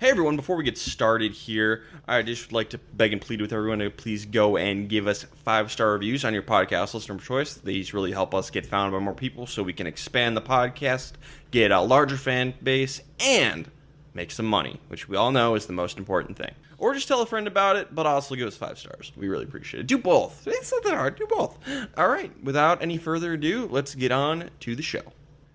Hey everyone, before we get started here, I just would like to beg and plead with everyone to please go and give us 5-star reviews on your podcast listener of choice. These really help us get found by more people so we can expand the podcast, get a larger fan base, and make some money, which we all know is the most important thing. Or just tell a friend about it, but also give us 5 stars. We really appreciate it. Do both. It's not that hard. Do both. All right, without any further ado, let's get on to the show.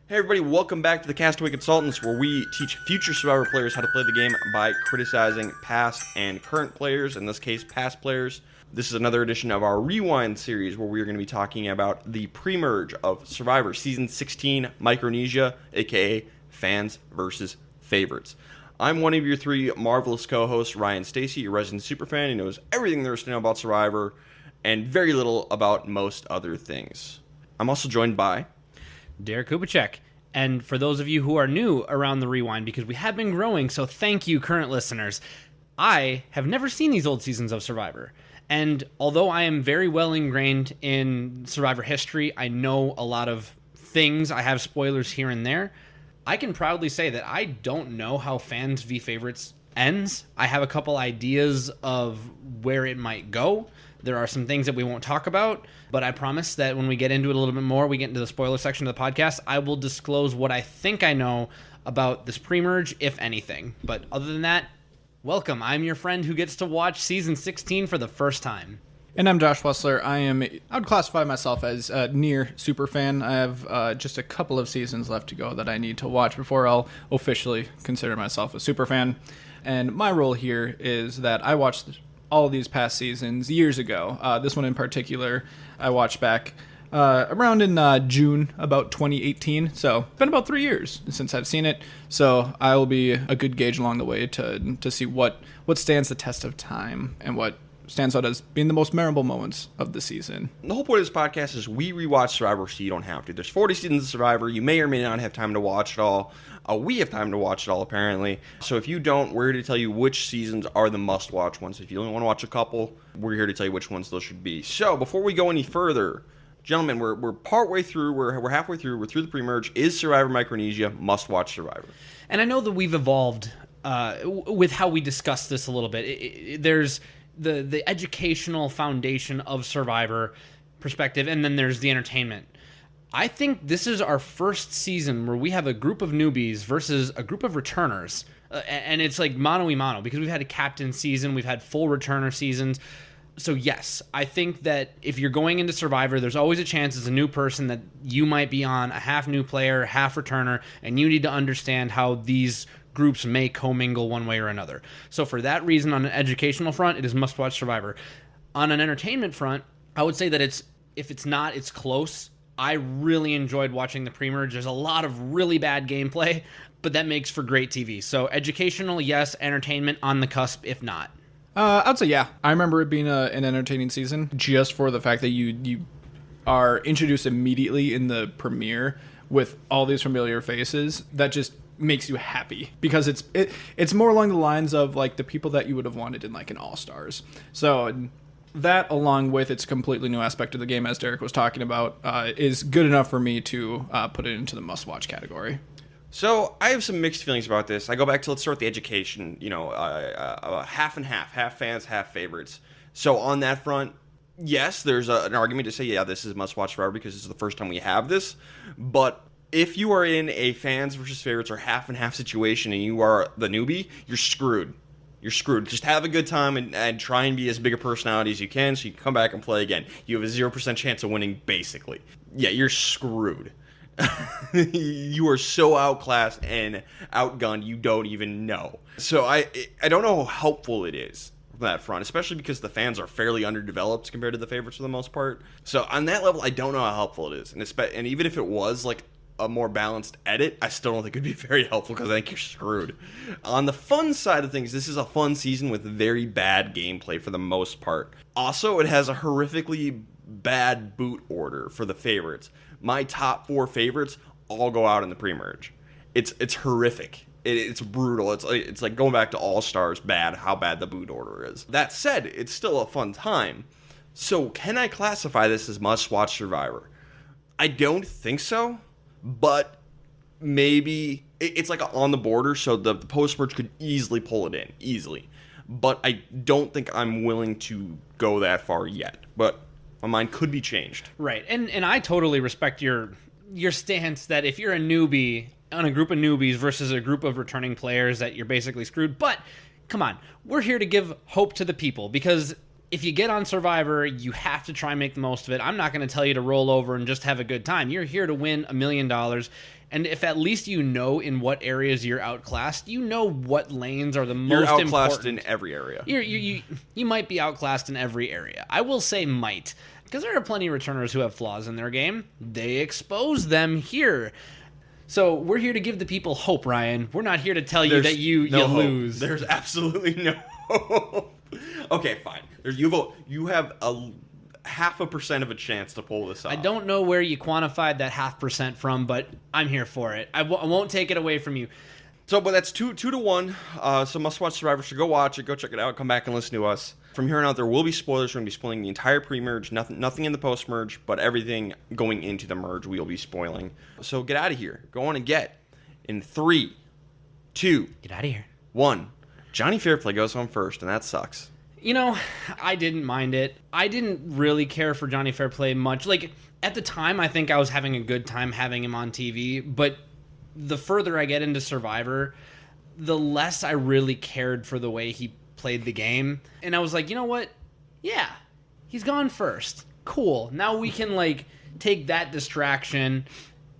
Hey everybody, welcome back to the Castaway Consultants, where we teach future Survivor players how to play the game by criticizing past and current players, in this case, past players. This is another edition of our Rewind series, where we are going to be talking about the pre-merge of Survivor Season 16 Micronesia, aka Fans versus Favorites. I'm one of your 3 marvelous co-hosts, Ryan Stacy, your resident superfan who knows everything there is to know about Survivor, and very little about most other things. I'm also joined by Derek Kubicek. And for those of you who are new around the Rewind, because we have been growing, so thank you, current listeners. I have never seen these old seasons of Survivor. And although I am very well ingrained in Survivor history, I know a lot of things. I have spoilers here and there. I can proudly say that I don't know how Fans v Favorites ends. I have a couple ideas of where it might go. There are some things that we won't talk about, but I promise that when we get into it a little bit more, we get into the spoiler section of the podcast, I will disclose what I think I know about this pre-merge, if anything. But other than that, welcome. I'm your friend who gets to watch Season 16 for the first time. And I'm Josh Wessler. I would classify myself as a near super fan. I have just a couple of seasons left to go that I need to watch before I'll officially consider myself a super fan. And my role here is that I watched all these past seasons years ago. This one in particular, I watched back around in June, about 2018. So it's been about 3 years since I've seen it. So I will be a good gauge along the way to see what stands the test of time and what stands out as being the most memorable moments of the season. The whole point of this podcast is we rewatch Survivor so you don't have to. There's 40 seasons of Survivor. You may or may not have time to watch it all. We have time to watch it all, apparently. So if you don't, we're here to tell you which seasons are the must-watch ones. If you only want to watch a couple, we're here to tell you which ones those should be. So before we go any further, gentlemen, we're partway through. We're halfway through. We're through the pre-merge. Is Survivor Micronesia must-watch Survivor? And I know that we've evolved with how we discuss this a little bit. There's the educational foundation of Survivor perspective, and then there's the entertainment. I think this is our first season where we have a group of newbies versus a group of returners. And it's like mano-a-mano, because we've had a captain season, we've had full returner seasons. So yes, I think that if you're going into Survivor, there's always a chance as a new person that you might be on a half new player, half returner, and you need to understand how these groups may commingle one way or another. So for that reason, on an educational front, it is must-watch Survivor. On an entertainment front, I would say that if it's not, it's close. I really enjoyed watching the pre-merge. There's a lot of really bad gameplay, but that makes for great TV. So educational, yes. Entertainment, on the cusp, if not. I'd say yeah. I remember it being an entertaining season just for the fact that you are introduced immediately in the premiere with all these familiar faces. That just makes you happy, because it's more along the lines of like the people that you would have wanted in like an All-Stars. So that, along with its completely new aspect of the game, as Derek was talking about, is good enough for me to put it into the must-watch category. So I have some mixed feelings about this. I go back to, let's start with the education, half and half fans, half favorites. So on that front, yes, there's an argument to say, yeah, this is must-watch forever because this is the first time we have this. But if you are in a fans versus favorites or half and half situation and you are the newbie, you're screwed. You're screwed. Just have a good time and try and be as big a personality as you can so you can come back and play again. You have a 0% chance of winning, basically. Yeah, you're screwed. You are so outclassed and outgunned you don't even know. So I don't know how helpful it is from that front, especially because the fans are fairly underdeveloped compared to the favorites for the most part. So on that level, I don't know how helpful it is. And even if it was like a more balanced edit, I still don't think it'd be very helpful because I think you're screwed. On the fun side of things, this is a fun season with very bad gameplay for the most part. Also, it has a horrifically bad boot order for the favorites. My top 4 favorites all go out in the pre-merge. It's horrific. It's brutal. It's like going back to All-Stars bad, how bad the boot order is. That said, it's still a fun time. So can I classify this as must-watch Survivor? I don't think so, but maybe it's like on the border, so the post-merge could easily pull it in, easily. But I don't think I'm willing to go that far yet. But my mind could be changed. Right, and I totally respect your stance that if you're a newbie on a group of newbies versus a group of returning players, that you're basically screwed. But come on, we're here to give hope to the people, because if you get on Survivor, you have to try and make the most of it. I'm not going to tell you to roll over and just have a good time. You're here to win $1 million. And if at least you know in what areas you're outclassed, you know what lanes are the most important. You're outclassed in every area. You might be outclassed in every area. I will say might, because there are plenty of returners who have flaws in their game. They expose them here. So we're here to give the people hope, Ryan. We're not here to tell you that you lose. There's absolutely no hope. Okay, fine. You have a 0.5% of a chance to pull this off. I don't know where you quantified that 0.5% from, but I'm here for it. I won't take it away from you. So, but that's 2-1. So must-watch Survivor. So go watch it. Go check it out. Come back and listen to us. From here on out, there will be spoilers. We're going to be spoiling the entire pre-merge. Nothing in the post-merge, but everything going into the merge we'll be spoiling. So get out of here. Go on and get. In 3, 2, Get out of here. 1. Johnny Fairplay goes home first, and that sucks. You know, I didn't mind it. I didn't really care for Johnny Fairplay much. Like, at the time, I think I was having a good time having him on TV, but the further I get into Survivor, the less I really cared for the way he played the game. And I was like, you know what? Yeah, he's gone first. Cool. Now we can, like, take that distraction,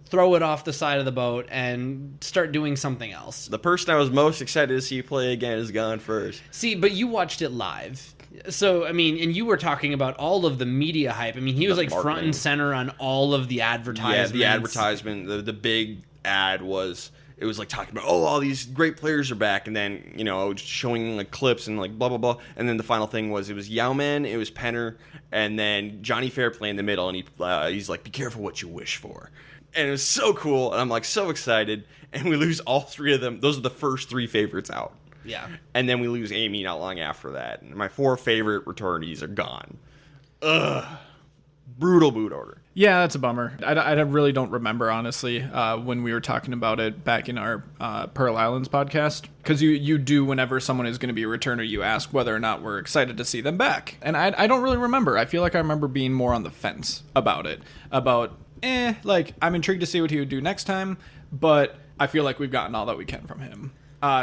throw it off the side of the boat, and start doing something else. The person I was most excited to see you play again is gone first. See, but you watched it live. So, I mean, and you were talking about all of the media hype. I mean, he was like front and center on all of the advertisements. Yeah, the advertisement, the big ad was, it was like talking about, oh, all these great players are back, and then, you know, showing like clips and like blah, blah, blah. And then the final thing was, it was Yowman, it was Penner, and then Johnny Fairplay in the middle, and he's like, be careful what you wish for. And it was so cool, and I'm like so excited, and we lose all 3 of them. Those are the first 3 favorites out. Yeah. And then we lose Amy not long after that. And my 4 favorite returnees are gone. Ugh. Brutal boot order. Yeah, that's a bummer. I really don't remember, honestly, when we were talking about it back in our Pearl Islands podcast. Because you do, whenever someone is going to be a returner, you ask whether or not we're excited to see them back. And I don't really remember. I feel like I remember being more on the fence about it. Like, I'm intrigued to see what he would do next time, but I feel like we've gotten all that we can from him.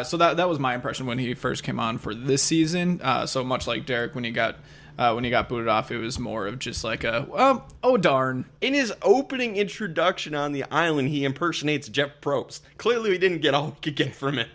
So that was my impression when he first came on for this season. So much like Derek when he got booted off, it was more of just like oh darn. In his opening introduction on the island, he impersonates Jeff Probst. Clearly, we didn't get all we could get from it.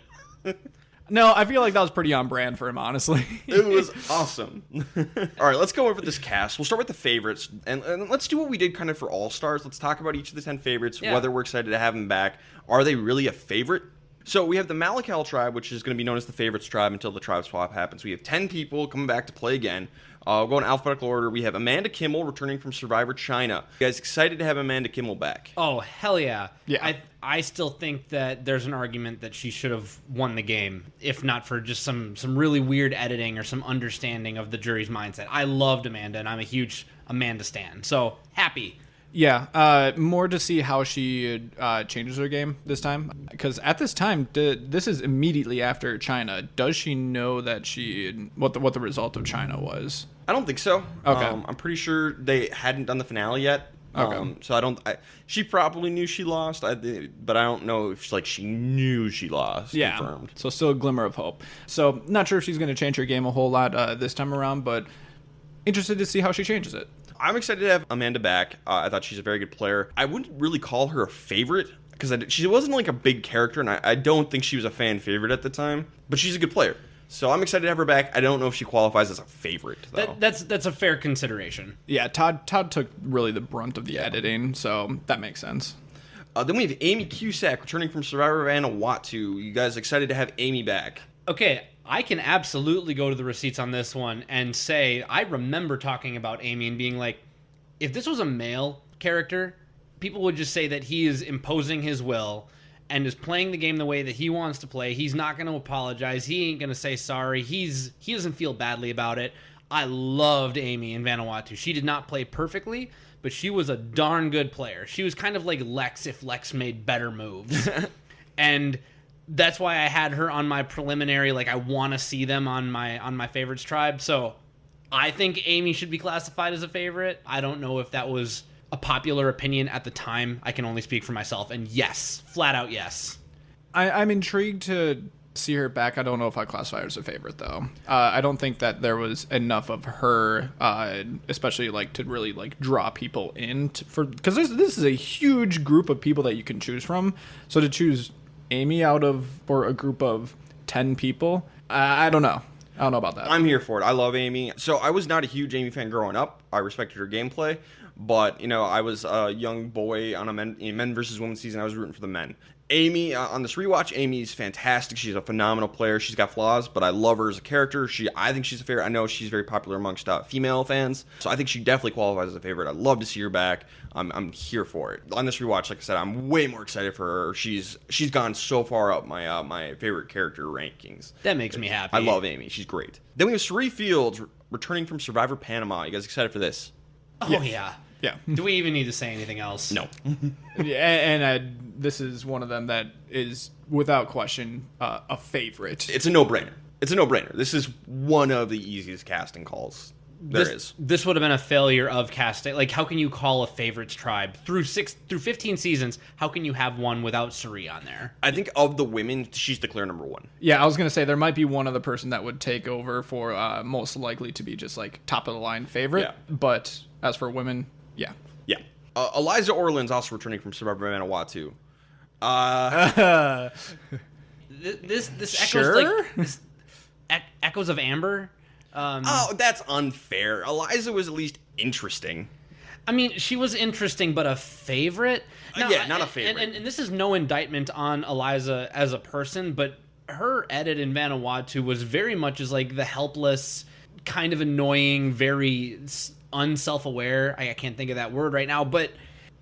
No, I feel like that was pretty on brand for him, honestly. It was awesome. All right, let's go over this cast. We'll start with the favorites, and let's do what we did kind of for All-Stars. Let's talk about each of the 10 favorites, whether we're excited to have them back. Are they really a favorite? So we have the Malakal tribe, which is going to be known as the favorites tribe until the tribe swap happens. We have 10 people coming back to play again. We'll go in alphabetical order. We have Amanda Kimmel returning from Survivor China. You guys excited to have Amanda Kimmel back? Oh, hell yeah. Yeah. I still think that there's an argument that she should have won the game, if not for just some really weird editing or some understanding of the jury's mindset. I loved Amanda, and I'm a huge Amanda stan. So, happy. Yeah, more to see how she changes her game this time. Because at this time, this is immediately after China. Does she know that what the result of China was? I don't think so. Okay. I'm pretty sure they hadn't done the finale yet. Okay. So she probably knew she lost, but I don't know if she knew she lost. Yeah. Confirmed. So still a glimmer of hope. So not sure if she's going to change her game a whole lot this time around, but interested to see how she changes it. I'm excited to have Amanda back. I thought she's a very good player. I wouldn't really call her a favorite because she wasn't like a big character, and I don't think she was a fan favorite at the time. But she's a good player, so I'm excited to have her back. I don't know if she qualifies as a favorite though. That's a fair consideration. Yeah, Todd took really the brunt of the editing, so that makes sense. Then we have Amy Cusack returning from Survivor Vanuatu. You guys excited to have Amy back? Okay, I can absolutely go to the receipts on this one and say I remember talking about Amy and being like, if this was a male character, people would just say that he is imposing his will and is playing the game the way that he wants to play. He's not going to apologize. He ain't going to say sorry. He doesn't feel badly about it. I loved Amy in Vanuatu. She did not play perfectly, but she was a darn good player. She was kind of like Lex if Lex made better moves. And that's why I had her on my preliminary, like I want to see them on my favorites tribe. So I think Amy should be classified as a favorite. I don't know if that was a popular opinion at the time. I can only speak for myself. And yes, flat out yes. I'm intrigued to see her back. I don't know if I classify her as a favorite, though. I don't think that there was enough of her, especially like to really like draw people in because this is a huge group of people that you can choose from. So to choose Amy out of or a group of 10 people, I don't know. I don't know about that. I'm here for it. I love Amy. So I was not a huge Amy fan growing up. I respected her gameplay, but I was a young boy on a men versus women season. I was rooting for the men. Amy, on this rewatch, Amy's fantastic. She's a phenomenal player. She's got flaws, but I love her as a character. I think she's a favorite. I know she's very popular amongst female fans, so I think she definitely qualifies as a favorite. I'd love to see her back. I'm here for it. On this rewatch, like I said, I'm way more excited for her. She's gone so far up my favorite character rankings. That makes me happy. I love Amy. She's great. Then we have Sheree Fields returning from Survivor Panama. You guys excited for this? Oh, yeah. Yeah. Do we even need to say anything else? No. Yeah, and this is one of them that is, without question, a favorite. It's a no-brainer. This is one of the easiest casting calls there is. This would have been a failure of casting. Like, how can you call a favorites tribe through 15 seasons? How can you have one without Suri on there? I think of the women, she's the clear number one. Yeah, I was going to say there might be one other person that would take over for most likely to be just like top of the line favorite. Yeah. But as for women, yeah. Yeah. Eliza Orland's also returning from Survivor Vanuatu. This echoes Sure? echoes of Amber. That's unfair. Eliza was at least interesting. I mean, she was interesting, but a favorite? Yeah, not a favorite. And this is no indictment on Eliza as a person, but her edit in Vanuatu was very much as like the helpless, kind of annoying, very unself-aware. I can't think of that word right now, but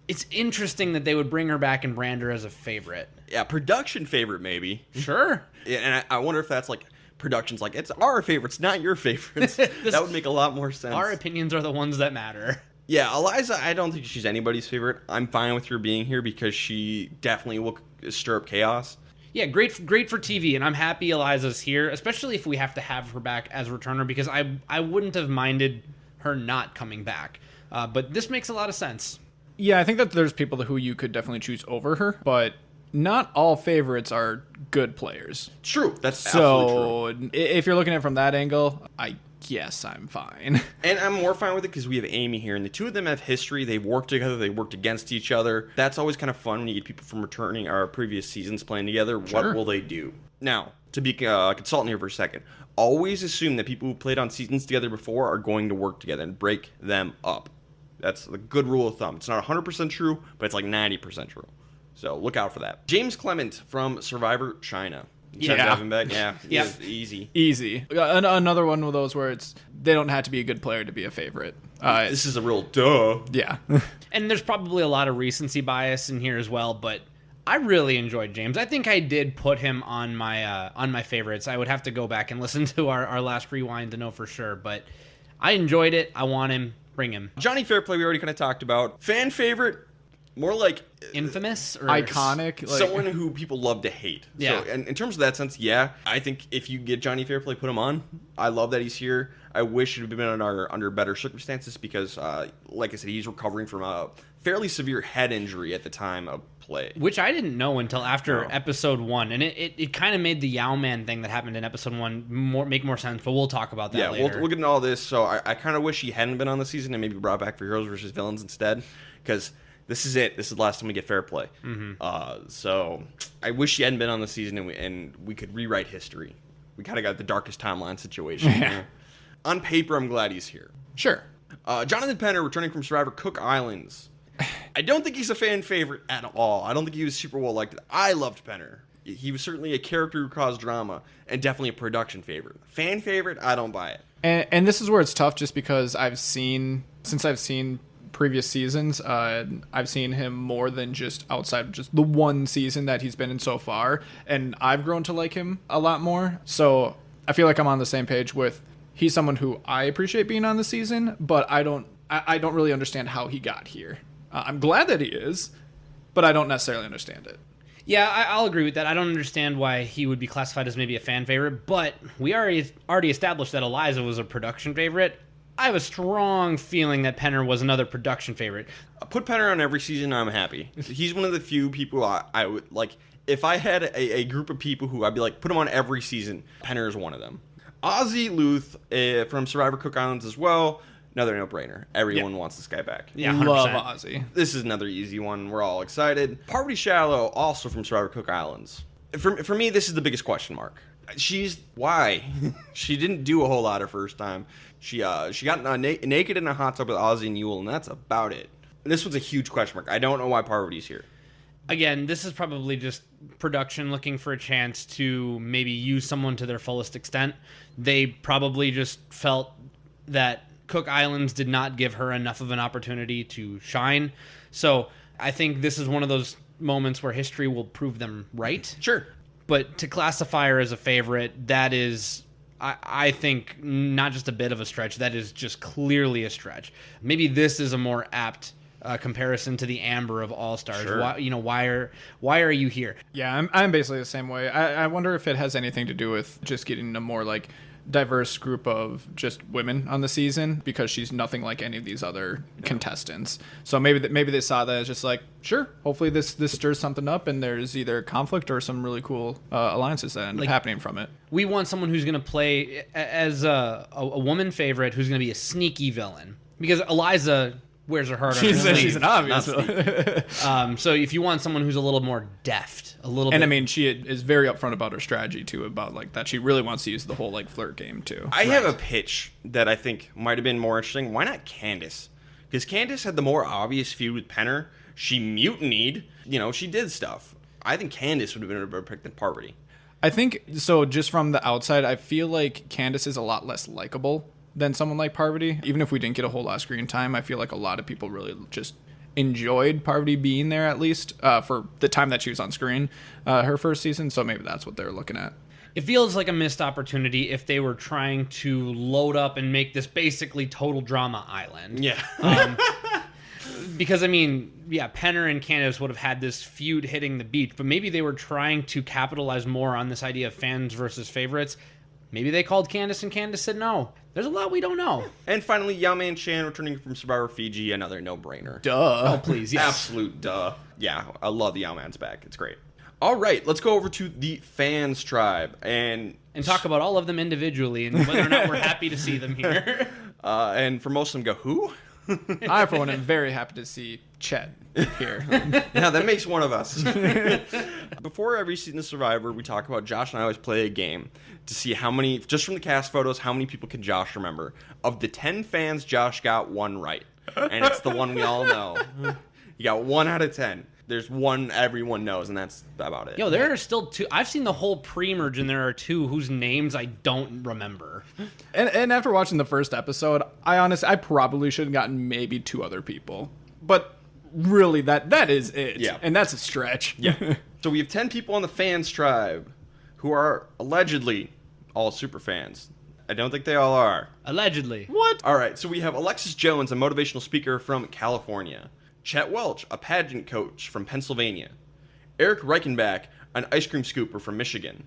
it's interesting that they would bring her back and brand her as a favorite. Yeah, production favorite maybe. Sure. Yeah, and I wonder if that's like production's like, it's our favorites, not your favorites. That would make a lot more sense. Our opinions are the ones that matter. Yeah, Eliza, I don't think she's anybody's favorite. I'm fine with her being here because she definitely will stir up chaos. Yeah, great for TV, and I'm happy Eliza's here, especially if we have to have her back as a returner, because I wouldn't have minded her not coming back. But this makes a lot of sense. Yeah, I think that there's people who you could definitely choose over her, but not all favorites are good players. True, that's absolutely true. So if you're looking at it from that angle, I guess I'm fine. And I'm more fine with it because we have Amy here, and the two of them have history. They've worked together. They worked against each other. That's always kind of fun when you get people from returning our previous seasons playing together. Sure. What will they do? Now, to be a consultant here for a second, always assume that people who played on seasons together before are going to work together and break them up. That's a good rule of thumb. It's not 100% true, but it's like 90% true. So look out for that. James Clement from Survivor China. Yeah. Yeah. Easy. Easy. Another one of those where they don't have to be a good player to be a favorite. This is a real duh. Yeah. And there's probably a lot of recency bias in here as well, but I really enjoyed James. I think I did put him on my favorites. I would have to go back and listen to our last rewind to know for sure, but I enjoyed it. I want him. Bring him. Johnny Fairplay, we already kind of talked about. Fan favorite, more like infamous or iconic, like someone who people love to hate. Yeah. So, and in terms of that sense, yeah, I think if you get Johnny Fairplay, put him on. I love that he's here. I wish it had been under better circumstances because, like I said, he's recovering from a fairly severe head injury at the time of play. Which I didn't know until after episode 1, and it kind of made the Yao Man thing that happened in episode 1 make more sense. But we'll talk about that later. We'll get into all this. So I kind of wish he hadn't been on the season and maybe brought back for Heroes versus Villains instead, because this is it. This is the last time we get fair play. Mm-hmm. So I wish he hadn't been on the season and we could rewrite history. We kind of got the darkest timeline situation. Yeah. On paper, I'm glad he's here. Sure. Jonathan Penner returning from Survivor Cook Islands. I don't think he's a fan favorite at all. I don't think he was super well liked. I loved Penner. He was certainly a character who caused drama and definitely a production favorite. Fan favorite, I don't buy it. And this is where it's tough just because since I've seen previous seasons, I've seen him more than just outside of just the one season that he's been in so far. And I've grown to like him a lot more. So I feel like I'm on the same page with he's someone who I appreciate being on the season, but I don't really understand how he got here. I'm glad that he is, but I don't necessarily understand it. Yeah, I'll agree with that. I don't understand why he would be classified as maybe a fan favorite, but we already established that Eliza was a production favorite. I have a strong feeling that Penner was another production favorite. Put Penner on every season, I'm happy. He's one of the few people I would, like, if I had a group of people who I'd be like, put him on every season, Penner is one of them. Ozzy Luth from Survivor Cook Islands as well. Another no-brainer. Everyone wants this guy back. Yeah, 100%. Love Ozzy. This is another easy one. We're all excited. Parvati Shallow, also from Survivor Cook Islands. For me, this is the biggest question mark. Why? She didn't do a whole lot her first time. She got naked in a hot tub with Ozzy and Yule, and that's about it. This one's a huge question mark. I don't know why Parvati's here. Again, this is probably just production looking for a chance to maybe use someone to their fullest extent. They probably just felt that Cook Islands did not give her enough of an opportunity to shine. So I think this is one of those moments where history will prove them right. Sure. But to classify her as a favorite, that is, I think, not just a bit of a stretch. That is just clearly a stretch. Maybe this is a more apt comparison to the Amber of All-Stars. Sure. Why are you here? Yeah, I'm basically the same way. I wonder if it has anything to do with just getting a more like diverse group of just women on the season, because she's nothing like any of these other contestants. So maybe they saw that as just like, sure, hopefully this stirs something up and there's either conflict or some really cool alliances that end up happening from it. We want someone who's going to play as a woman favorite who's going to be a sneaky villain, because Eliza wears her heart on her sleeve. She's an obvious villain. So if you want someone who's a little more deft, a little and bit... I mean, she is very upfront about her strategy too, about like that she really wants to use the whole like flirt game too. I have a pitch that I think might have been more interesting. Why not Candace? Because Candace had the more obvious feud with Penner. She mutinied. She did stuff. I think Candace would have been a better pick than Parvati. I think so. Just from the outside, I feel like Candace is a lot less likable than someone like Parvati. Even if we didn't get a whole lot of screen time, I feel like a lot of people really just enjoyed Parvati being there, at least for the time that she was on screen her first season. So maybe that's what they're looking at. It feels like a missed opportunity if they were trying to load up and make this basically total drama island. Yeah. Because, I mean, yeah, Penner and Candace would have had this feud hitting the beach, but maybe they were trying to capitalize more on this idea of fans versus favorites. Maybe they called Candace and Candace said no. There's a lot we don't know. And finally, Yao Man Chan returning from Survivor Fiji, another no-brainer. Duh. Oh, please, yes. Absolute duh. Yeah, I love the Yao Man's back. It's great. All right, let's go over to the fans tribe and talk about all of them individually and whether or not we're happy to see them here. And for most of them, go, who? I, for one, am very happy to see Chet here. Yeah, that makes one of us. Before every season of Survivor, we talk about Josh and I always play a game to see how many, just from the cast photos, how many people can Josh remember. Of the 10 fans, Josh got one right. And it's the one we all know. You got 1 out of 10. There's one everyone knows, and that's about it. Yo, there are still 2. I've seen the whole pre-merge, and there are 2 whose names I don't remember. And after watching the first episode, I probably should have gotten maybe 2 other people. But really, that is it. Yeah. And that's a stretch. Yeah. So we have 10 people on the fans tribe who are allegedly all super fans. I don't think they all are. Allegedly. What? All right, so we have Alexis Jones, a motivational speaker from California. Chet Welch, a pageant coach from Pennsylvania. Eric Reichenbach, an ice cream scooper from Michigan.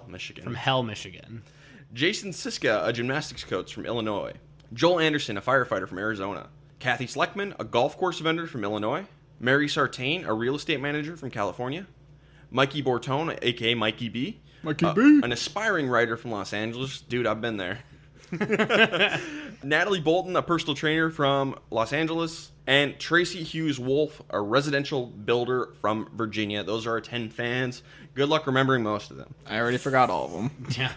Michigan. From Hell, Michigan. Jason Siska, a gymnastics coach from Illinois. Joel Anderson, a firefighter from Arizona. Kathy Sleckman, a golf course vendor from Illinois. Mary Sartain, a real estate manager from California. Mikey Bortone, a.k.a. Mikey B. Mikey B. An aspiring writer from Los Angeles. Dude, I've been there. Natalie Bolton, a personal trainer from Los Angeles. And Tracy Hughes Wolf, a residential builder from Virginia. Those are our 10 fans. Good luck remembering most of them. I already forgot all of them. Yeah.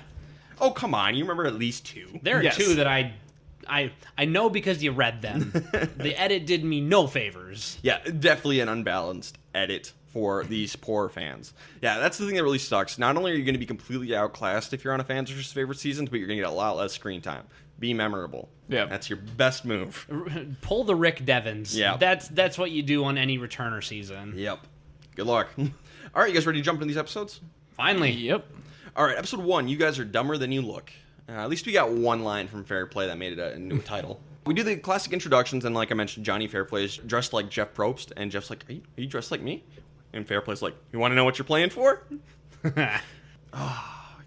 Oh, come on. You remember at least 2. There are Yes. 2 that I know because you read them. The edit did me no favors. Yeah, definitely an unbalanced edit for these poor fans. Yeah, that's the thing that really sucks. Not only are you going to be completely outclassed if you're on a fans versus favorite seasons, but you're going to get a lot less screen time. Be memorable. Yeah. That's your best move. Pull the Rick Devens. Yeah. That's what you do on any returner season. Yep. Good luck. All right, you guys ready to jump into these episodes? Finally. Yep. All right, episode 1, You Guys Are Dumber Than You Look. At least we got one line from Fair Play that made it into a title. We do the classic introductions, and like I mentioned, Johnny Fairplay is dressed like Jeff Probst, and Jeff's like, are you dressed like me? And Fairplay's like, you want to know what you're playing for?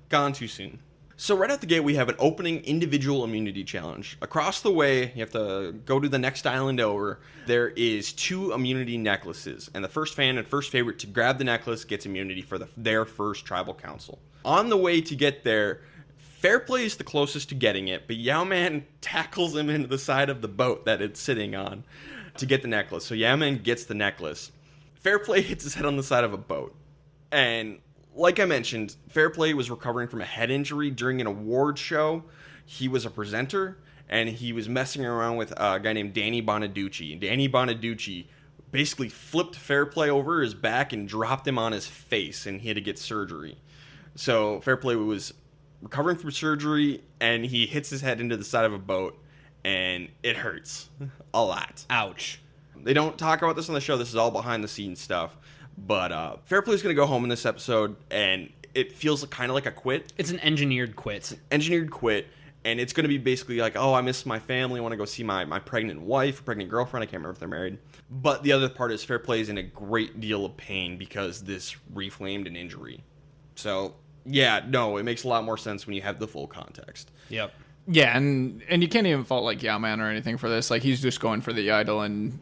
Gone too soon. So right out the gate, we have an opening individual immunity challenge. Across the way, you have to go to the next island over. There is 2 immunity necklaces, and the first fan and first favorite to grab the necklace gets immunity for their first tribal council. On the way to get there, Fairplay is the closest to getting it, but Yao-Man tackles him into the side of the boat that it's sitting on to get the necklace. So Yao-Man gets the necklace. Fairplay hits his head on the side of a boat, and like I mentioned, Fairplay was recovering from a head injury during an award show. He was a presenter, and he was messing around with a guy named Danny Bonaducci. And Danny Bonaducci basically flipped Fairplay over his back and dropped him on his face, and he had to get surgery. So Fairplay was recovering from surgery, and he hits his head into the side of a boat, and it hurts a lot. Ouch. They don't talk about this on the show. This is all behind-the-scenes stuff. But Fairplay's going to go home in this episode, and it feels kind of like a quit. It's an engineered quit. Engineered quit, and it's going to be basically like, oh, I miss my family. I want to go see my pregnant wife, pregnant girlfriend. I can't remember if they're married. But the other part is Fairplay's in a great deal of pain because this reflamed an injury. So, yeah, no, it makes a lot more sense when you have the full context. Yep. Yeah, and you can't even fault like Yao-Man or anything for this. Like, he's just going for the idol, and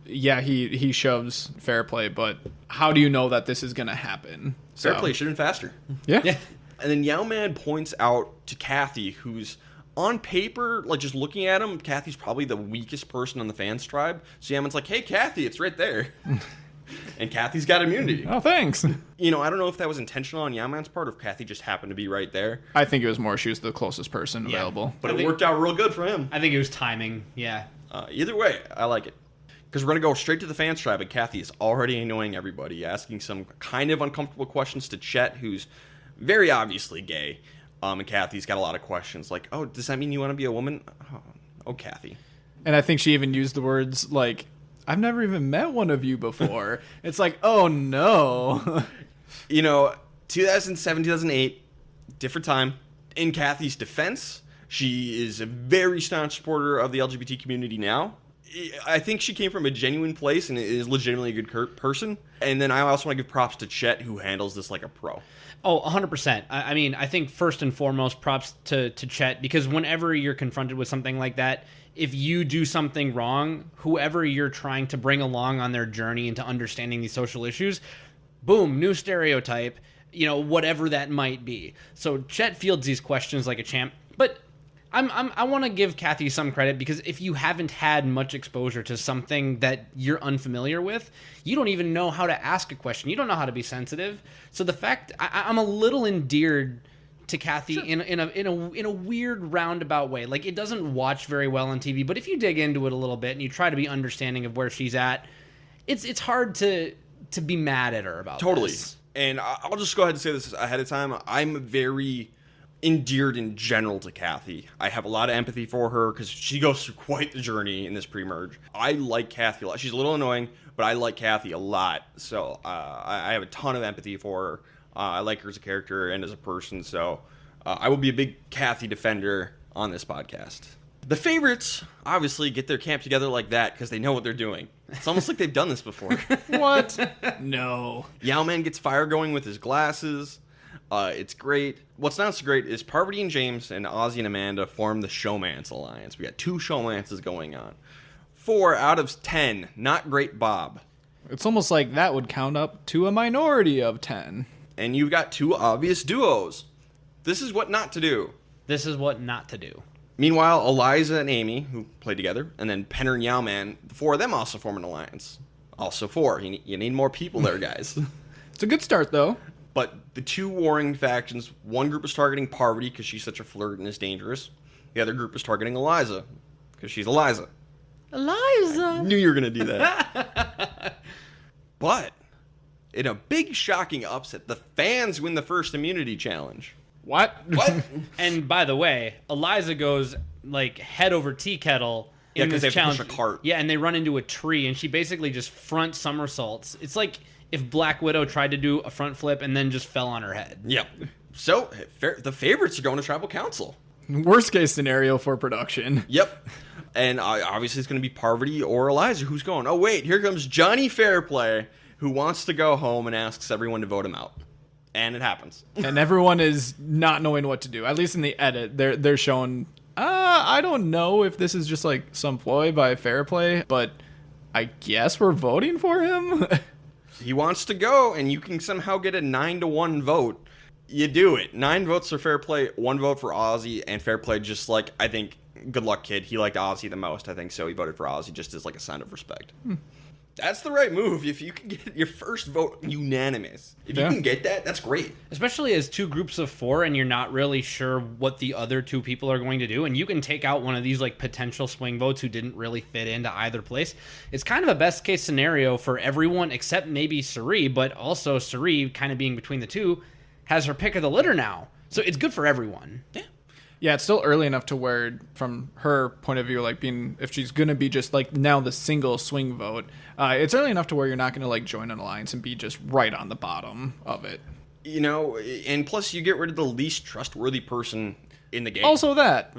yeah, he shoves Fairplay, but how do you know that this is gonna happen? Fairplay should have been faster. Yeah. And then Yao-Man points out to Kathy, who's on paper, like just looking at him, Kathy's probably the weakest person on the fans tribe. So Yao-Man's like, hey, Kathy, it's right there. And Kathy's got immunity. Oh, thanks. I don't know if that was intentional on Yao-Man's part or if Kathy just happened to be right there. I think it was more she was the closest person available. But it worked out real good for him. I think it was timing, yeah. Either way, I like it. Because we're going to go straight to the fans tribe, and Kathy is already annoying everybody, asking some kind of uncomfortable questions to Chet, who's very obviously gay. And Kathy's got a lot of questions like, oh, does that mean you want to be a woman? Oh, Kathy. And I think she even used the words like, I've never even met one of you before. It's like, oh no. 2007, 2008, different time. In Kathy's defense, she is a very staunch supporter of the LGBT community now. I think she came from a genuine place and is legitimately a good person. And then I also want to give props to Chet, who handles this like a pro. Oh, 100%. I mean, I think first and foremost, props to Chet, because whenever you're confronted with something like that, if you do something wrong, whoever you're trying to bring along on their journey into understanding these social issues, boom, new stereotype, whatever that might be. So Chet fields these questions like a champ, but I want to give Kathy some credit, because if you haven't had much exposure to something that you're unfamiliar with, you don't even know how to ask a question. You don't know how to be sensitive. So the fact I'm a little endeared to Kathy in a weird roundabout way. Like, it doesn't watch very well on TV, but if you dig into it a little bit and you try to be understanding of where she's at, it's hard to be mad at her about Totally. this. And I'll just go ahead and say this ahead of time. I'm very endeared in general to Kathy. I have a lot of empathy for her because she goes through quite the journey in this pre-merge. I like Kathy a lot. She's a little annoying, but I like Kathy a lot. So I have a ton of empathy for her. I like her as a character and as a person. So I will be a big Kathy defender on this podcast. The favorites obviously get their camp together like that because they know what they're doing. It's almost like they've done this before. What? No. Yao-Man gets fire going with his glasses. It's great. What's not so great is Parvati and James and Ozzy and Amanda form the Showmance Alliance. We got 2 Showmances going on. 4 out of 10, not great Bob. It's almost like that would count up to a minority of 10. And you've got 2 obvious duos. This is what not to do. This is what not to do. Meanwhile, Eliza and Amy, who play together, and then Penner and Yao-Man, the 4 of them also form an alliance. Also 4. You need more people there, guys. It's a good start, though. But the 2 warring factions, one group is targeting Parvati because she's such a flirt and is dangerous. The other group is targeting Eliza because she's Eliza. Eliza! I knew you were going to do that. But in a big shocking upset, the fans win the first immunity challenge. What? And by the way, Eliza goes like head over tea kettle in because this they have to challenge. push a cart. Yeah, and they run into a tree, and she basically just front somersaults. It's like if Black Widow tried to do a front flip and then just fell on her head. Yep. So the favorites are going to tribal council. Worst case scenario for production. Yep. And obviously it's going to be Parvati or Eliza who's going. Oh, wait, here comes Johnny Fairplay, who wants to go home and asks everyone to vote him out. And it happens. And everyone is not knowing what to do. At least in the edit, they're showing, I don't know if this is just like some ploy by Fairplay, but I guess we're voting for him. He wants to go, and you can somehow get a 9-1 vote. You do it. 9 votes for Fairplay, 1 vote for Ozzy, and Fairplay just like, I think, good luck, kid. He liked Ozzy the most, I think, so he voted for Ozzy just as like a sign of respect. That's the right move. If you can get your first vote unanimous, if you can get that, that's great. Especially as 2 groups of 4 and you're not really sure what the other 2 people are going to do, and you can take out one of these like potential swing votes who didn't really fit into either place. It's kind of a best case scenario for everyone except maybe Suri, but also Suri, kind of being between the 2, has her pick of the litter now. So it's good for everyone. Yeah. Yeah, it's still early enough to where, from her point of view, like being, if she's going to be just like now the single swing vote, it's early enough to where you're not going to like join an alliance and be just right on the bottom of it. You know, and plus you get rid of the least trustworthy person in the game. Also that.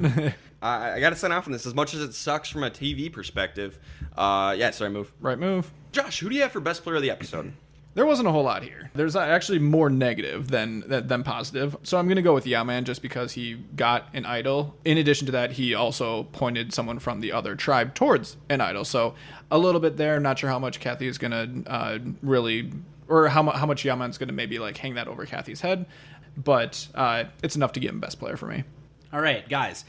I got to sign off on this. As much as it sucks from a TV perspective, sorry, move. Right move. Josh, who do you have for best player of the episode? There wasn't a whole lot here. There's actually more negative than positive. So I'm going to go with Yao-Man just because he got an idol. In addition to that, he also pointed someone from the other tribe towards an idol. So a little bit there. Not sure how much Kathy is going to really, or how much Yao-Man's going to maybe like hang that over Kathy's head. But it's enough to give him best player for me. All right, guys,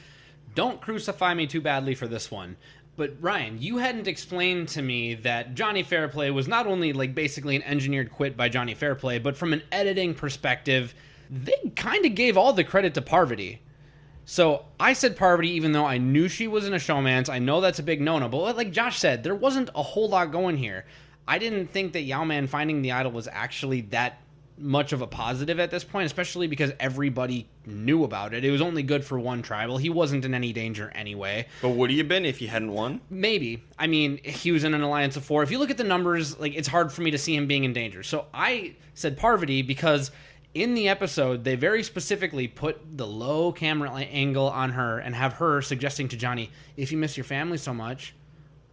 don't crucify me too badly for this one. But Ryan, you hadn't explained to me that Johnny Fairplay was not only like basically an engineered quit by Johnny Fairplay, but from an editing perspective, they kind of gave all the credit to Parvati. So I said Parvati, even though I knew she was in a showmance. I know that's a big no-no, but like Josh said, there wasn't a whole lot going here. I didn't think that Yao-Man finding the idol was actually that much of a positive at this point, especially because everybody knew about it. It was only good for one tribal. He wasn't in any danger anyway. But would he have been if he hadn't won? Maybe. I mean, he was in an alliance of 4. If you look at the numbers, like it's hard for me to see him being in danger. So I said Parvati because in the episode, they very specifically put the low camera angle on her and have her suggesting to Johnny, if you miss your family so much,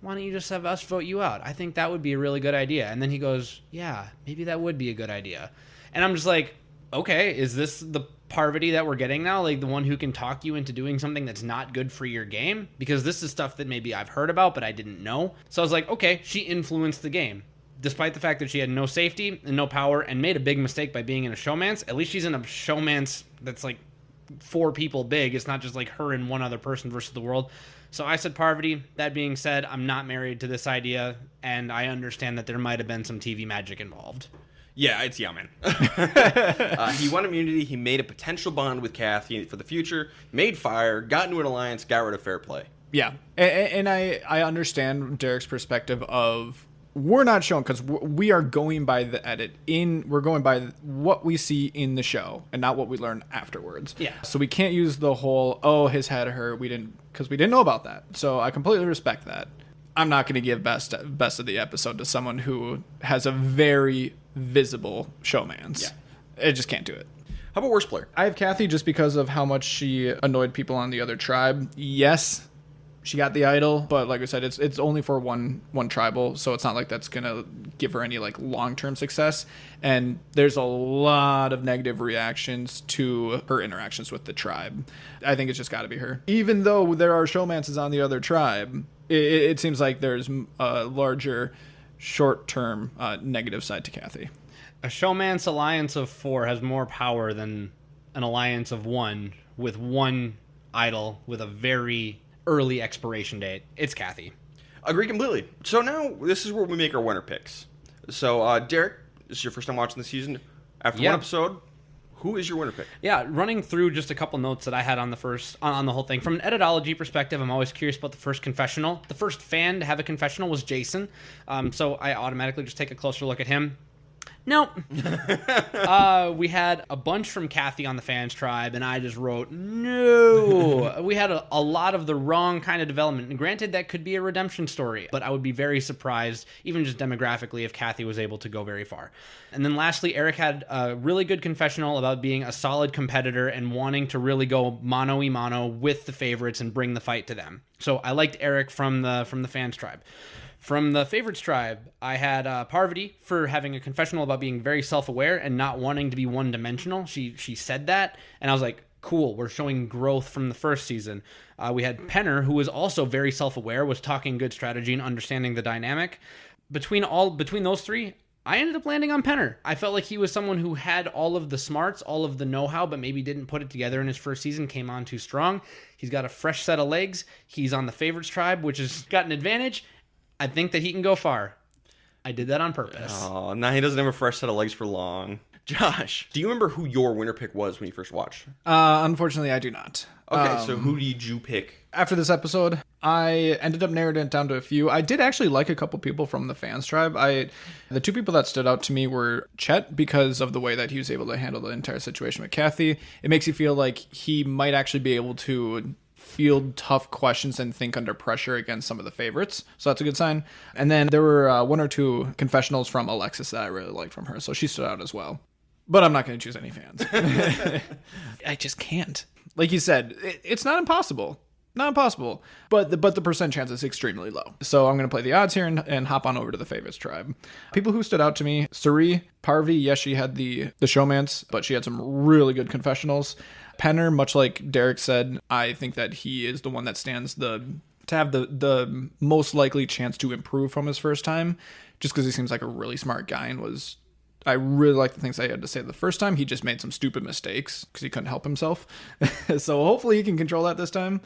why don't you just have us vote you out? I think that would be a really good idea. And then he goes, yeah, maybe that would be a good idea. And I'm just like, okay, is this the Parvati that we're getting now? Like the one who can talk you into doing something that's not good for your game? Because this is stuff that maybe I've heard about, but I didn't know. So I was like, okay, she influenced the game. Despite the fact that she had no safety and no power and made a big mistake by being in a showmance, at least she's in a showmance that's like 4 people big. It's not just like her and one other person versus the world. So I said Parvati. That being said, I'm not married to this idea, and I understand that there might have been some TV magic involved. Yeah, it's Yao-Man. He won immunity. He made a potential bond with Kathy for the future, made fire, got into an alliance, got rid of fair play. Yeah, and I understand Derek's perspective of we're not shown because we are going by the edit we're going by what we see in the show and not what we learn afterwards. Yeah. So we can't use the whole his head hurt because we didn't know about that. So I completely respect that. I'm not going to give best of the episode to someone who has a very visible showmance. Yeah. I just can't do it. How about worst player? I have Kathy just because of how much she annoyed people on the other tribe. Yes, she got the idol, but like I said, it's only for one tribal, so it's not like that's gonna give her any like long-term success. And there's a lot of negative reactions to her interactions with the tribe. I think it's just got to be her. Even though there are showmances on the other tribe, it seems like there's a larger short-term negative side to Kathy. A showmance alliance of 4 has more power than an alliance of 1 with one idol with a very early expiration date. It's Kathy. Agree completely. So now this is where we make our winner picks. So Derek, this is your first time watching the season. After one episode, who is your winner pick? Yeah, running through just a couple notes that I had on the whole thing. From an editology perspective, I'm always curious about the first confessional. The first fan to have a confessional was Jason. So I automatically just take a closer look at him. Nope. We had a bunch from Kathy on the Fans Tribe, and I just wrote, no. We had a lot of the wrong kind of development. And granted, that could be a redemption story, but I would be very surprised, even just demographically, if Kathy was able to go very far. And then lastly, Eric had a really good confessional about being a solid competitor and wanting to really go mano-a-mano with the favorites and bring the fight to them. So I liked Eric from the Fans Tribe. From the Favorites Tribe, I had Parvati for having a confessional about being very self-aware and not wanting to be one-dimensional. She said that, and I was like, cool, we're showing growth from the first season. We had Penner, who was also very self-aware, was talking good strategy and understanding the dynamic. Between those three, I ended up landing on Penner. I felt like he was someone who had all of the smarts, all of the know-how, but maybe didn't put it together in his first season, came on too strong. He's got a fresh set of legs. He's on the Favorites Tribe, which has got an advantage. I think that he can go far. I did that on purpose. Oh, now he doesn't have a fresh set of legs for long. Josh, do you remember who your winner pick was when you first watched? Unfortunately, I do not. Okay, so who did you pick? After this episode, I ended up narrowing it down to a few. I did actually like a couple people from the Fans Tribe. The two people that stood out to me were Chet, because of the way that he was able to handle the entire situation with Kathy. It makes you feel like he might actually be able to field tough questions and think under pressure against some of the favorites. So that's a good sign. And then there were one or two confessionals from Alexis that I really liked from her. So she stood out as well. But I'm not going to choose any fans. I just can't. Like you said, it's not impossible. Not impossible. But the percent chance is extremely low. So I'm going to play the odds here and hop on over to the Favorites Tribe. People who stood out to me, Suri, Parvati, yes, she had the showmance, but she had some really good confessionals. Penner, much like Derek said, I think that he is the one that stands to have the most likely chance to improve from his first time, just because he seems like a really smart guy and I really like the things I had to say the first time. He just made some stupid mistakes because he couldn't help himself. So hopefully he can control that this time.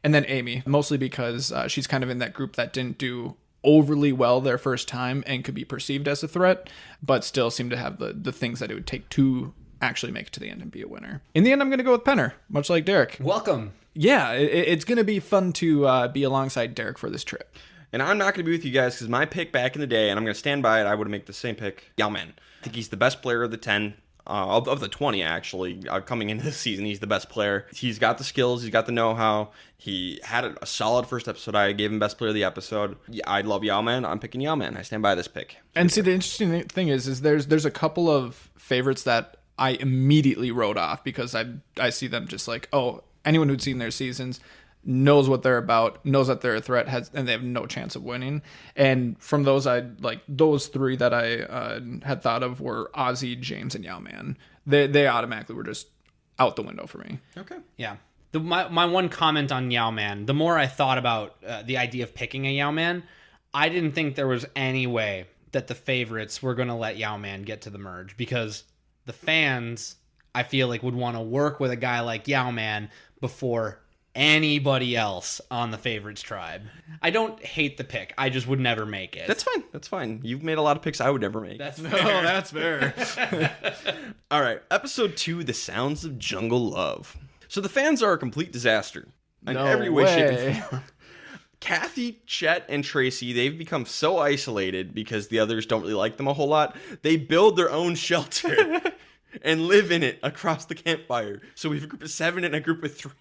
And then Amy, mostly because she's kind of in that group that didn't do overly well their first time and could be perceived as a threat, but still seemed to have the things that it would take to actually make it to the end and be a winner. In the end, I'm going to go with Penner, much like Derek. Welcome. Yeah, it's going to be fun to be alongside Derek for this trip. And I'm not going to be with you guys because my pick back in the day, and I'm going to stand by it, I would make the same pick, Yao Man. I think he's the best player of the 10, of the 20, actually. Coming into this season, he's the best player. He's got the skills. He's got the know-how. He had a solid first episode. I gave him best player of the episode. Yeah, I love Yao Man. I'm picking Yao Man. I stand by this pick. And see, the interesting thing is there's a couple of favorites that I immediately wrote off because I see them just like, oh, anyone who'd seen their seasons knows what they're about, knows that they're a threat, and they have no chance of winning. And from those, those three that I had thought of were Ozzy, James, and Yao Man. They automatically were just out the window for me. Okay. Yeah. My one comment on Yao Man, the more I thought about the idea of picking a Yao Man, I didn't think there was any way that the favorites were going to let Yao Man get to the merge, because the fans, I feel like, would want to work with a guy like Yao Man before anybody else on the Favorites Tribe. I don't hate the pick. I just would never make it. That's fine. That's fine. You've made a lot of picks I would never make. That's fair. Oh, that's fair. All right. Episode 2, The Sounds of Jungle Love. So the fans are a complete disaster. In every way, shape, and form. Kathy, Chet, and Tracy, they've become so isolated because the others don't really like them a whole lot. They build their own shelter and live in it across the campfire. So we have a group of 7 and a group of 3.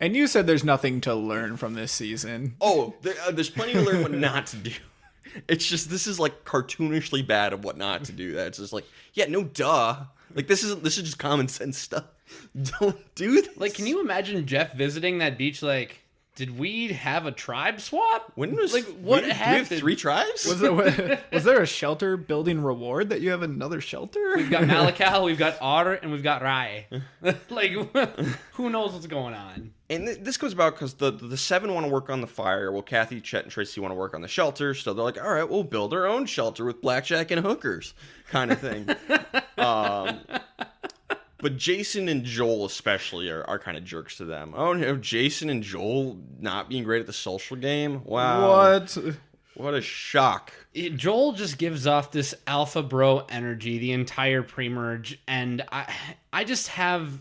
And you said there's nothing to learn from this season. Oh, there's plenty to learn what not to do. It's just, this is like cartoonishly bad of what not to do. That's just like, yeah, no duh. Like this is just common sense stuff. Don't do this. Like, can you imagine Jeff visiting that beach like, did we have a tribe swap? When was like what happened? We have 3 tribes? Was there a shelter building reward that you have another shelter? We've got Malakal, we've got Otter, and we've got Rai. Like, who knows what's going on? And this goes about because the 7 want to work on the fire, while Kathy, Chet, and Tracy want to work on the shelter. So they're like, all right, we'll build our own shelter with blackjack and hookers, kind of thing. But Jason and Joel especially are kind of jerks to them. Oh no, Jason and Joel not being great at the social game? Wow. What a shock. Joel just gives off this alpha bro energy the entire pre-merge, and I just have...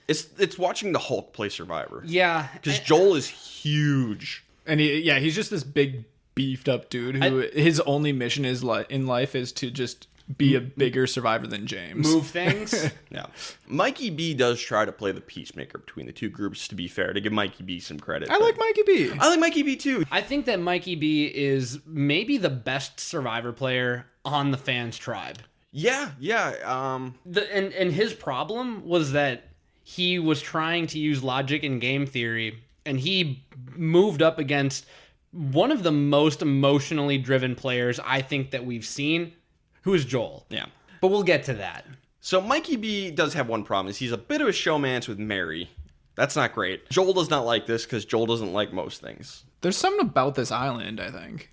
It's watching the Hulk play Survivor. Yeah. Because Joel is huge. And he's just this big beefed up dude who his only mission in life is to just be a bigger survivor than James. Move things. Yeah. Mikey B does try to play the peacemaker between the two groups, to be fair, to give Mikey B some credit. I like Mikey B. I like Mikey B too. I think that Mikey B is maybe the best Survivor player on the fans tribe. Yeah. And his problem was that he was trying to use logic and game theory, and he moved up against one of the most emotionally driven players I think that we've seen, who is Joel. Yeah. But we'll get to that. So Mikey B does have one problem, is he's a bit of a showmance with Mary. That's not great. Joel does not like this because Joel doesn't like most things. There's something about this island, I think.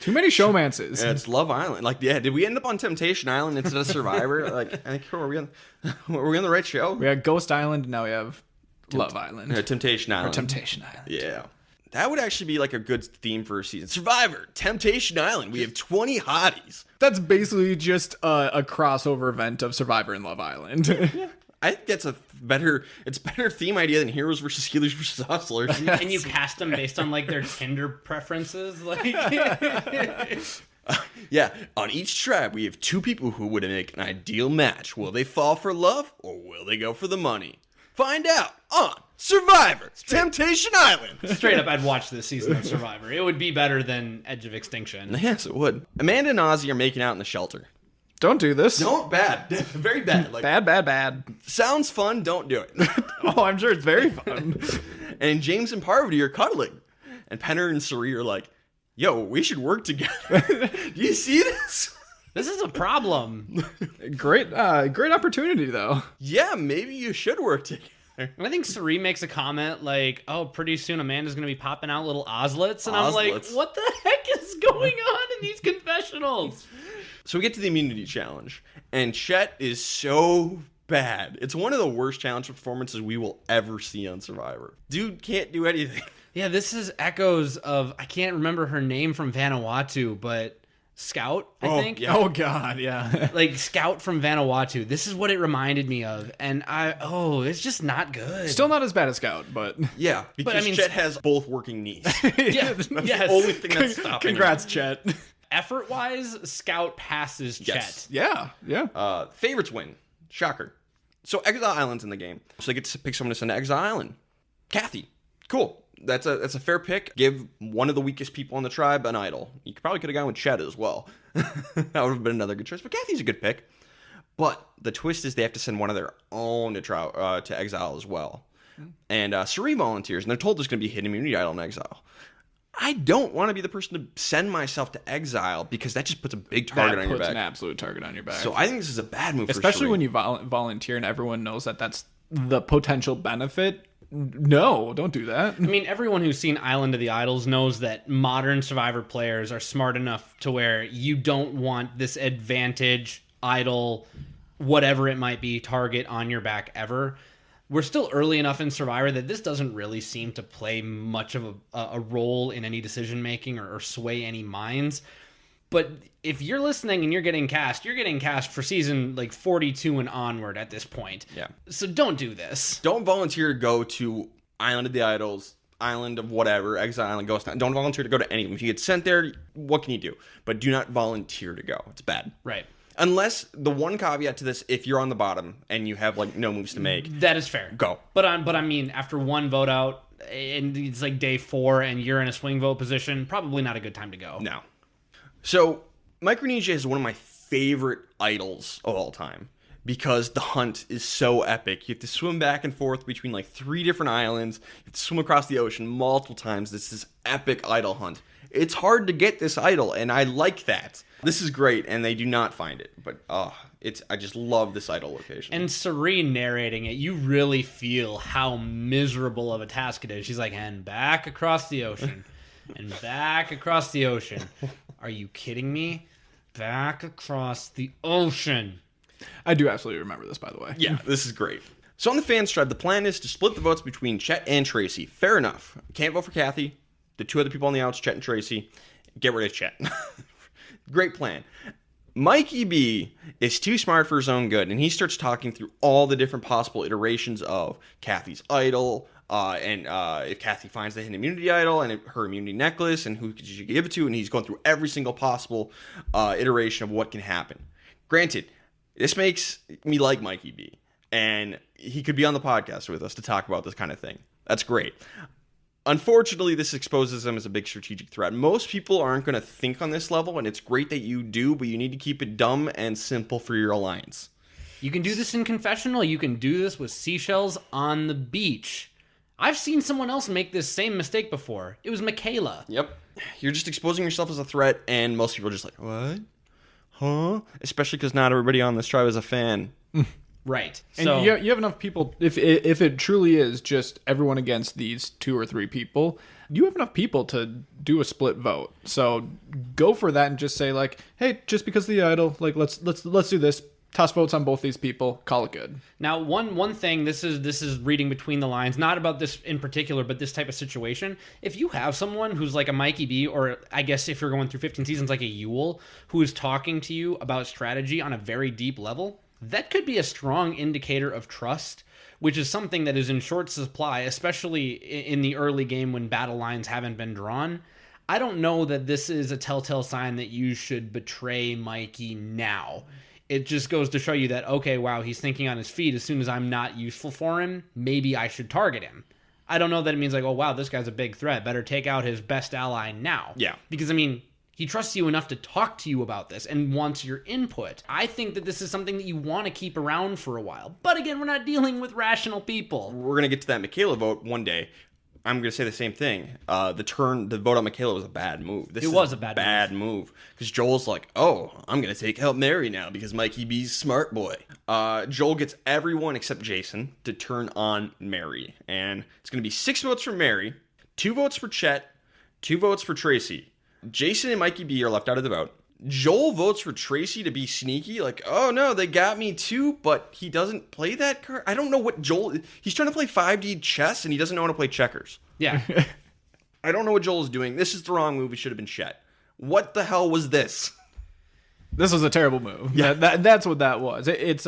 Too many showmances. Yeah, it's Love Island. Like, yeah, did we end up on Temptation Island instead of Survivor? Like, I think were we on the right show? We had Ghost Island, and now we have Love Island. Temptation Island. Or Temptation Island. Yeah. That would actually be like a good theme for a season. Survivor, Temptation Island. We have 20 hotties. That's basically just a crossover event of Survivor and Love Island. Yeah. I think that's a better theme idea than Heroes versus Healers versus Hustlers. And you cast them based on like their Tinder preferences. Like, yeah, on each tribe we have two people who would make an ideal match. Will they fall for love or will they go for the money? Find out on Survivor, Temptation Island. Straight up, I'd watch this season of Survivor. It would be better than Edge of Extinction. Yes, it would. Amanda and Ozzy are making out in the shelter. Don't do this. Don't, bad. Very bad. Like, Bad. sounds fun, don't do it. Oh, I'm sure it's very fun. And James and Parvati are cuddling. And Penner and Suri are like, yo, we should work together. Do you see this? This is a problem. Great opportunity, though. Yeah, maybe you should work together. I think Sari makes a comment like, oh, pretty soon Amanda's going to be popping out little oslets. And I'm like, what the heck is going on in these confessionals? So we get to the immunity challenge. And Chet is so bad. It's one of the worst challenge performances we will ever see on Survivor. Dude can't do anything. Yeah, this is echoes of, I can't remember her name from Vanuatu, but Scout, I think. Yeah. Oh, God, yeah. Like Scout from Vanuatu. This is what it reminded me of. And it's just not good. Still not as bad as Scout, but... Yeah, because Chet has both working knees. Yeah, That's the only thing that's stopping Congrats, Chet. Effort-wise, Scout passes Yes. Chet. Yeah. Favorites win. Shocker. So Exile Island's in the game. So they get to pick someone to send to Exile Island. Kathy. Cool. That's a fair pick. Give one of the weakest people on the tribe an idol. You probably could have gone with Chet as well. That would have been another good choice. But Kathy's a good pick. But the twist is they have to send one of their own to exile as well. And Suri volunteers, and they're told there's going to be a hidden immunity idol in exile. I don't want to be the person to send myself to exile because that just puts a big target on your back. An absolute target on your back. So I think this is a bad move especially for Suri. when you volunteer and everyone knows that that's the potential benefit. No, don't do that. I mean, everyone who's seen Island of the Idols knows that modern Survivor players are smart enough to where you don't want this advantage, idol, whatever it might be, target on your back ever. We're still early enough in Survivor that this doesn't really seem to play much of a role in any decision making or sway any minds. But if you're listening and you're getting cast for season like 42 and onward at this point. Yeah. So don't do this. Don't volunteer to go to Island of the Idols, Island of whatever, Exile Island, Ghost Island. Don't volunteer to go to any of them. If you get sent there, what can you do? But do not volunteer to go. It's bad. Right. Unless the one caveat to this, if you're on the bottom and you have like no moves to make, That is fair. Go. But I mean, after one vote out, and it's like day 4, and you're in a swing vote position, probably not a good time to go. no. So Micronesia is one of my favorite idols of all time because the hunt is so epic. You have to swim back and forth between like 3 different islands. You have to swim across the ocean multiple times. This is epic idol hunt. It's hard to get this idol, and I like that. This is great, and they do not find it. But I just love this idol location. And Serene narrating it, you really feel how miserable of a task it is. She's like, and back across the ocean, and back across the ocean. Are you kidding me? Back across the ocean. I do absolutely remember this, by the way. Yeah, this is great. So on the fans tribe, the plan is to split the votes between Chet and Tracy. Fair enough. Can't vote for Kathy. The 2 other people on the outs, Chet and Tracy. Get rid of Chet. Great plan. Mikey B is too smart for his own good, and he starts talking through all the different possible iterations of Kathy's idol, and if Kathy finds the hidden immunity idol and her immunity necklace, and who could you give it to, and he's going through every single possible iteration of what can happen. Granted, this makes me like Mikey B, and he could be on the podcast with us to talk about this kind of thing. That's great. Unfortunately, this exposes him as a big strategic threat. Most people aren't going to think on this level, and it's great that you do, but you need to keep it dumb and simple for your alliance. You can do this in confessional. You can do this with seashells on the beach. I've seen someone else make this same mistake before. It was Michaela. Yep. You're just exposing yourself as a threat, and most people are just like, what? Huh? Especially because not everybody on this tribe is a fan. Right. And So you have enough people, if it truly is just everyone against these 2 or 3 people, you have enough people to do a split vote. So go for that and just say like, hey, just because of the idol, like let's do this. Toss votes on both these people. Call it good. now, one thing, this is reading between the lines, not about this in particular, but this type of situation. If you have someone who's like a Mikey B, or I guess if you're going through 15 seasons like a Yule, who is talking to you about strategy on a very deep level, that could be a strong indicator of trust, which is something that is in short supply, especially in the early game when battle lines haven't been drawn. I don't know that this is a telltale sign that you should betray Mikey now. It just goes to show you that, okay, wow, he's thinking on his feet. As soon as I'm not useful for him, maybe I should target him. I don't know that it means like, oh, wow, this guy's a big threat. Better take out his best ally now. Yeah. Because, I mean, he trusts you enough to talk to you about this and wants your input. I think that this is something that you want to keep around for a while. But again, we're not dealing with rational people. We're going to get to that Michaela vote one day. I'm going to say the same thing. The vote on Michaela was a bad move. This was a bad bad move. Because Joel's like, oh, I'm going to take out Mary now because Mikey B's smart boy. Joel gets everyone except Jason to turn on Mary. And it's going to be 6 votes for Mary, 2 votes for Chet, 2 votes for Tracy. Jason and Mikey B are left out of the vote. Joel votes for Tracy to be sneaky, like, oh no, they got me too, but he doesn't play that card. I don't know what Joel... He's trying to play 5D chess, and he doesn't know how to play checkers. Yeah. I don't know what Joel is doing. This is the wrong move. He should have been Chet. What the hell was this? This was a terrible move. Yeah, that's what that was. It's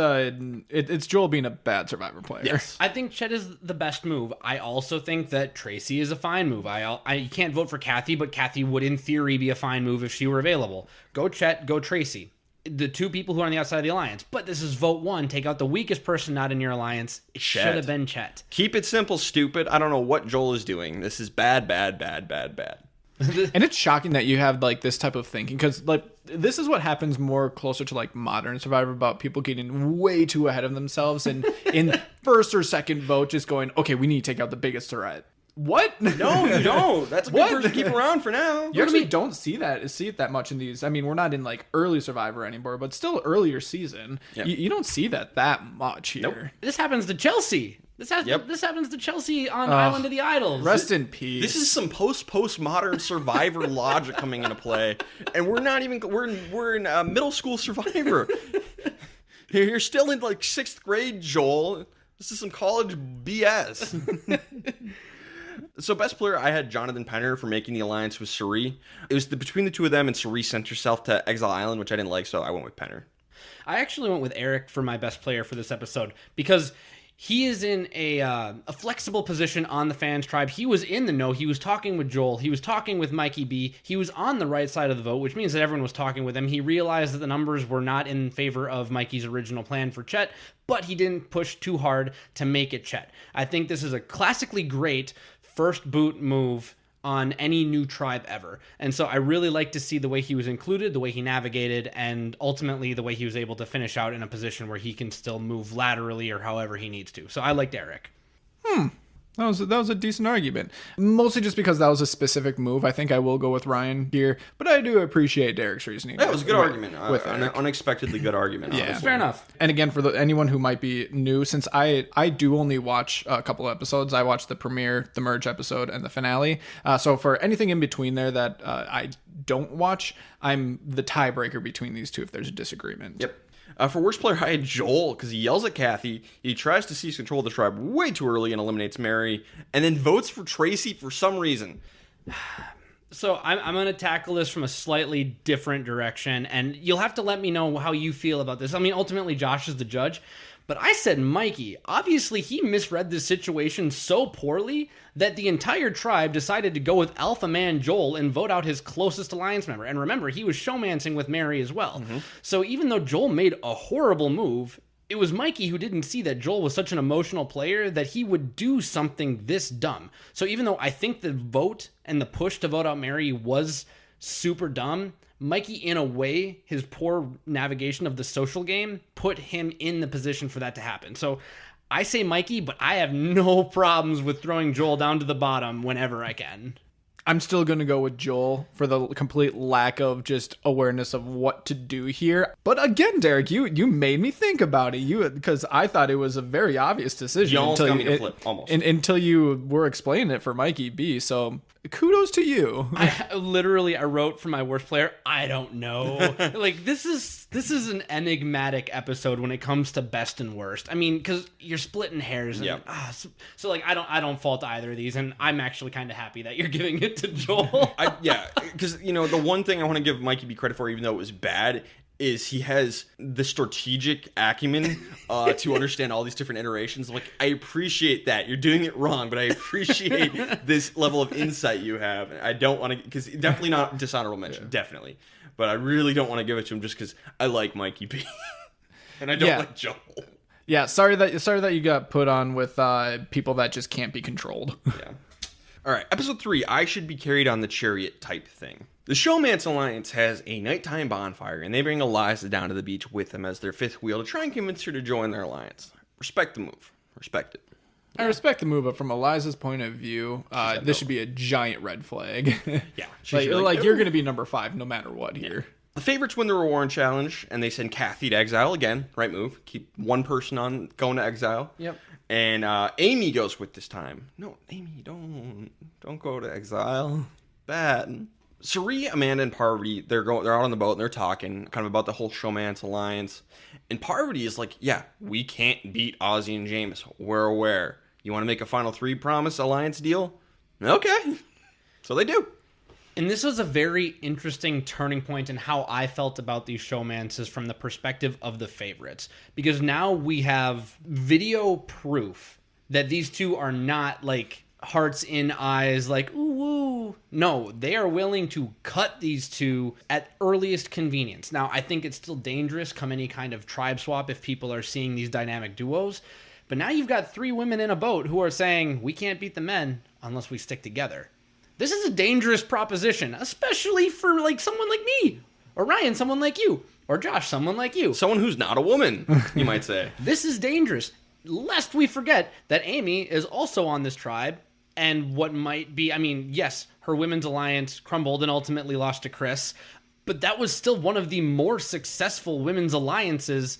Joel being a bad Survivor player. Yes. I think Chet is the best move. I also think that Tracy is a fine move. I can't vote for Kathy, but Kathy would in theory be a fine move if she were available. Go Chet, go Tracy. The 2 people who are on the outside of the alliance. But this is vote 1. Take out the weakest person not in your alliance. It should have been Chet. Keep it simple, stupid. I don't know what Joel is doing. This is bad, bad, bad, bad, bad. And it's shocking that you have like this type of thinking, because like this is what happens more closer to like modern Survivor, about people getting way too ahead of themselves and in first or second vote just going, okay, we need to take out the biggest threat. What? No, you don't. That's a good person to keep around for now. You actually don't see it that much in these. I mean, we're not in like early Survivor anymore, but still earlier season. Yep. You don't see that much here. Nope. This happens to Chelsea. This happens to Chelsea on Island of the Idols. Rest in peace. This is some postmodern Survivor logic coming into play, and we're in middle school Survivor. You're still in like 6th grade, Joel. This is some college BS. So best player, I had Jonathan Penner for making the alliance with Suri. It was between the 2 of them, and Suri sent herself to Exile Island, which I didn't like, so I went with Penner. I actually went with Eric for my best player for this episode because he is in a flexible position on the fans tribe. He was in the know. He was talking with Joel. He was talking with Mikey B. He was on the right side of the vote, which means that everyone was talking with him. He realized that the numbers were not in favor of Mikey's original plan for Chet, but he didn't push too hard to make it Chet. I think this is a classically great first boot move on any new tribe ever. And so I really like to see the way he was included, the way he navigated, and ultimately the way he was able to finish out in a position where he can still move laterally or however he needs to. So I liked Eric. That was a decent argument. Mostly just because that was a specific move. I think I will go with Ryan here, but I do appreciate Derek's reasoning. That was a good argument. With An unexpectedly good argument. Yeah. Honestly. Fair enough. And again, for anyone who might be new, since I do only watch a couple episodes, I watch the premiere, the merge episode, and the finale. So for anything in between there that I don't watch, I'm the tiebreaker between these 2 if there's a disagreement. Yep. For worst player, I had Joel, because he yells at Kathy, he tries to seize control of the tribe way too early and eliminates Mary, and then votes for Tracy for some reason. So I'm going to tackle this from a slightly different direction, and you'll have to let me know how you feel about this. I mean, ultimately, Josh is the judge, But I said Mikey. Obviously, he misread this situation so poorly that the entire tribe decided to go with alpha man Joel and vote out his closest alliance member. And remember, he was showmancing with Mary as well. So even though Joel made a horrible move, it was Mikey who didn't see that Joel was such an emotional player that he would do something this dumb. So even though I think the vote and the push to vote out Mary was super dumb, Mikey, in a way, his poor navigation of the social game put him in the position for that to happen. So I say Mikey, but I have no problems with throwing Joel down to the bottom whenever I can. I'm still going to go with Joel for the complete lack of just awareness of what to do here. But again, Derek, you made me think about it. Because I thought it was a very obvious decision You almost got me to flip, almost. Until you were explaining it for Mikey B. So kudos to you. I wrote for my worst player, I don't know. Like, this is an enigmatic episode when it comes to best and worst. I mean, because you're splitting hairs. And, Yep. So like, I don't fault either of these, and I'm actually kind of happy that you're giving it to Joel. Because the one thing I want to give Mikey B credit for, even though it was bad, is he has the strategic acumen to understand all these different iterations. Like, I appreciate that. You're doing it wrong, but I appreciate this level of insight you have. I don't want to, because definitely not dishonorable mention, definitely. But I really don't want to give it to him just because I like Mikey B. And I don't like Joel. Yeah, sorry that you got put on with people that just can't be controlled. Yeah. All right, episode 3, I should be carried on the chariot type thing. The Showmance Alliance has a nighttime bonfire, and they bring Eliza down to the beach with them as their fifth wheel to try and convince her to join their alliance. Respect the move. Respect it. I respect the move, but from Eliza's point of view, this should be a giant red flag. Yeah. Like you're going to be number 5 no matter what here. The favorites win the reward challenge, and they send Kathy to exile again. Right move. Keep one person on going to exile. Yep. And Amy goes with this time. No, Amy, don't go to exile. Bad. Suri, Amanda, and Parvati, they're out on the boat and they're talking kind of about the whole Showmance Alliance. And Parvati is like, yeah, we can't beat Ozzy and James. We're aware. You want to make a final 3 promise alliance deal? Okay. So they do. And this was a very interesting turning point in how I felt about these showmances from the perspective of the favorites. Because now we have video proof that these two are not like hearts in eyes, like, ooh, woo. No, they are willing to cut these two at earliest convenience. Now, I think it's still dangerous come any kind of tribe swap if people are seeing these dynamic duos. But now you've got 3 women in a boat who are saying, we can't beat the men unless we stick together. This is a dangerous proposition, especially for like someone like me, or Ryan, someone like you, or Josh, someone like you. Someone who's not a woman, you might say. This is dangerous, lest we forget that Amy is also on this tribe, and what might be, I mean, yes, her women's alliance crumbled and ultimately lost to Chris, but that was still one of the more successful women's alliances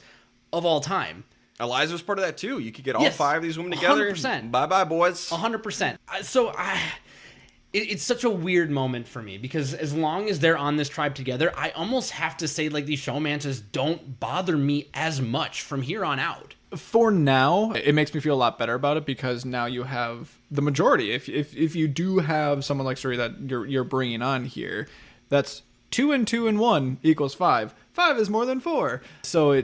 of all time. Eliza was part of that too. You could get all 5 of these women together. 100%. Bye-bye, boys. 100%. So it's such a weird moment for me because as long as they're on this tribe together, I almost have to say like these showmances don't bother me as much from here on out. For now, it makes me feel a lot better about it because now you have the majority. If you do have someone like Suri that you're bringing on here, that's 2 and 2 and 1 equals 5. 5 is more than 4. So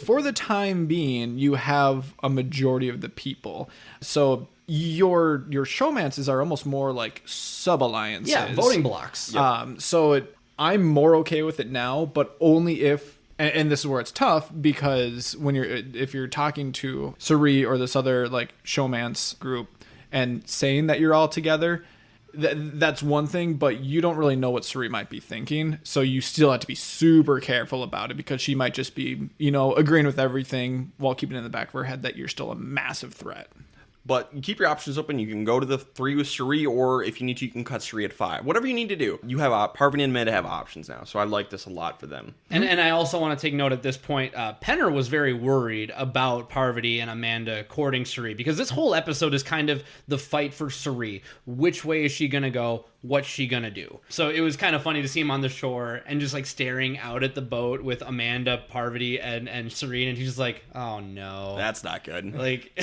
for the time being, you have a majority of the people. So your showmances are almost more like sub-alliances. Yeah, voting blocks. Yep. I'm more okay with it now, but only if, and this is where it's tough, because if you're talking to Suri or this other like showmance group and saying that you're all together, that's one thing, but you don't really know what Suri might be thinking, so you still have to be super careful about it because she might just be, agreeing with everything while keeping in the back of her head that you're still a massive threat. But you keep your options open. You can go to the 3 with Suri, or if you need to, you can cut Suri at 5. Whatever you need to do. You have Parvati and Amanda have options now, so I like this a lot for them. And I also want to take note at this point, Penner was very worried about Parvati and Amanda courting Suri, because this whole episode is kind of the fight for Suri. Which way is she going to go? What's she going to do? So it was kind of funny to see him on the shore and just like staring out at the boat with Amanda, Parvati, and Suri, and he's just like, oh no. That's not good. Like...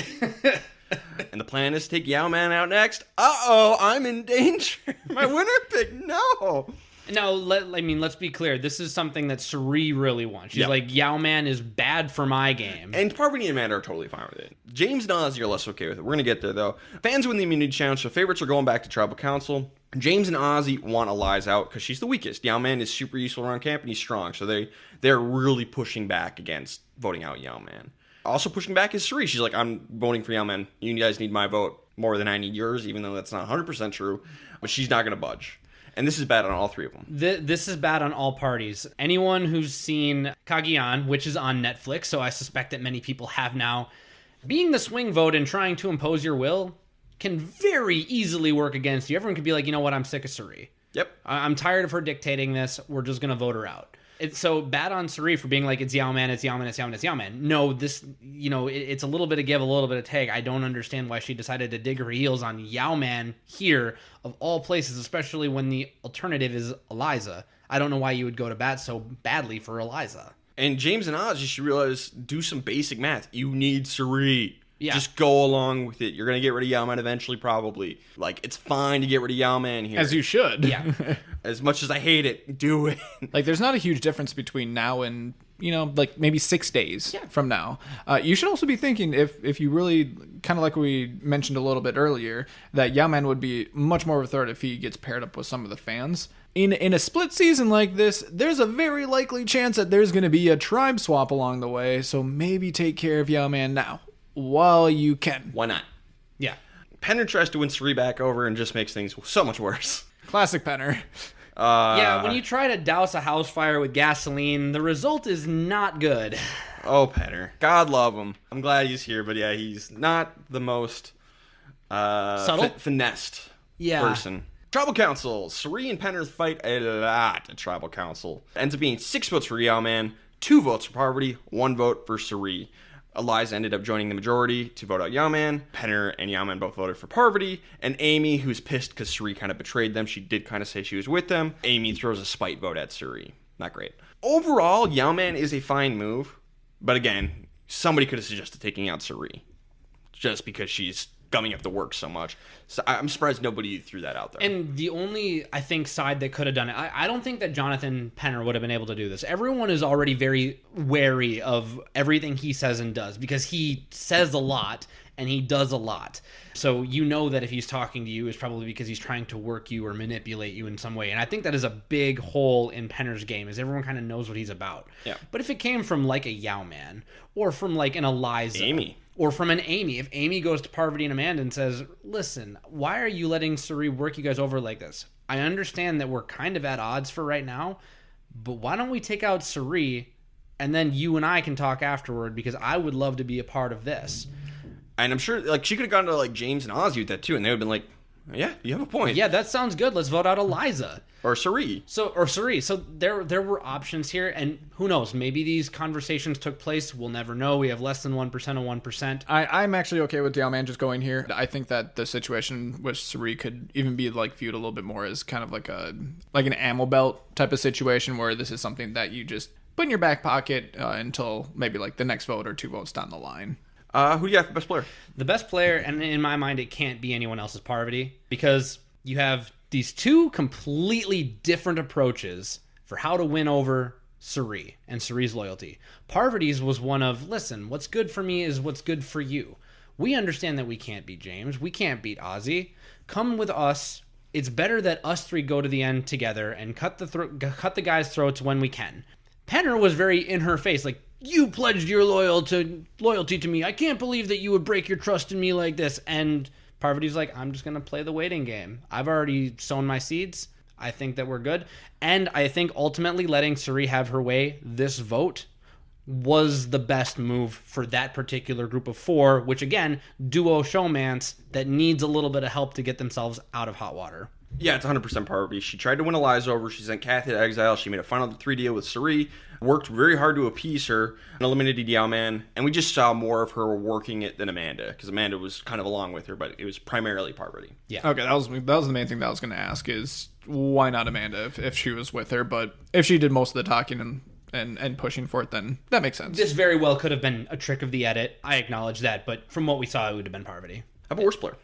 And the plan is to take Yao Man out next. Uh-oh, I'm in danger. My winner pick, no. No, let's be clear. This is something that Suri really wants. She's like, Yao Man is bad for my game. And Parvati and Amanda are totally fine with it. James and Ozzy are less okay with it. We're going to get there, though. Fans win the immunity challenge, so favorites are going back to Tribal Council. James and Ozzy want Eliza out because she's the weakest. Yao Man is super useful around camp, and he's strong, so they're really pushing back against voting out Yao Man. Also pushing back is Suri. She's like, I'm voting for Yao Man. You guys need my vote more than I need yours, even though that's not 100% true. But she's not going to budge. And this is bad on all three of them. This is bad on all parties. Anyone who's seen Kaguyan, which is on Netflix, so I suspect that many people have now, being the swing vote and trying to impose your will can very easily work against you. Everyone could be like, you know what, I'm sick of Suri. Yep. I'm tired of her dictating this. We're just going to vote her out. It's so bad on Suri for being like, it's Yao Man, it's Yao Man, it's Yao Man, it's Yao Man. No, this, it's a little bit of give, a little bit of take. I don't understand why she decided to dig her heels on Yao Man here, of all places, especially when the alternative is Eliza. I don't know why you would go to bat so badly for Eliza. And James and Oz, you should realize, do some basic math. You need Suri. Yeah. Just go along with it. You're going to get rid of Yao Man eventually, probably. Like, it's fine to get rid of Yao Man here. As you should. Yeah. As much as I hate it, do it. Like, there's not a huge difference between now and, like maybe 6 days from now. You should also be thinking, if you really, kind of like we mentioned a little bit earlier, that Yao Man would be much more of a threat if he gets paired up with some of the fans. In a split season like this, there's a very likely chance that there's going to be a tribe swap along the way, so maybe take care of Yao Man now, while you can. Why not? Yeah. Penner tries to win Suri back over and just makes things so much worse. Classic Penner. Yeah, when you try to douse a house fire with gasoline, the result is not good. Oh, Penner. God love him. I'm glad he's here, but yeah, he's not the most subtle, finessed yeah. person. Tribal Council. Suri and Penner fight a lot at Tribal Council. Ends up being 6 votes for Yao Man, 2 votes for Parvati, 1 vote for Suri. Eliza ended up joining the majority to vote out Yao Man. Penner and Yao Man both voted for Parvati. And Amy, who's pissed because Suri kind of betrayed them. She did kind of say she was with them. Amy throws a spite vote at Suri. Not great. Overall, Yao Man is a fine move. But again, somebody could have suggested taking out Suri. Just because she's gumming up the work so much. So I'm surprised nobody threw that out there. And the only, I think, side that could have done it, I don't think that Jonathan Penner would have been able to do this. Everyone is already very wary of everything he says and does, because he says a lot and he does a lot. So you know that if he's talking to you, it's probably because he's trying to work you or manipulate you in some way. And I think that is a big hole in Penner's game, is everyone kind of knows what he's about. Yeah. But if it came from like a Yao Man, or from like an Eliza, Amy, or from an Amy, if Amy goes to Parvati and Amanda and says, listen, why are you letting Suri work you guys over like this? I understand that we're kind of at odds for right now, but why don't we take out Suri and then you and I can talk afterward, because I would love to be a part of this. And I'm sure, like, she could have gone to, like, James and Ozzy with that, too, and they would have been like, yeah, you have a point. Yeah, that sounds good. Let's vote out Eliza. Or Suri. So there were options here, and who knows? Maybe these conversations took place. We'll never know. We have less than 1% of 1%. I'm actually okay with Yao Man just going here. I think that the situation with Suri could even be like viewed a little bit more as kind of like an ammo belt type of situation, where this is something that you just put in your back pocket until maybe like the next vote or 2 votes down the line. Who do you got for best player? The best player, and in my mind, it can't be anyone else's Parvati, because you have these 2 completely different approaches for how to win over Suri and Suri's loyalty. Parvati's was one of, listen, what's good for me is what's good for you. We understand that we can't beat James. We can't beat Ozzy. Come with us. It's better that us 3 go to the end together and cut the guys' throats when we can. Penner was very in her face, like, you pledged your loyalty to me. I can't believe that you would break your trust in me like this. And Parvati's like, I'm just going to play the waiting game. I've already sown my seeds. I think that we're good. And I think ultimately letting Suri have her way, this vote was the best move for that particular group of 4, which again, duo showmance that needs a little bit of help to get themselves out of hot water. Yeah, it's 100% Parvati. She tried to win Eliza over. She sent Kathy to exile. She made a final 3 deal with Suri, worked very hard to appease her, and eliminated Yao Man. And we just saw more of her working it than Amanda, because Amanda was kind of along with her, but it was primarily Parvati. Yeah. Okay, that was the main thing that I was going to ask, is why not Amanda if she was with her? But if she did most of the talking and pushing for it, then that makes sense. This very well could have been a trick of the edit. I acknowledge that, but from what we saw, it would have been Parvati. How about worst player?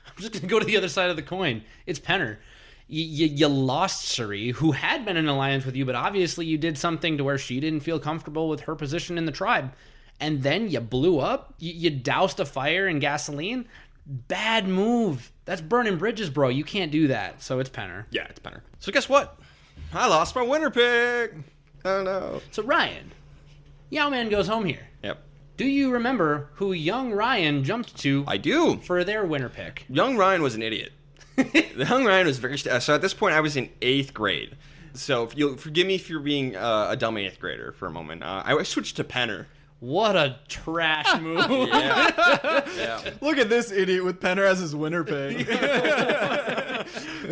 I'm just going to go to the other side of the coin. It's Penner. You lost Suri, who had been in an alliance with you, but obviously you did something to where she didn't feel comfortable with her position in the tribe. And then you blew up? You doused a fire in gasoline? Bad move. That's burning bridges, bro. You can't do that. So it's Penner. Yeah, it's Penner. So guess what? I lost my winner pick. Oh, no. So Ryan, Yao-Man goes home here. Yep. Do you remember who young Ryan jumped to I do. for their winner pick? Young Ryan was an idiot. Young Ryan was very... So at this point, I was in 8th grade. So if you'll forgive me if you're being a dumb 8th grader for a moment. I switched to Penner. What a trash move. Yeah. Look at this idiot with Penner as his winner pick.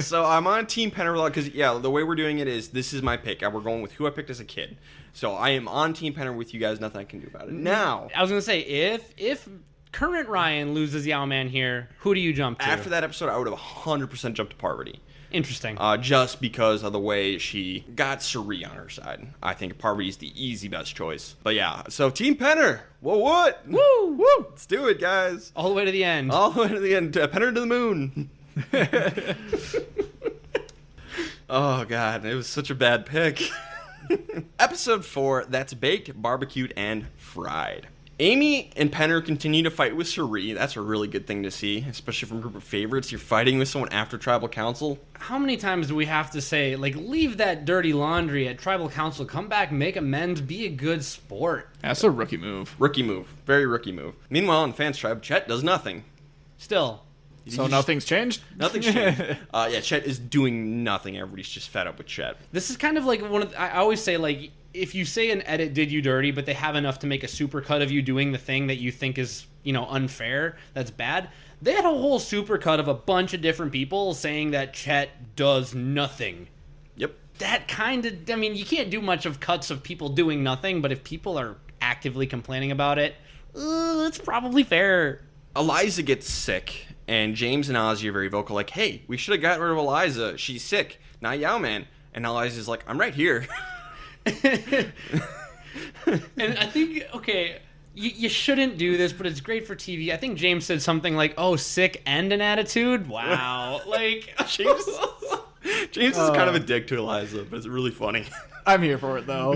So I'm on Team Penner because, the way we're doing it is this is my pick. We're going with who I picked as a kid. So I am on Team Penner with you guys. Nothing I can do about it. Now, I was going to say, if current Ryan loses Yao-Man here, who do you jump to? after that episode, I would have 100% jumped to Parvati. Interesting. Just because of the way she got Suri on her side. I think Parvati's the easy best choice. But yeah, so Team Penner. Whoa, what? Woo! Woo! Let's do it, guys. All the way to the end. All the way to the end. Penner to the moon. Oh, God. It was such a bad pick. Episode 4, that's baked, barbecued, and fried. Amy and Penner continue to fight with Suri. That's a really good thing to see, especially from a group of favorites. You're fighting with someone after Tribal Council. How many times do we have to say, leave that dirty laundry at Tribal Council, come back, make amends, be a good sport? That's a rookie move. Rookie move. Very rookie move. Meanwhile, in the fans tribe, Chet does nothing. Still. So nothing's changed? Nothing's changed. Chet is doing nothing. Everybody's just fed up with Chet. This is kind of like I always say, if you say an edit did you dirty, but they have enough to make a supercut of you doing the thing that you think is, unfair, that's bad. They had a whole supercut of a bunch of different people saying that Chet does nothing. Yep. That kind of, you can't do much of cuts of people doing nothing, but if people are actively complaining about it, it's probably fair. Eliza gets sick, and James and Ozzy are very vocal, like, hey, we should have gotten rid of Eliza. She's sick, not Yao-Man. And Eliza's like, I'm right here. And I think, okay, you shouldn't do this, but it's great for TV. I think James said something like, oh, sick and an attitude? Wow. James is kind of a dick to Eliza, but it's really funny. I'm here for it, though.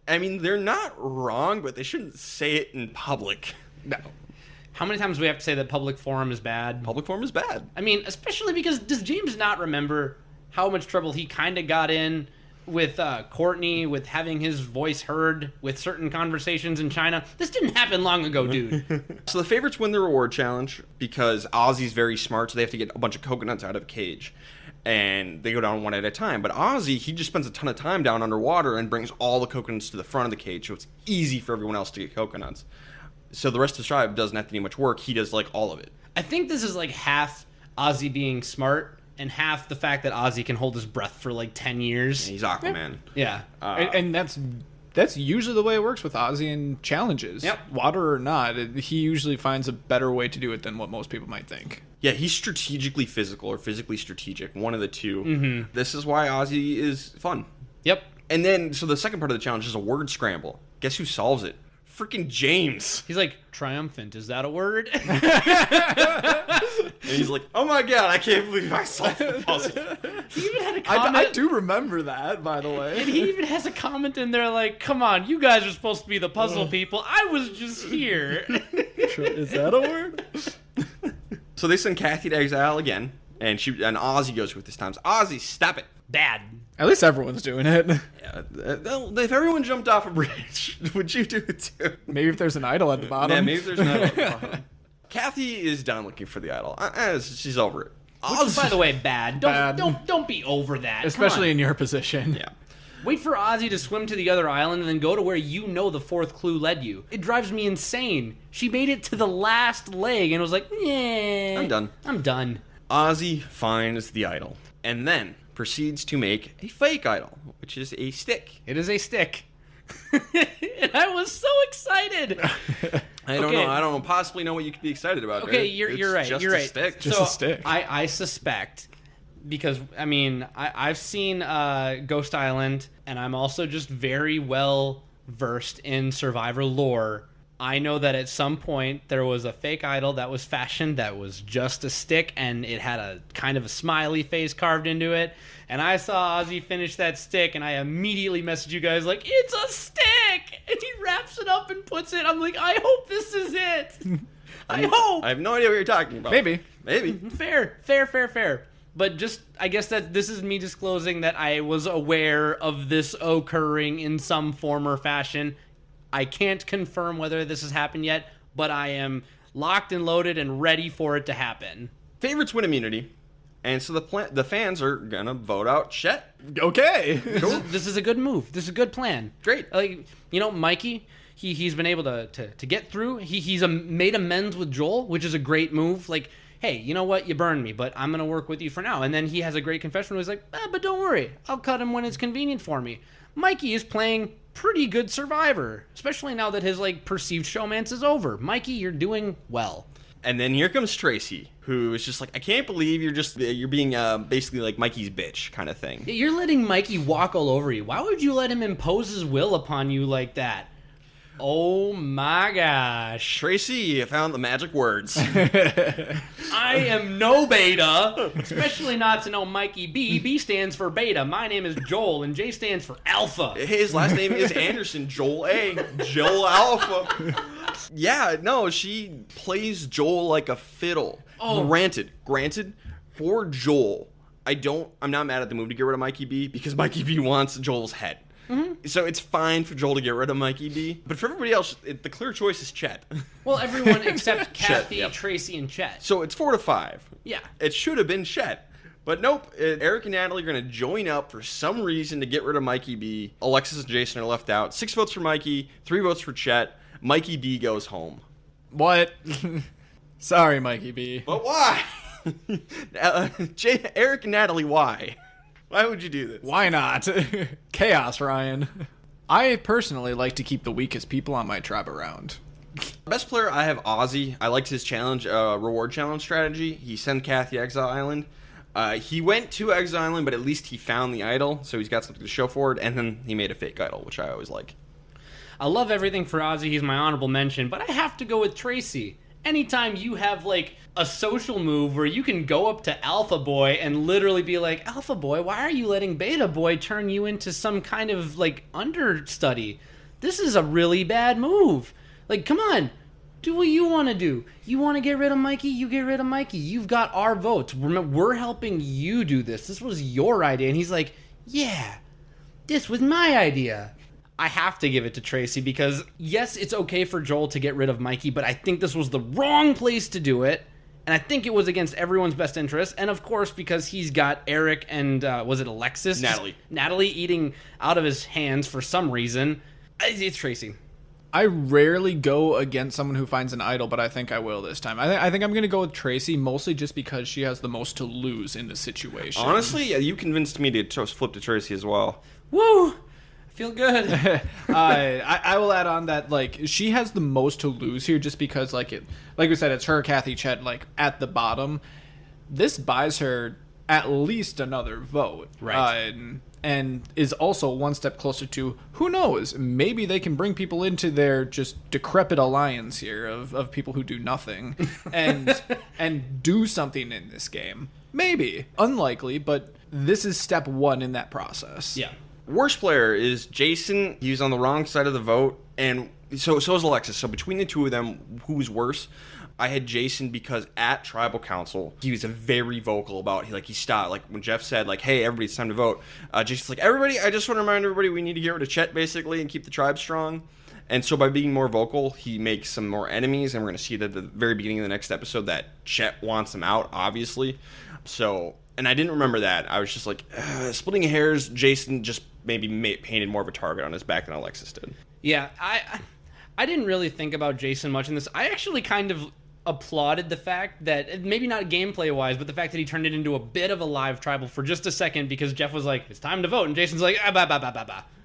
They're not wrong, but they shouldn't say it in public. No. How many times do we have to say that public forum is bad? Public forum is bad. Especially because does James not remember how much trouble he kind of got in with Courtney, with having his voice heard with certain conversations in China? This didn't happen long ago, dude. So the favorites win the reward challenge because Ozzy's very smart, so they have to get a bunch of coconuts out of a cage. And they go down one at a time. But Ozzy, he just spends a ton of time down underwater and brings all the coconuts to the front of the cage, so it's easy for everyone else to get coconuts. So the rest of the tribe doesn't have to do much work. He does, all of it. I think this is, half Ozzy being smart and half the fact that Ozzy can hold his breath for, 10 years. He's Aquaman. Yeah. And that's usually the way it works with Ozzy in challenges. Yep. Water or not, he usually finds a better way to do it than what most people might think. Yeah, he's strategically physical or physically strategic, one of the two. Mm-hmm. This is why Ozzy is fun. Yep. And then, so the second part of the challenge is a word scramble. Guess who solves it? Freaking James. He's like, triumphant, is that a word? And he's like, oh my god, I can't believe I solved the puzzle. He even had a comment. I do remember that, by the way. And he even has a comment in there like, come on, you guys are supposed to be the puzzle people. I was just here. Is that a word? So they send Kathy to exile again, and Ozzy goes with this time. Ozzy, stop it. Bad. At least everyone's doing it. Yeah, if everyone jumped off a bridge, would you do it too? Maybe if there's an idol at the bottom. Yeah, maybe there's an idol at the bottom. Kathy is done looking for the idol. She's over it. Which is, by the way, bad. Don't be over that. Especially in your position. Yeah. Wait for Ozzy to swim to the other island and then go to where the fourth clue led you. It drives me insane. She made it to the last leg and was like, yeah. I'm done. Ozzy finds the idol and then proceeds to make a fake idol, which is a stick. It is a stick. And I was so excited. I don't know. I don't possibly know what you could be excited about. Okay, you're right. You're right. Stick. Just a stick. I suspect, because I've seen Ghost Island, and I'm also just very well versed in Survivor lore. I know that at some point there was a fake idol that was fashioned that was just a stick, and it had a kind of a smiley face carved into it. And I saw Ozzy finish that stick, and I immediately messaged you guys like, it's a stick! And he wraps it up and puts it. I'm like, I hope this is it. I hope. I have no idea what you're talking about. Maybe. Fair. But just, I guess that this is me disclosing that I was aware of this occurring in some form or fashion. I can't confirm whether this has happened yet, but I am locked and loaded and ready for it to happen. Favorites win immunity. And so the fans are going to vote out Chet. Okay. This is a good move. This is a good plan. Great. Like, Mikey, he's been able to get through. He's made amends with Joel, which is a great move. Like, hey, you know what? You burned me, but I'm going to work with you for now. And then he has a great confession where he's like, but don't worry. I'll cut him when it's convenient for me. Mikey is playing pretty good Survivor, especially now that his perceived showmance is over. Mikey, you're doing well. And then here comes Tracy, who is just like, I can't believe you're being basically like Mikey's bitch kind of thing. You're letting Mikey walk all over you. Why would you let him impose his will upon you like that? Oh my gosh. Tracy, you found the magic words. I am no beta, especially not to know Mikey B. B stands for beta. My name is Joel, and J stands for alpha. His last name is Anderson, Joel A. Joel Alpha. Yeah, no, she plays Joel like a fiddle. Oh. Granted, for Joel, I'm not mad at the move to get rid of Mikey B because Mikey B wants Joel's head. Mm-hmm. So it's fine for Joel to get rid of Mikey B, but for everybody else, the clear choice is Chet. Well, everyone except Kathy, Chet, yep. Tracy, and Chet. So it's 4-5. Yeah. It should have been Chet. But nope, Eric and Natalie are going to join up for some reason to get rid of Mikey B. Alexis and Jason are left out. 6 votes for Mikey, 3 votes for Chet. Mikey B goes home. What? Sorry, Mikey B. But why? Eric and Natalie, why? Why would you do this? Why not? Chaos, Ryan. I personally like to keep the weakest people on my tribe around. Best player, I have Ozzy. I liked his challenge, reward challenge strategy. He sent Kathy Exile Island. He went to Exile Island, but at least he found the idol, so he's got something to show for it, and then he made a fake idol, which I always like. I love everything for Ozzy. He's my honorable mention, but I have to go with Tracy. Anytime you have, a social move where you can go up to Alpha Boy and literally be like, Alpha Boy, why are you letting Beta Boy turn you into some kind of, understudy? This is a really bad move. Come on. Do what you want to do. You want to get rid of Mikey? You get rid of Mikey. You've got our votes. We're helping you do this. This was your idea. And he's like, yeah, this was my idea. I have to give it to Tracy because, yes, it's okay for Joel to get rid of Mikey, but I think this was the wrong place to do it. And I think it was against everyone's best interest. And, of course, because he's got Eric and, was it Alexis? Natalie eating out of his hands for some reason. It's Tracy. I rarely go against someone who finds an idol, but I think I will this time. I think I'm going to go with Tracy, mostly just because she has the most to lose in the situation. Honestly, yeah, you convinced me to flip to Tracy as well. Woo! Feel good. I will add on that she has the most to lose here, just because like we said, it's her, Kathy, Chet, at the bottom. This buys her at least another vote, right? And is also one step closer to, who knows, maybe they can bring people into their just decrepit alliance here of people who do nothing and do something in this game. Maybe unlikely, but this is step one in that process. Yeah. Worst player is Jason. He was on the wrong side of the vote, and so is Alexis. So between the two of them, who's worse? I had Jason because at Tribal Council, he was very vocal about, he stopped. When Jeff said, hey, everybody, it's time to vote. Jason's like, everybody, I just want to remind everybody we need to get rid of Chet, basically, and keep the tribe strong. And so by being more vocal, he makes some more enemies, and we're going to see that at the very beginning of the next episode that Chet wants him out, obviously. So, and I didn't remember that. I was just splitting hairs, Jason just maybe painted more of a target on his back than Alexis did. Yeah, I didn't really think about Jason much in this. I actually kind of applauded the fact that, maybe not gameplay-wise, but the fact that he turned it into a bit of a live tribal for just a second because Jeff was like, it's time to vote, and Jason's like,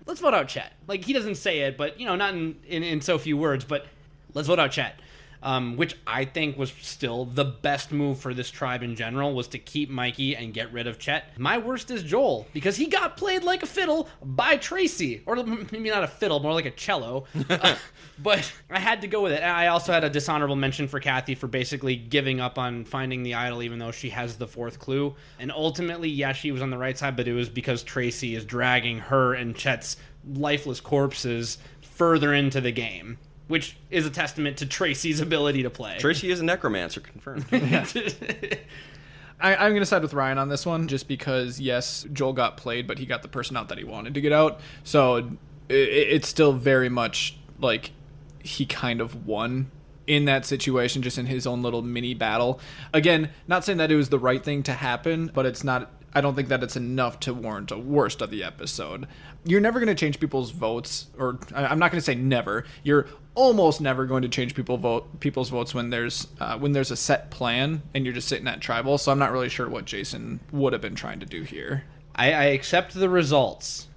let's vote out Chet. He doesn't say it, but, not in so few words, but let's vote out Chet. which I think was still the best move for this tribe in general, was to keep Mikey and get rid of Chet. My worst is Joel, because he got played like a fiddle by Tracy. Or maybe not a fiddle, more like a cello. But I had to go with it. And I also had a dishonorable mention for Kathy for basically giving up on finding the idol, even though she has the fourth clue. And ultimately, yeah, she was on the right side, but it was because Tracy is dragging her and Chet's lifeless corpses further into the game, which is a testament to Tracy's ability to play. Tracy is a necromancer, confirmed. I'm going to side with Ryan on this one, just because, yes, Joel got played, but he got the person out that he wanted to get out. So it's still very much like he kind of won in that situation, just in his own little mini battle. Again, not saying that it was the right thing to happen, but it's not. I don't think that it's enough to warrant a worst of the episode. You're never going to change people's votes, or I'm not going to say never. You're almost never going to change people's votes when there's a set plan and you're just sitting at tribal. So I'm not really sure what Jason would have been trying to do here. I accept the results,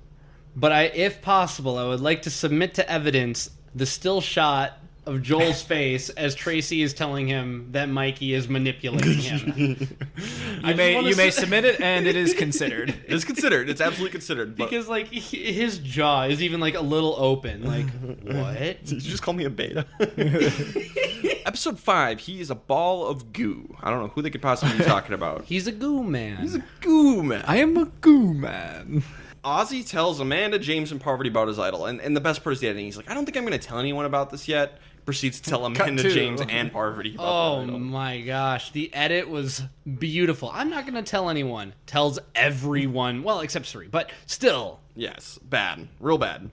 but if possible, I would like to submit to evidence the still shot of Joel's face as Tracy is telling him that Mikey is manipulating him. You may submit it, and it is considered. It's considered. It's absolutely considered. But Because like his jaw is even like a little open. Like, what? did you just call me a beta? Episode 5, he is a ball of goo. I don't know who they could possibly be talking about. He's a goo man. He's a goo man. I am a goo man. Ozzy tells Amanda, James, and Parvati about his idol. And the best part is the ending. He's like, I don't think I'm going to tell anyone about this yet. Proceeds to tell Amanda, James, and Parvati about the idol. My gosh. The edit was beautiful. I'm not going to tell anyone. Tells everyone. Well, except Suri. But still. Yes. Bad. Real bad.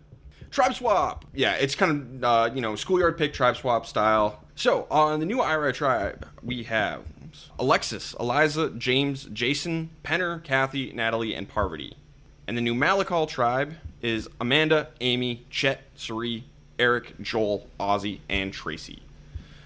Tribe swap. Yeah, it's kind of, schoolyard pick, tribe swap style. So, on the new IRA tribe, we have Alexis, Eliza, James, Jason, Penner, Kathy, Natalie, and Parvati. And the new Malakal tribe is Amanda, Amy, Chet, Suri, Eric, Joel, Ozzy, and Tracy.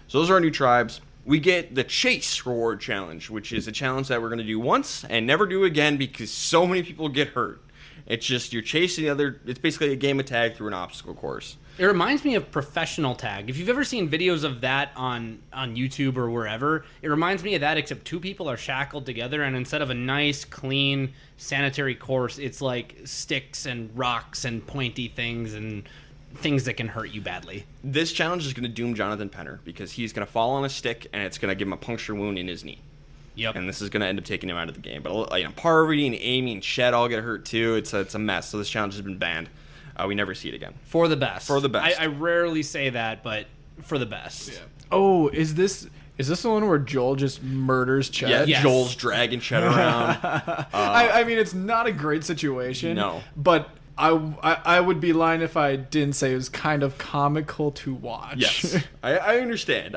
So those are our new tribes. We get the Chase Reward Challenge, which is a challenge that we're going to do once and never do again because so many people get hurt. It's just you're chasing the other. It's basically a game of tag through an obstacle course. It reminds me of professional tag. If you've ever seen videos of that on YouTube or wherever, it reminds me of that, except two people are shackled together, and instead of a nice, clean, sanitary course, it's like sticks and rocks and pointy things and things that can hurt you badly. This challenge is going to doom Jonathan Penner because he's going to fall on a stick, and it's going to give him a puncture wound in his knee. Yep. And this is going to end up taking him out of the game. But Parvati and Amy and Chet all get hurt too. It's a mess. So this challenge has been banned. We never see it again. For the best. For the best. I rarely say that, but for the best. Yeah. Oh, is this the one where Joel just murders Chet? Yeah, Yes. Joel's dragging Chet around. I mean, it's not a great situation. No. But I would be lying if I didn't say it was kind of comical to watch. Yes. I understand.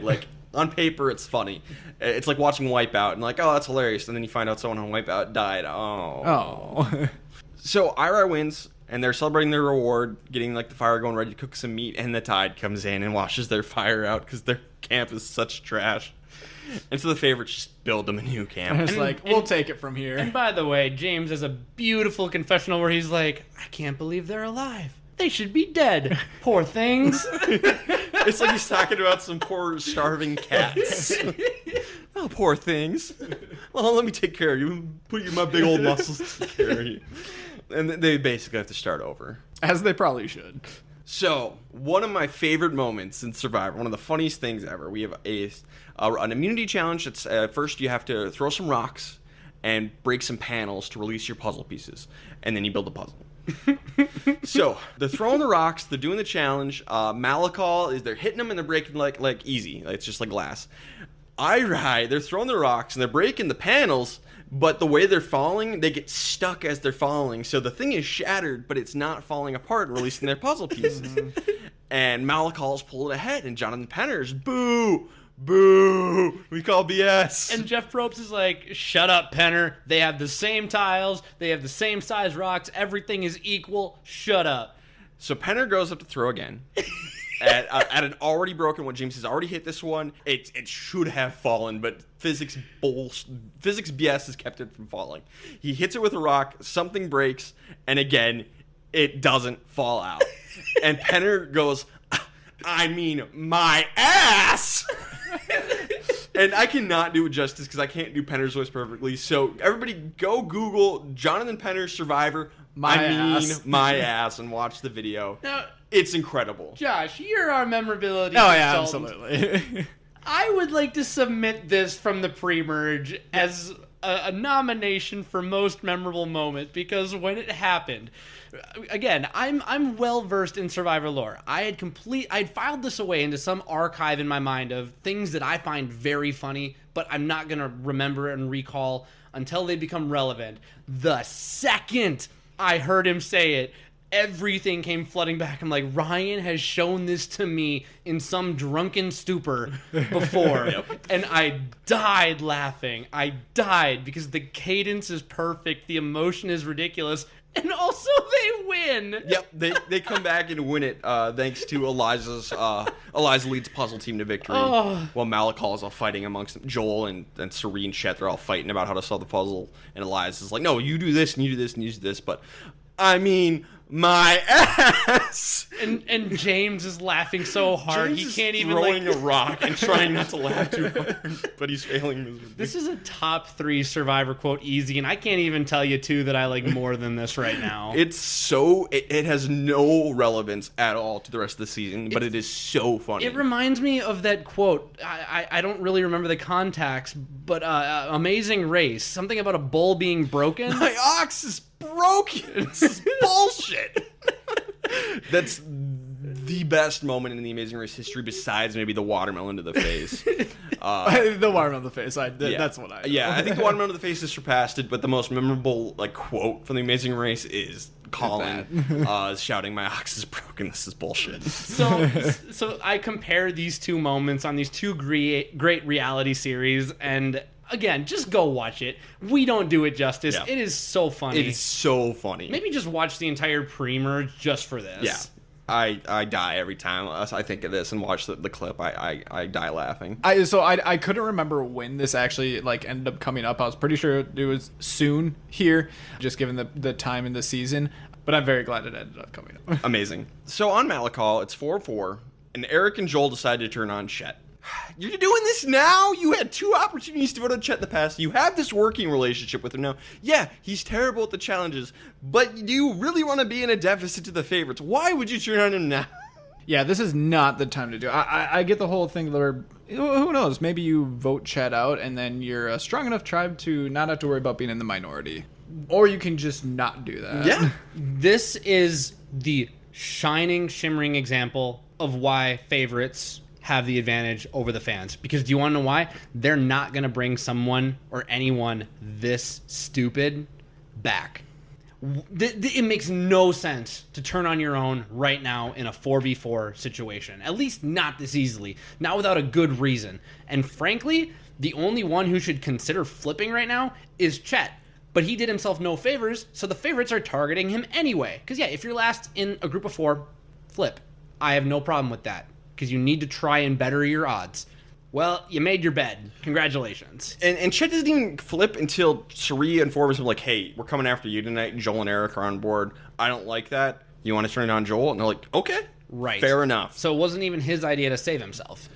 Like, on paper, it's funny. It's like watching Wipeout and like, oh, that's hilarious. And then you find out someone on Wipeout died. Oh. So Ira wins, and they're celebrating their reward, getting like the fire going, ready to cook some meat, and the tide comes in and washes their fire out because their camp is such trash. And so the favorites just build them a new camp. It's like, we'll take it from here. And by the way, James has a beautiful confessional where he's like, I can't believe they're alive. They should be dead. Poor things. It's like he's talking about some poor starving cats. Oh, poor things. Well, let me take care of you. Put you in my big old muscles to take care of you. And they basically have to start over. As they probably should. So, one of my favorite moments in Survivor, one of the funniest things ever, we have an immunity challenge. It's first you have to throw some rocks and break some panels to release your puzzle pieces. And then you build a puzzle. So, they're throwing the rocks, they're doing the challenge. Malakal they're hitting them and they're breaking like easy. It's just like glass. They're throwing the rocks and they're breaking the panels, but the way they're falling, they get stuck as they're falling. So the thing is shattered, but it's not falling apart, releasing their puzzle pieces. And Malakal's pulling ahead, and Jonathan Penner's, boo, boo, we call BS. And Jeff Probst is like, shut up, Penner. They have the same tiles. They have the same size rocks. Everything is equal. Shut up. So Penner goes up to throw again. At an already broken one. James has already hit this one. It should have fallen, but physics BS has kept it from falling. He hits it with a rock, something breaks, and again, it doesn't fall out. And Penner goes, I mean, my ass! And I cannot do it justice because I can't do Penner's voice perfectly. So everybody go Google Jonathan Penner Survivor. My ass and watch the video. Now, it's incredible. Josh, you're our memorability yeah, consultant. absolutely. I would like to submit this from the pre-merge as a nomination for most memorable moment because when it happened, again, I'm well versed in Survivor lore. I'd filed this away into some archive in my mind of things that I find very funny, but I'm not gonna remember and recall until they become relevant. The second I heard him say it, everything came flooding back. I'm like, Ryan has shown this to me in some drunken stupor before. And I died laughing. I died because the cadence is perfect. The emotion is ridiculous. And also they win. Yep, they come back and win it thanks to Eliza leads puzzle team to victory. While Malakal is all fighting amongst them. Joel and Serene and Chet, they're all fighting about how to solve the puzzle. And Eliza's like, no, you do this and you do this and you do this. But, I mean, my ass! And James is laughing so hard James he can't is even throwing a rock and trying not to laugh too hard, but he's failing miserably. This is a top 3 Survivor quote easy, and I can't even tell you 2 that I like more than this right now. It's so it has no relevance at all to the rest of the season, but it is so funny. It reminds me of that quote. I don't really remember the context, but Amazing Race, something about a bull being broken. My ox is broken. This is bullshit. That's the best moment in the Amazing Race history, besides maybe the watermelon to the face. The watermelon to the face. That's what I. Yeah, I think the watermelon to the face has surpassed it, but the most memorable quote from the Amazing Race is Colin shouting, "My ox is broken. This is bullshit." So I compare these 2 moments on these 2 great reality series, and again, just go watch it. We don't do it justice. Yeah. It is so funny. It is so funny. Maybe just watch the entire pre-merge just for this. Yeah. I die every time I think of this and watch the clip. I die laughing. I couldn't remember when this actually ended up coming up. I was pretty sure it was soon here, just given the time in the season. But I'm very glad it ended up coming up. Amazing. So on Malakal, it's 4-4, and Eric and Joel decided to turn on Chet. You're doing this now? You had 2 opportunities to vote on Chet in the past. You have this working relationship with him now. Yeah, he's terrible at the challenges, but do you really want to be in a deficit to the favorites? Why would you turn on him now? Yeah, this is not the time to do it. I get the whole thing where, who knows, maybe you vote Chet out and then you're a strong enough tribe to not have to worry about being in the minority. Or you can just not do that. Yeah. This is the shimmering example of why favorites have the advantage over the fans. Because do you want to know why? They're not going to bring someone or anyone this stupid back. It makes no sense to turn on your own right now in a 4v4 situation. At least not this easily. Not without a good reason. And frankly, the only one who should consider flipping right now is Chet. But he did himself no favors, so the favorites are targeting him anyway. Because yeah, if you're last in a group of 4, flip. I have no problem with that. Because you need to try and better your odds. Well, you made your bed. Congratulations. And Chet doesn't even flip until Sheree and Forbes are like, hey, we're coming after you tonight. Joel and Eric are on board. I don't like that. You want to turn it on Joel? And they're like, okay. Right. Fair enough. So it wasn't even his idea to save himself.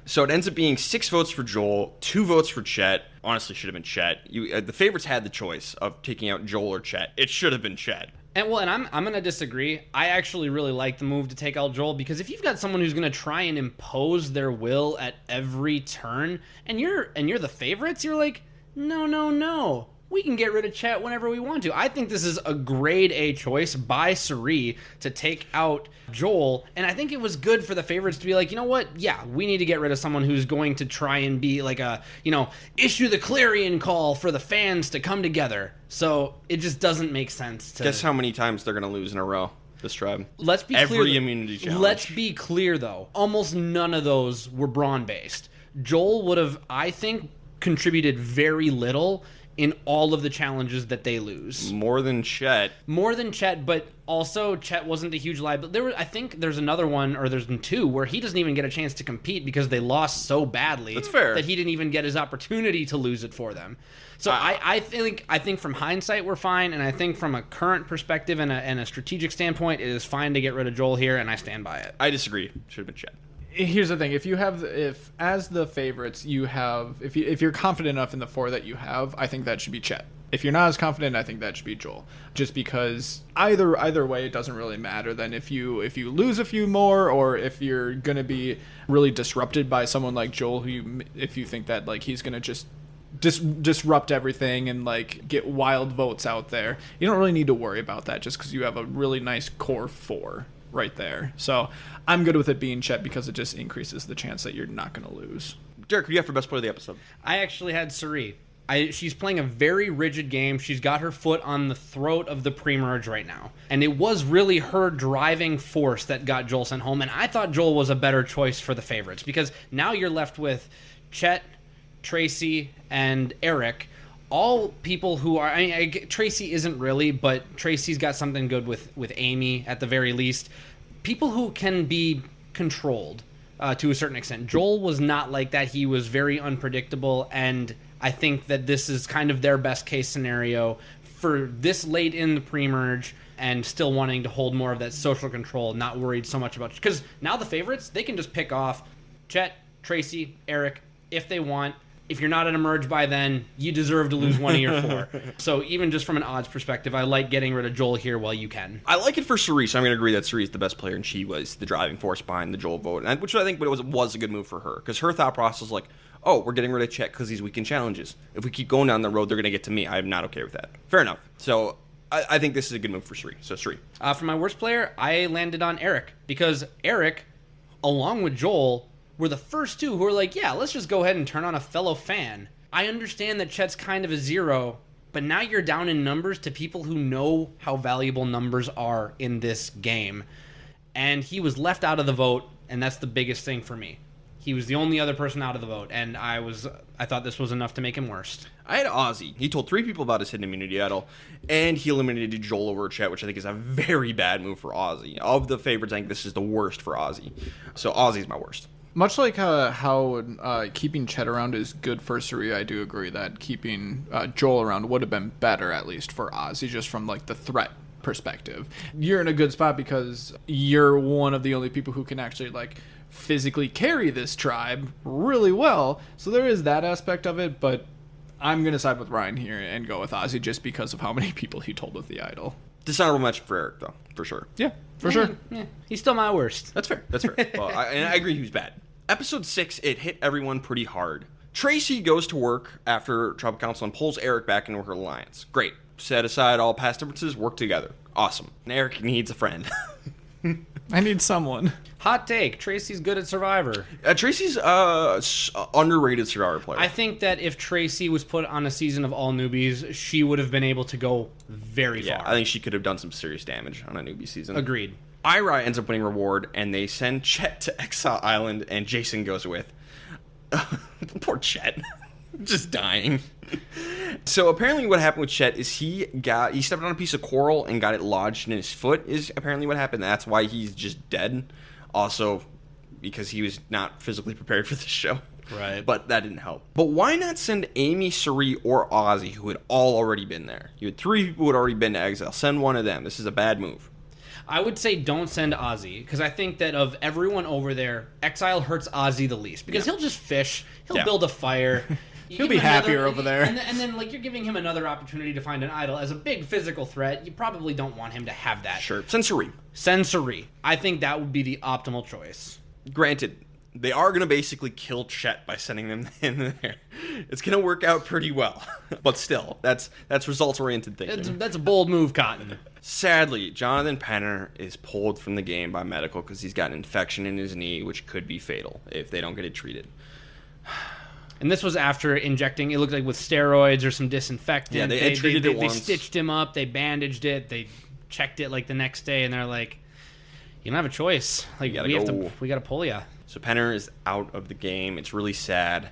So it ends up being 6 votes for Joel, 2 votes for Chet. Honestly, should have been Chet. The favorites had the choice of taking out Joel or Chet. It should have been Chet. And I'm going to disagree. I actually really like the move to take out Joel because if you've got someone who's going to try and impose their will at every turn and you're the favorites, you're like, no. We can get rid of Chet whenever we want to. I think this is a grade A choice by Suri to take out Joel, and I think it was good for the favorites to be like, you know what? Yeah, we need to get rid of someone who's going to try and be like issue the clarion call for the fans to come together. So it just doesn't make sense to... Guess how many times they're going to lose in a row, this tribe? Let's be clear. Every immunity challenge. Let's be clear, though. Almost none of those were brawn-based. Joel would have, I think, contributed very little in all of the challenges that they lose. More than Chet. More than Chet, but also Chet wasn't a huge liability. I think there's another one, or there's been two, where he doesn't even get a chance to compete because they lost so badly. That's fair. That he didn't even get his opportunity to lose it for them. So I think from hindsight we're fine, and I think from a current perspective and a strategic standpoint, it is fine to get rid of Joel here, and I stand by it. I disagree. Should have been Chet. Here's the thing: if as the favorites you have, if you're confident enough in the 4 that you have, I think that should be Chet. If you're not as confident, I think that should be Joel. Just because either way, it doesn't really matter. Then if you lose a few more, or if you're gonna be really disrupted by someone like Joel, if you think that like he's gonna just disrupt everything and like get wild votes out there, you don't really need to worry about that. Just because you have a really nice core 4 right there. So I'm good with it being Chet because it just increases the chance that you're not going to lose. Derek, who do you have for best player of the episode? I actually had Suri. She's playing a very rigid game. She's got her foot on the throat of the pre-merge right now. And it was really her driving force that got Joel sent home. And I thought Joel was a better choice for the favorites because now you're left with Chet, Tracy, and Eric. All people who are... Tracy isn't really, but Tracy's got something good with Amy at the very least. People who can be controlled to a certain extent. Joel was not like that. He was very unpredictable, and I think that this is kind of their best case scenario for this late in the pre-merge and still wanting to hold more of that social control, not worried so much about... Because now the favorites, they can just pick off Chet, Tracy, Eric, if they want. If you're not at a merge by then, you deserve to lose one of your 4. So even just from an odds perspective, I like getting rid of Joel here while you can. I like it for Cerise. I'm going to agree that Cerise is the best player, and she was the driving force behind the Joel vote, which I think was a good move for her. Because her thought process was like, oh, we're getting rid of Chet because he's weak in challenges. If we keep going down the road, they're going to get to me. I'm not okay with that. Fair enough. So I think this is a good move for Cerise. So Cerise. For my worst player, I landed on Eric. Because Eric, along with Joel, were the first two who were like, yeah, let's just go ahead and turn on a fellow fan. I understand that Chet's kind of a 0, but now you're down in numbers to people who know how valuable numbers are in this game. And he was left out of the vote, and that's the biggest thing for me. He was the only other person out of the vote, and I thought this was enough to make him worst. I had Ozzy. He told 3 people about his hidden immunity idol, and he eliminated Joel over Chet, which I think is a very bad move for Ozzy. Of the favorites, I think this is the worst for Ozzy. So Ozzy's my worst. Much like how keeping Chet around is good for Suri, I do agree that keeping Joel around would have been better, at least for Ozzy, just from like the threat perspective. You're in a good spot because you're one of the only people who can actually like physically carry this tribe really well. So there is that aspect of it, but I'm going to side with Ryan here and go with Ozzy just because of how many people he told with the idol. Dishonorable match for Eric, though, for sure. Yeah, for sure. Yeah. He's still my worst. That's fair. That's fair. Well, I agree he was bad. Episode 6, it hit everyone pretty hard. Tracy goes to work after Tribal Council and pulls Eric back into her alliance. Great. Set aside all past differences, work together. Awesome. And Eric needs a friend. I need someone. Hot take. Tracy's good at Survivor. Tracy's underrated Survivor player. I think that if Tracy was put on a season of all newbies, she would have been able to go very far. Yeah, I think she could have done some serious damage on a newbie season. Agreed. Ira ends up winning reward, and they send Chet to Exile Island, and Jason goes with. Poor Chet. Just dying. So apparently what happened with Chet is he stepped on a piece of coral and got it lodged in his foot is apparently what happened. That's why he's just dead. Also, because he was not physically prepared for this show. Right. But that didn't help. But why not send Amy, Suri, or Ozzy, who had all already been there? You had 3 people who had already been to Exile. Send one of them. This is a bad move. I would say don't send Ozzy, because I think that of everyone over there, Exile hurts Ozzy the least. Because he'll just fish, he'll build a fire. He'll be happier over there. And then, like, you're giving him another opportunity to find an idol. As a big physical threat, you probably don't want him to have that. Sure. Send Suri. Send Suri. I think that would be the optimal choice. Granted, they are going to basically kill Chet by sending them in there. It's going to work out pretty well. But still, that's results-oriented thinking. That's a bold move, Cotton. Sadly, Jonathan Penner is pulled from the game by medical because he's got an infection in his knee, which could be fatal if they don't get it treated. And this was after injecting, it looked like with steroids or some disinfectant. Yeah, they treated it once. They stitched him up, they bandaged it, they checked it like the next day, and they're like, you don't have a choice. Like, we got to pull you. So Penner is out of the game. It's really sad.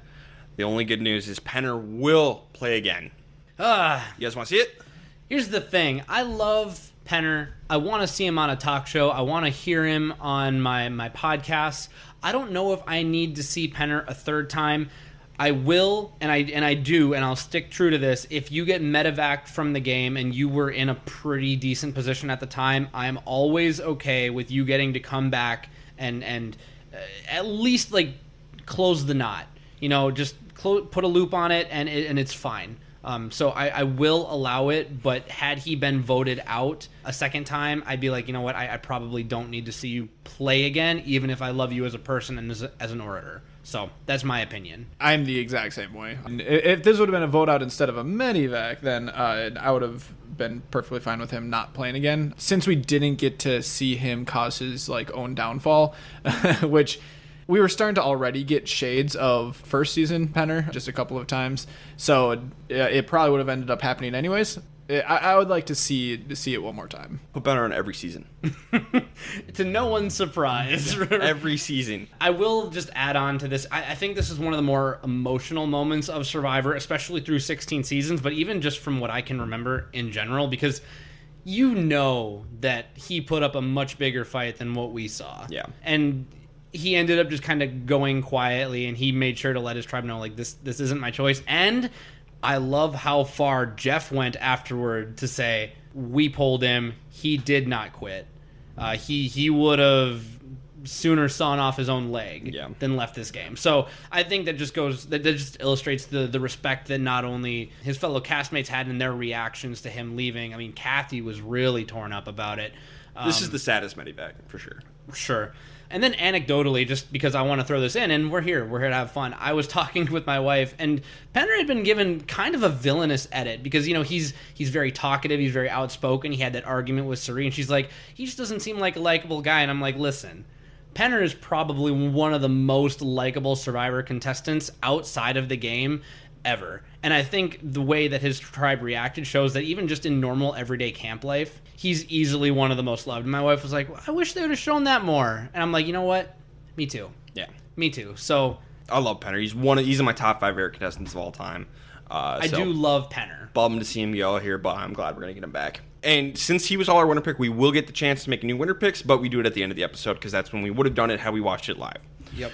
The only good news is Penner will play again. You guys want to see it? Here's the thing. I love Penner. I want to see him on a talk show. I want to hear him on my podcasts. I don't know if I need to see Penner a third time. I will, and I do, and I'll stick true to this. If you get medevaced from the game and you were in a pretty decent position at the time, I'm always okay with you getting to come back and at least like close the knot. You know, just put a loop on it, and it's fine. So I will allow it, but had he been voted out a second time, I'd be like, you know what, I probably don't need to see you play again, even if I love you as a person and as an orator. So that's my opinion. I'm the exact same way. If this would have been a vote out instead of a medivac, then I would have been perfectly fine with him not playing again. Since we didn't get to see him cause his own downfall, which we were starting to already get shades of first season Penner just a couple of times, so it probably would have ended up happening anyways. I would like to see it one more time. Put Penner on every season. To no one's surprise. Every season. I will just add on to this. I think this is one of the more emotional moments of Survivor, especially through 16 seasons, but even just from what I can remember in general, because you know that he put up a much bigger fight than what we saw. Yeah. And he ended up just kind of going quietly, and he made sure to let his tribe know, like, this isn't my choice. And I love how far Jeff went afterward to say, we pulled him. He did not quit. He would have sooner sawn off his own leg than left this game. So I think that just illustrates the respect that not only his fellow castmates had in their reactions to him leaving. I mean, Kathy was really torn up about it. This is the saddest medivac, for sure. Sure. And then anecdotally, just because I want to throw this in, and we're here to have fun, I was talking with my wife, and Penner had been given kind of a villainous edit because, you know, he's very talkative, he's very outspoken, he had that argument with Suri, and she's like, he just doesn't seem like a likable guy, and I'm like, listen, Penner is probably one of the most likable Survivor contestants outside of the game ever. And I think the way that his tribe reacted shows that even just in normal everyday camp life, he's easily one of the most loved. And my wife was like, well, I wish they would have shown that more. And I'm like, you know what? Me too. Yeah. Me too. So I love Penner. He's in my top 5 favorite contestants of all time. I do love Penner. Bummed to see him go here, but I'm glad we're going to get him back. And since he was all our winner pick, we will get the chance to make new winner picks, but we do it at the end of the episode because that's when we would have done it had we watched it live. Yep.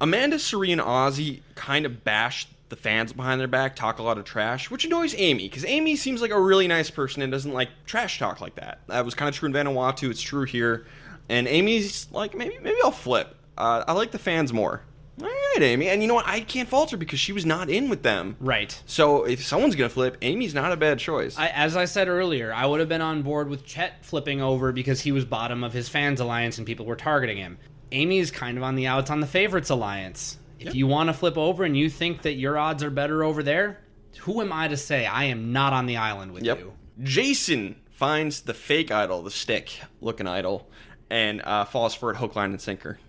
Amanda, Suri, and Ozzy kind of bashed the fans behind their back, talk a lot of trash, which annoys Amy, because Amy seems like a really nice person and doesn't like trash talk like that. That was kind of true in Vanuatu, it's true here. And Amy's like, maybe I'll flip. I like the fans more. All right, Amy. And you know what? I can't fault her because she was not in with them. Right. So if someone's going to flip, Amy's not a bad choice. As I said earlier, I would have been on board with Chet flipping over because he was bottom of his fans alliance and people were targeting him. Amy's kind of on the outs on the favorites alliance. If you want to flip over and you think that your odds are better over there, who am I to say I am not on the island with you? Jason finds the fake idol, the stick-looking idol, and falls for it hook, line, and sinker.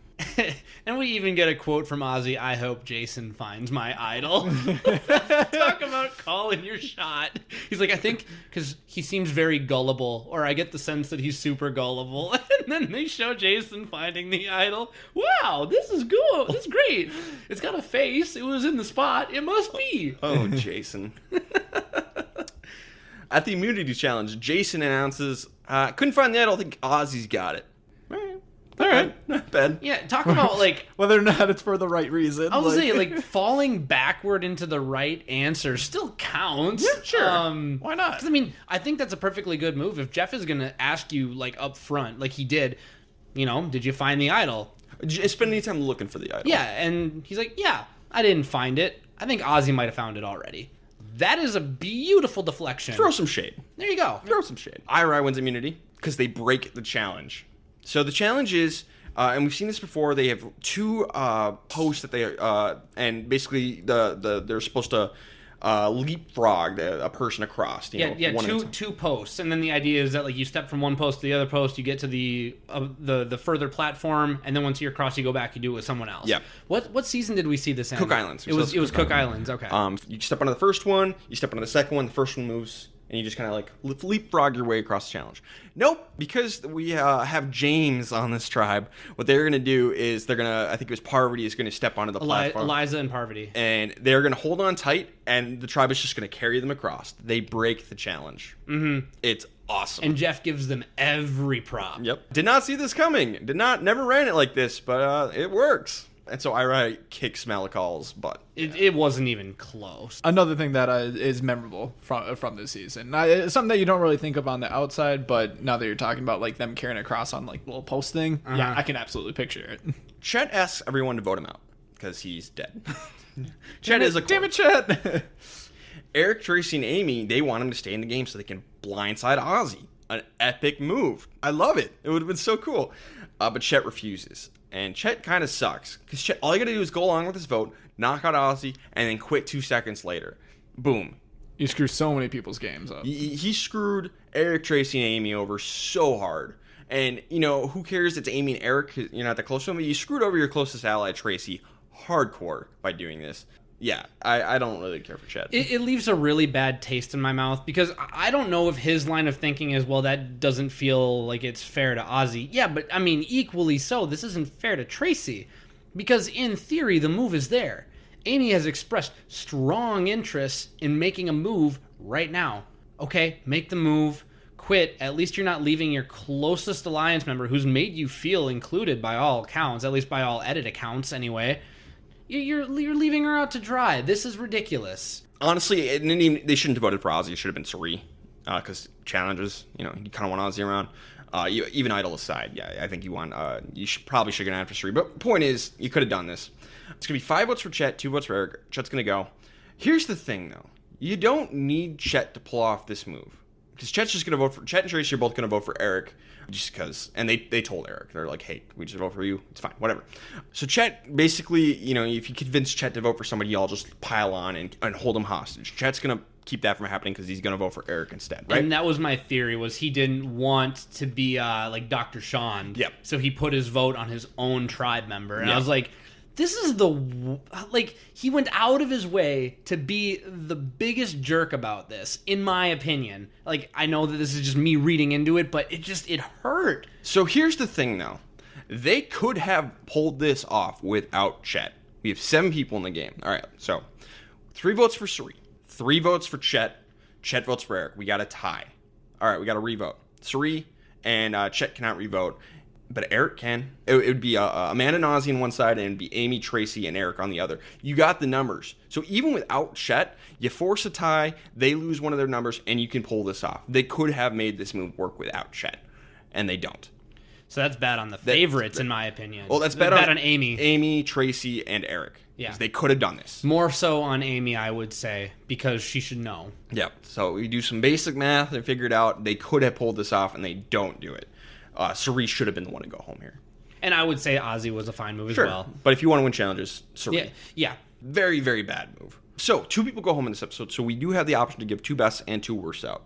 And we even get a quote from Ozzy, I hope Jason finds my idol. Talk about calling your shot. He's like, I think, because he seems very gullible, or I get the sense that he's super gullible. And then they show Jason finding the idol. Wow, this is good. This is great. It's got a face. It was in the spot. It must be. Oh, Jason. At the immunity challenge, Jason announces, couldn't find the idol, I think Ozzy's got it. All right, not bad. Yeah, talk about, like, whether or not it's for the right reason. I was saying, like, falling backward into the right answer still counts. Yeah, sure. Why not? 'Cause, I mean, I think that's a perfectly good move. If Jeff is going to ask you, like, up front, like he did, you know, did you find the idol? Spend any time looking for the idol. Yeah, and he's like, yeah, I didn't find it. I think Ozzy might have found it already. That is a beautiful deflection. Throw some shade. There you go. Throw some shade. IRI wins immunity because they break the challenge. So the challenge is, and we've seen this before, they have 2 posts that they, and basically they're supposed to leapfrog a person across. You know, two posts, and then the idea is that, like, you step from one post to the other post, you get to the further platform, and then once you're across, you go back, you do it with someone else. Yeah. What season did we see this in? Cook Islands. It was Cook Islands. Okay. You step onto the first one, you step onto the second one, the first one moves, and you just kind of like leapfrog your way across the challenge. Nope, because we have James on this tribe. What they're gonna do is they're gonna, I think it was Parvati is gonna step onto the platform. Eliza and Parvati, and they're gonna hold on tight, and the tribe is just gonna carry them across. They break the challenge. Mm-hmm. It's awesome. And Jeff gives them every prop. Yep. Did not see this coming. Never ran it like this, but it works. And so Ira kicks Malakal's butt. It wasn't even close. Another thing that is memorable from this season. It's something that you don't really think of on the outside, but now that you're talking about like them carrying across on like the little post thing, yeah, I can absolutely picture it. Chet asks everyone to vote him out because he's dead. Chet is a corpse. Damn it, Chet! Eric, Tracy, and Amy, they want him to stay in the game so they can blindside Ozzy. An epic move. I love it. It would have been so cool. But Chet refuses. And Chet kind of sucks. Because Chet, all you gotta do is go along with his vote, knock out Ozzy, and then quit 2 seconds later. Boom. You screw so many people's games up. He screwed Eric, Tracy, and Amy over so hard. And, you know, who cares? It's Amy and Eric. You're not that close to them. But you screwed over your closest ally, Tracy, hardcore by doing this. Yeah, I don't really care for Chet. It leaves a really bad taste in my mouth because I don't know if his line of thinking is, well, that doesn't feel like it's fair to Ozzy. Yeah, but I mean, equally so, this isn't fair to Tracy because in theory, the move is there. Amy has expressed strong interest in making a move right now. Okay, make the move, quit. At least you're not leaving your closest alliance member who's made you feel included by all accounts, at least by all edit accounts anyway. You're leaving her out to dry. This is ridiculous. Honestly, they shouldn't have voted for Ozzy. It should have been Suri. Because challenges, you kind of want Ozzy around. Even Idol aside, yeah, I think you want. You probably should have gone after Suri. But point is, you could have done this. It's going to be 5 votes for Chet, 2 votes for Eric. Chet's going to go. Here's the thing, though. You don't need Chet to pull off this move. Because Chet's just going to vote for... Chet and Tracy are both going to vote for Eric. Just because... And they told Eric. They're like, hey, we just vote for you. It's fine. Whatever. So Chet, basically, if you convince Chet to vote for somebody, y'all just pile on and hold him hostage. Chet's going to keep that from happening because he's going to vote for Eric instead, right? And that was my theory, was he didn't want to be like Dr. Sean. Yep. So he put his vote on his own tribe member. And I was like... This is he went out of his way to be the biggest jerk about this, in my opinion. Like, I know that this is just me reading into it, but it hurt. So here's the thing, though. They could have pulled this off without Chet. We have 7 people in the game. All right, so 3 votes for Suri, 3 votes for Chet, Chet votes for Eric. We got a tie. All right, we got a revote. Suri and Chet cannot revote. But Eric can. It would be Amanda and Ozzy on one side, and it'd be Amy, Tracy, and Eric on the other. You got the numbers. So even without Chet, you force a tie, they lose one of their numbers, and you can pull this off. They could have made this move work without Chet, and they don't. So that's bad on the favorites, in my opinion. Well, that's bad on Amy. Amy, Tracy, and Eric. Yeah. They could have done this. More so on Amy, I would say, because she should know. Yeah. So we do some basic math and figure it out. They could have pulled this off, and they don't do it. Suri should have been the one to go home here. And I would say Ozzy was a fine move sure. as well. But if you want to win challenges, Suri. Yeah. Very, very bad move. So 2 people go home in this episode, so we do have the option to give 2 bests and 2 worsts out.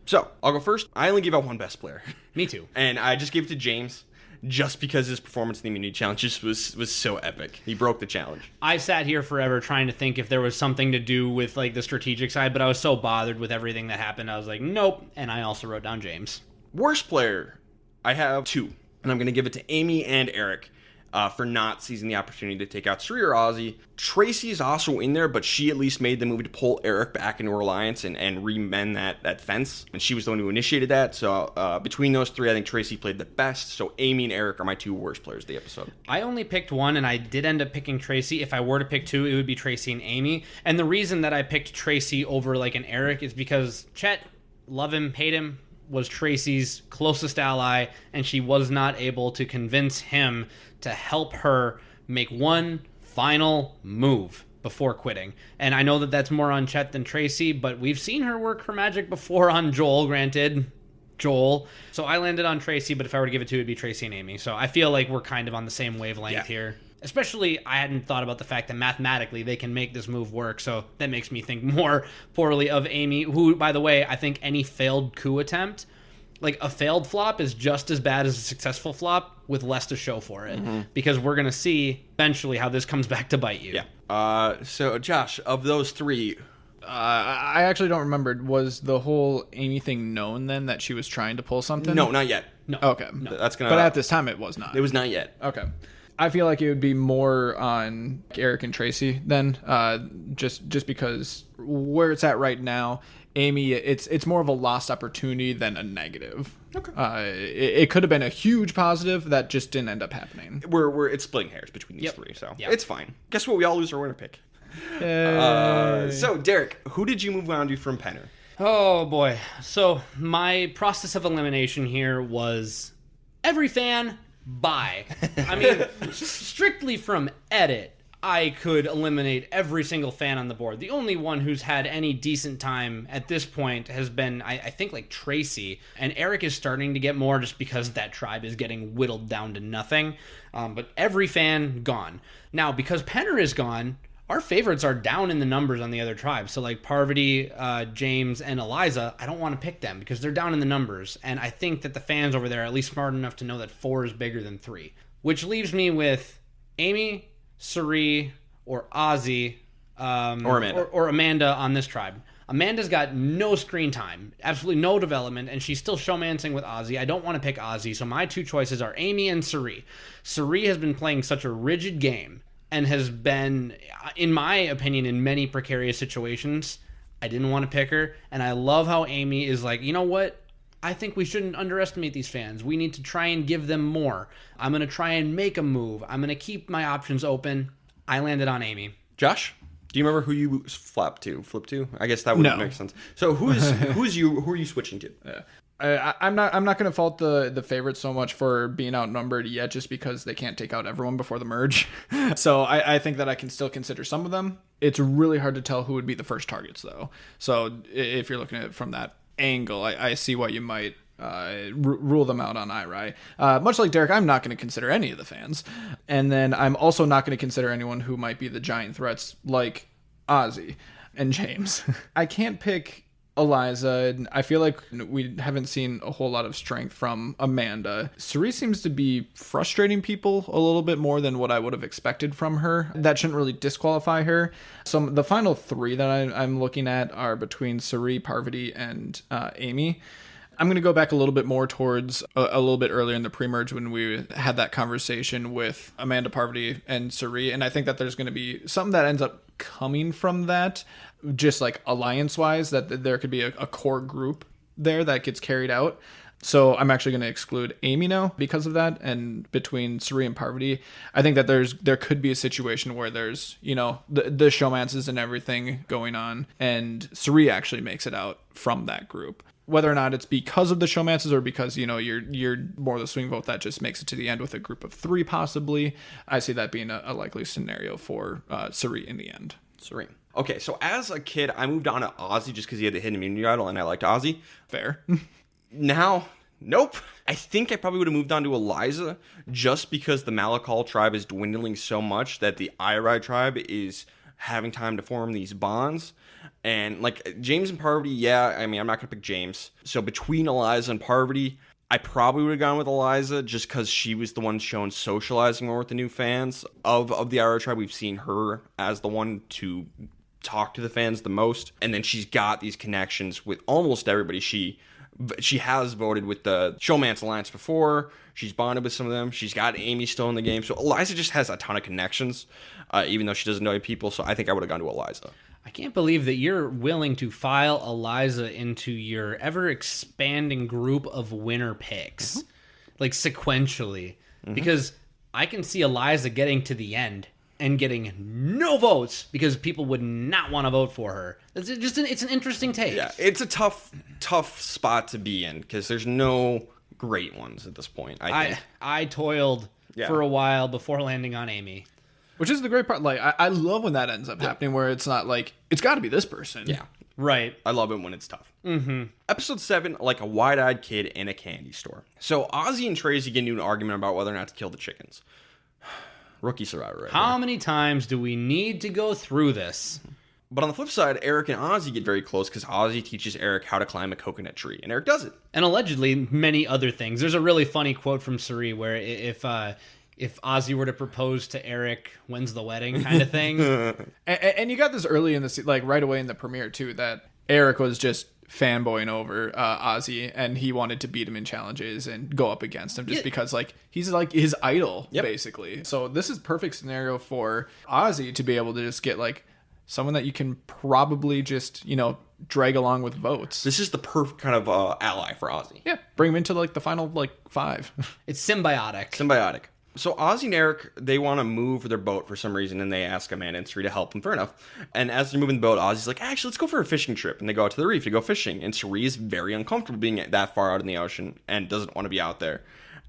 So I'll go first. I only give out 1 best player. Me too. And I just gave it to James just because his performance in the immunity challenge just was so epic. He broke the challenge. I sat here forever trying to think if there was something to do with like the strategic side, but I was so bothered with everything that happened. I was like, nope. And I also wrote down James. Worst player, I have 2. And I'm going to give it to Amy and Eric for not seizing the opportunity to take out Suri or Ozzy. Tracy is also in there, but she at least made the move to pull Eric back into her alliance and re-mend that fence. And she was the one who initiated that. So between those 3, I think Tracy played the best. So Amy and Eric are my 2 worst players of the episode. I only picked 1, and I did end up picking Tracy. If I were to pick 2, it would be Tracy and Amy. And the reason that I picked Tracy over like an Eric is because Chet, love him, hate him, was Tracy's closest ally, and she was not able to convince him to help her make one final move before quitting. And I know that that's more on Chet than Tracy, but we've seen her work her magic before on Joel, granted. Joel. So I landed on Tracy, but if I were to give it to, it'd be Tracy and Amy. So I feel like we're kind of on the same wavelength here. Especially, I hadn't thought about the fact that mathematically they can make this move work, so that makes me think more poorly of Amy, who, by the way, I think any failed coup attempt, like a failed flop is just as bad as a successful flop with less to show for it, because we're going to see eventually how this comes back to bite you. Yeah. So, Josh, of those 3, I actually don't remember. Was the whole Amy thing known then that she was trying to pull something? No, not yet. No. Okay. No. That's gonna. But at this time, it was not. It was not yet. Okay. I feel like it would be more on Eric and Tracy then, just because where it's at right now, Amy, it's more of a lost opportunity than a negative. Okay. It could have been a huge positive that just didn't end up happening. It's splitting hairs between these three, so it's fine. Guess what? We all lose our winner pick. So Derek, who did you move on to from Penner? Oh boy. So my process of elimination here was every fan, bye. I mean, strictly from edit, I could eliminate every single fan on the board. The only one who's had any decent time at this point has been, I think, like Tracy. And Eric is starting to get more just because that tribe is getting whittled down to nothing. But every fan, gone. Now, because Penner is gone, our favorites are down in the numbers on the other tribes. So like Parvati, James, and Eliza, I don't want to pick them because they're down in the numbers. And I think that the fans over there are at least smart enough to know that 4 is bigger than 3. Which leaves me with Amy, Suri, or Ozzy, or Amanda on this tribe. Amanda's got no screen time, absolutely no development, and she's still showmancing with Ozzy. I don't want to pick Ozzy, so my 2 choices are Amy and Suri. Suri has been playing such a rigid game and has been, in my opinion, in many precarious situations. I didn't want to pick her, and I love how Amy is like, you know what? I think we shouldn't underestimate these fans. We need to try and give them more. I'm going to try and make a move. I'm going to keep my options open. I landed on Amy. Josh, do you remember who you flip to? I guess that would make sense. So who are you switching to? I'm not going to fault the favorites so much for being outnumbered yet, just because they can't take out everyone before the merge. So I think that I can still consider some of them. It's really hard to tell who would be the first targets, though. So if you're looking at it from that angle, I see why you might rule them out on IRI. Much like Derek, I'm not going to consider any of the fans. And then I'm also not going to consider anyone who might be the giant threats like Ozzy and James. I can't pick Eliza. I feel like we haven't seen a whole lot of strength from Amanda. Suri seems to be frustrating people a little bit more than what I would have expected from her. That shouldn't really disqualify her. So the final 3 that I'm looking at are between Suri, Parvati, and Amy. I'm going to go back a little bit more towards a little bit earlier in the pre-merge when we had that conversation with Amanda, Parvati, and Suri. And I think that there's going to be something that ends up coming from that, just like alliance-wise, that there could be a core group there that gets carried out. So I'm actually going to exclude Amy now because of that. And between Suri and Parvati, I think that there could be a situation where there's, the showmances and everything going on, and Suri actually makes it out from that group. Whether or not it's because of the showmances or because, you're more the swing vote that just makes it to the end with a group of 3 possibly, I see that being a likely scenario for Suri in the end. Suri. Okay, so as a kid, I moved on to Ozzy just because he had the hidden immunity idol and I liked Ozzy. Fair. Now, nope. I think I probably would have moved on to Eliza just because the Malakal tribe is dwindling so much that the IRI tribe is having time to form these bonds. And like James and Parvati, I'm not going to pick James. So between Eliza and Parvati, I probably would have gone with Eliza just because she was the one shown socializing more with the new fans of the IRI tribe. We've seen her as the one to talk to the fans the most. And then she's got these connections with almost everybody. She has voted with the Showman's Alliance before. She's bonded with some of them. She's got Amy still in the game. So Eliza just has a ton of connections, even though she doesn't know any people. So I think I would have gone to Eliza. I can't believe that you're willing to file Eliza into your ever-expanding group of winner picks, like sequentially, because I can see Eliza getting to the end and getting no votes because people would not want to vote for her. It's an interesting take. Yeah, it's a tough spot to be in because there's no great ones at this point. I toiled for a while before landing on Amy. Which is the great part. Like, I love when that ends up happening where it's not like, it's got to be this person. Yeah. Right. I love it when it's tough. Mm-hmm. Episode 7, like a wide-eyed kid in a candy store. So Ozzy and Tracy get into an argument about whether or not to kill the chickens. Rookie Survivor right How many times do we need to go through this? But on the flip side, Eric and Ozzy get very close because Ozzy teaches Eric how to climb a coconut tree, and Eric does it. And allegedly many other things. There's a really funny quote from Suri where if Ozzy were to propose to Eric, when's the wedding kind of thing. And you got this early in the like right away in the premiere too, that Eric was just fanboying over Ozzy, and he wanted to beat him in challenges and go up against him just because like he's like his idol basically. So this is perfect scenario for Ozzy to be able to just get like someone that you can probably just, you know, drag along with votes. This is the perfect kind of ally for Ozzy. Yeah, bring him into like the final like 5. It's symbiotic. So Ozzy and Eric, they want to move their boat for some reason, and they ask Amanda and Sari to help them. Fair enough. And as they're moving the boat, Ozzy's like, actually, let's go for a fishing trip. And they go out to the reef to go fishing. And Sari is very uncomfortable being that far out in the ocean and doesn't want to be out there.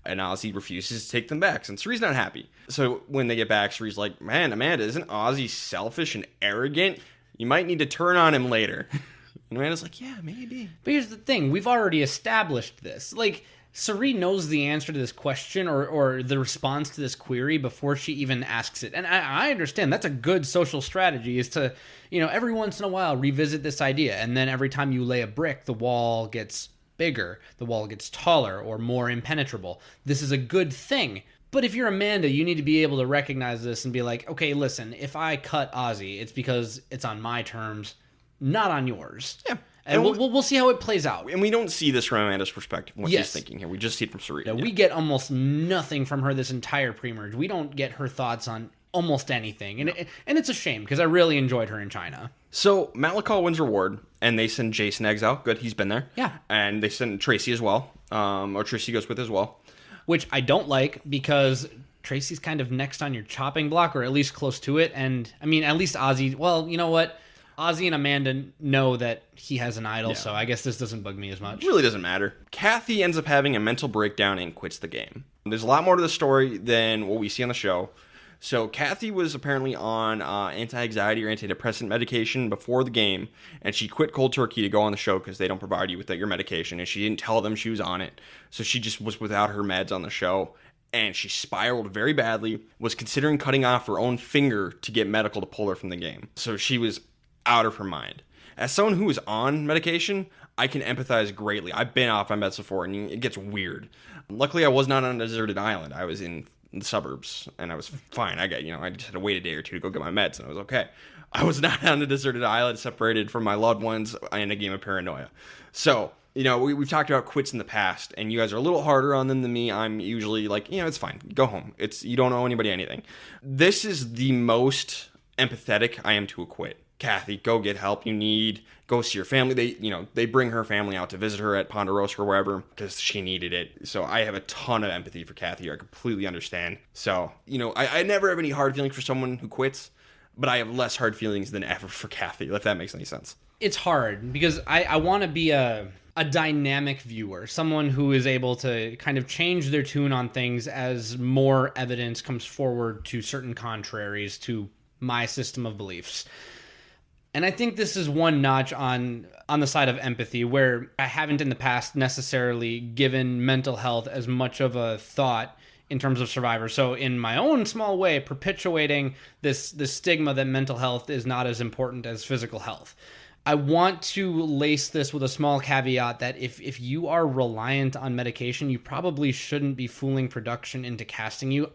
And Ozzy refuses to take them back, and Sari's not happy. So when they get back, Sari's like, man, Amanda, isn't Ozzy selfish and arrogant? You might need to turn on him later. And Amanda's like, yeah, maybe. But here's the thing. We've already established this. Like, Sari knows the answer to this question or the response to this query before she even asks it. And I understand that's a good social strategy, is to, you know, every once in a while revisit this idea. And then every time you lay a brick, the wall gets bigger, the wall gets taller or more impenetrable. This is a good thing. But if you're Amanda, you need to be able to recognize this and be like, okay, listen, if I cut Ozzy, it's because it's on my terms, not on yours. Yeah. And we'll see how it plays out. And we don't see this from Amanda's perspective, what she's thinking here. We just see it from Sari. Yeah, we get almost nothing from her this entire pre-merge. We don't get her thoughts on almost anything. And it's a shame, because I really enjoyed her in China. So Malakal wins reward, and they send Jason Eggs out. Good, he's been there. Yeah. And they send Tracy as well. Or Tracy goes with as well. Which I don't like, because Tracy's kind of next on your chopping block, or at least close to it. And, I mean, at least Ozzy, well, you know what? Ozzy and Amanda know that he has an idol, so I guess this doesn't bug me as much. It really doesn't matter. Kathy ends up having a mental breakdown and quits the game. There's a lot more to the story than what we see on the show. So Kathy was apparently on anti-anxiety or antidepressant medication before the game, and she quit cold turkey to go on the show because they don't provide you with your medication, and she didn't tell them she was on it. So she just was without her meds on the show, and she spiraled very badly, was considering cutting off her own finger to get medical to pull her from the game. So she was out of her mind. As someone who is on medication, I can empathize greatly. I've been off my meds before, and it gets weird. Luckily, I was not on a deserted island. I was in the suburbs, and I was fine. I just had to wait a day or two to go get my meds, and I was okay. I was not on a deserted island, separated from my loved ones in a game of paranoia. So, you know, we've talked about quits in the past, and you guys are a little harder on them than me. I'm usually like, you know, it's fine. Go home. You don't owe anybody anything. This is the most empathetic I am to a quit. Kathy, go get help you need. Go see your family. They bring her family out to visit her at Ponderosa or wherever because she needed it. So I have a ton of empathy for Kathy. I completely understand. So, you know, I never have any hard feelings for someone who quits, but I have less hard feelings than ever for Kathy, if that makes any sense. It's hard because I want to be a dynamic viewer, someone who is able to kind of change their tune on things as more evidence comes forward to certain contraries to my system of beliefs. And I think this is one notch on the side of empathy, where I haven't in the past necessarily given mental health as much of a thought in terms of Survivor. So in my own small way, perpetuating this stigma that mental health is not as important as physical health. I want to lace this with a small caveat that if you are reliant on medication, you probably shouldn't be fooling production into casting you.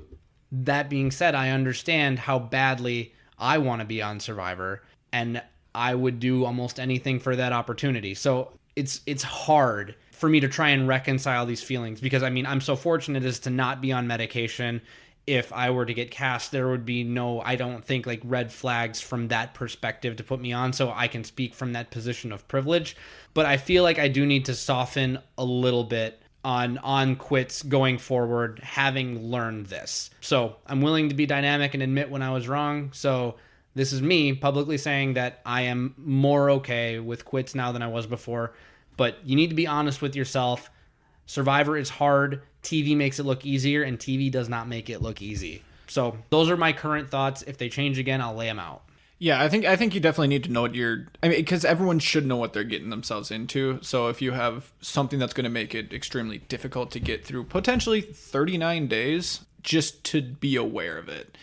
That being said, I understand how badly I want to be on Survivor, and I would do almost anything for that opportunity. So it's hard for me to try and reconcile these feelings, because I mean, I'm so fortunate as to not be on medication. If I were to get cast, there would be no, I don't think, like red flags from that perspective to put me on, so I can speak from that position of privilege. But I feel like I do need to soften a little bit on quits going forward, having learned this. So I'm willing to be dynamic and admit when I was wrong. So this is me publicly saying that I am more okay with quits now than I was before. But you need to be honest with yourself. Survivor is hard. TV makes it look easier, and TV does not make it look easy. So those are my current thoughts. If they change again, I'll lay them out. Yeah, I think you definitely need to know because everyone should know what they're getting themselves into. So if you have something that's going to make it extremely difficult to get through potentially 39 days, just to be aware of it.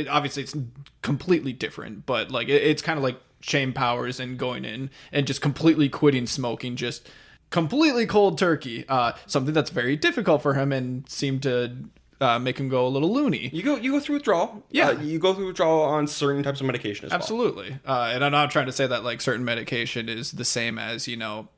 Obviously it's completely different, but like it's kind of like Shane Powers and going in and just completely quitting smoking, just completely cold turkey. Something that's very difficult for him and seemed to make him go a little loony. You go through withdrawal. Yeah. You go through withdrawal on certain types of medication as well. Absolutely. And I'm not trying to say that like certain medication is the same as,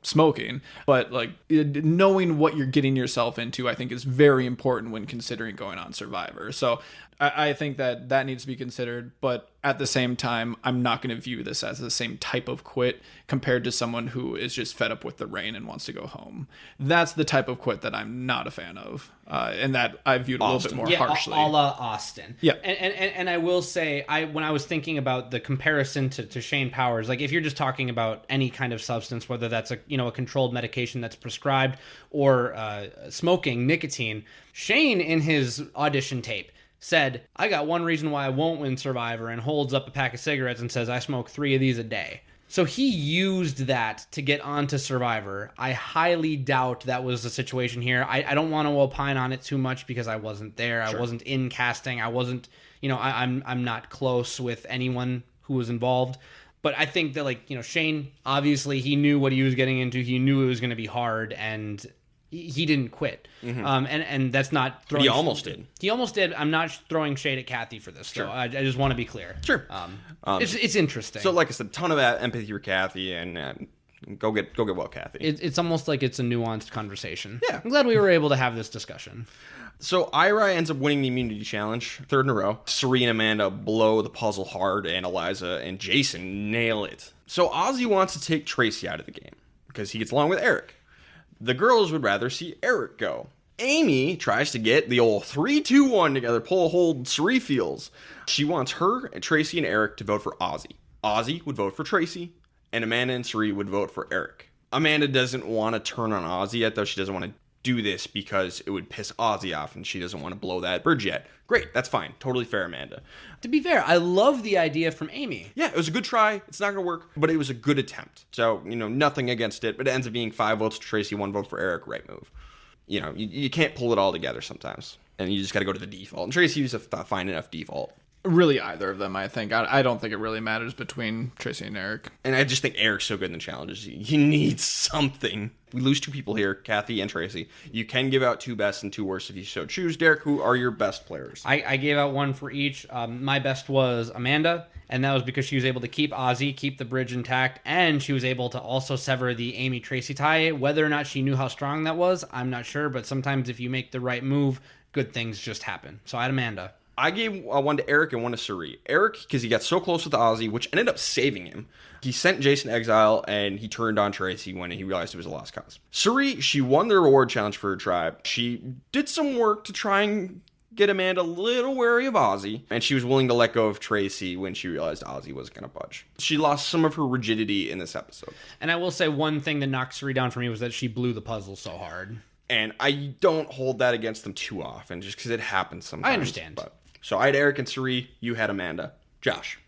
smoking, but like knowing what you're getting yourself into, I think is very important when considering going on Survivor. So I think that needs to be considered, but at the same time, I'm not going to view this as the same type of quit compared to someone who is just fed up with the rain and wants to go home. That's the type of quit that I'm not a fan of, and that I viewed a little bit more harshly. A la Austin. Yeah. And I will say, when I was thinking about the comparison to Shane Powers, like if you're just talking about any kind of substance, whether that's a controlled medication that's prescribed or smoking, nicotine, Shane in his audition tape said, I got one reason why I won't win Survivor, and holds up a pack of cigarettes and says, I smoke 3 of these a day. So he used that to get onto Survivor. I highly doubt that was the situation here. I don't want to opine on it too much because I wasn't there. Sure. I wasn't in casting. I wasn't, I'm not close with anyone who was involved. But I think that Shane, obviously he knew what he was getting into. He knew it was going to be hard, and he didn't quit. Mm-hmm. And that's not throwing... He almost did. He almost did. I'm not throwing shade at Kathy for this, though. I just want to be clear. Sure. It's interesting. So, like I said, a ton of empathy for Kathy, and go get well, Kathy. It's almost like it's a nuanced conversation. Yeah. I'm glad we were able to have this discussion. So Ira ends up winning the immunity challenge, 3rd in a row. Suri and Amanda blow the puzzle hard, and Eliza and Jason nail it. So Ozzy wants to take Tracy out of the game because he gets along with Eric. The girls would rather see Eric go. Amy tries to get the old 3-2-1 together, pull a hold Suri feels. She wants her, and Tracy, and Eric to vote for Ozzy. Ozzy would vote for Tracy, and Amanda and Suri would vote for Eric. Amanda doesn't want to turn on Ozzy yet, though. She doesn't want to do this because it would piss Ozzy off, and she doesn't want to blow that bridge yet. Great, that's fine. Totally fair, Amanda. To be fair, I love the idea from Amy. Yeah, it was a good try. It's not going to work, but it was a good attempt. So, nothing against it, but it ends up being 5 votes for Tracy, 1 vote for Eric. Right move. You can't pull it all together sometimes, and you just got to go to the default. And Tracy was a fine enough default. Really, either of them, I think. I don't think it really matters between Tracy and Eric. And I just think Eric's so good in the challenges. He needs something. We lose 2 people here, Kathy and Tracy. You can give out 2 best and 2 worst if you so choose. Derek, who are your best players? I gave out 1 for each. My best was Amanda, and that was because she was able to keep Ozzy, keep the bridge intact, and she was able to also sever the Amy-Tracy tie. Whether or not she knew how strong that was, I'm not sure, but sometimes if you make the right move, good things just happen. So I had Amanda. I gave 1 to Eric and 1 to Suri. Eric, because he got so close with Ozzy, which ended up saving him. He sent Jason to exile, and he turned on Tracy when he realized it was a lost cause. Suri, she won the reward challenge for her tribe. She did some work to try and get Amanda a little wary of Ozzy, and she was willing to let go of Tracy when she realized Ozzy wasn't going to budge. She lost some of her rigidity in this episode. And I will say one thing that knocked Suri down for me was that she blew the puzzle so hard. And I don't hold that against them too often, just because it happens sometimes. I understand. But, so I had Eric and Suri, you had Amanda. Josh.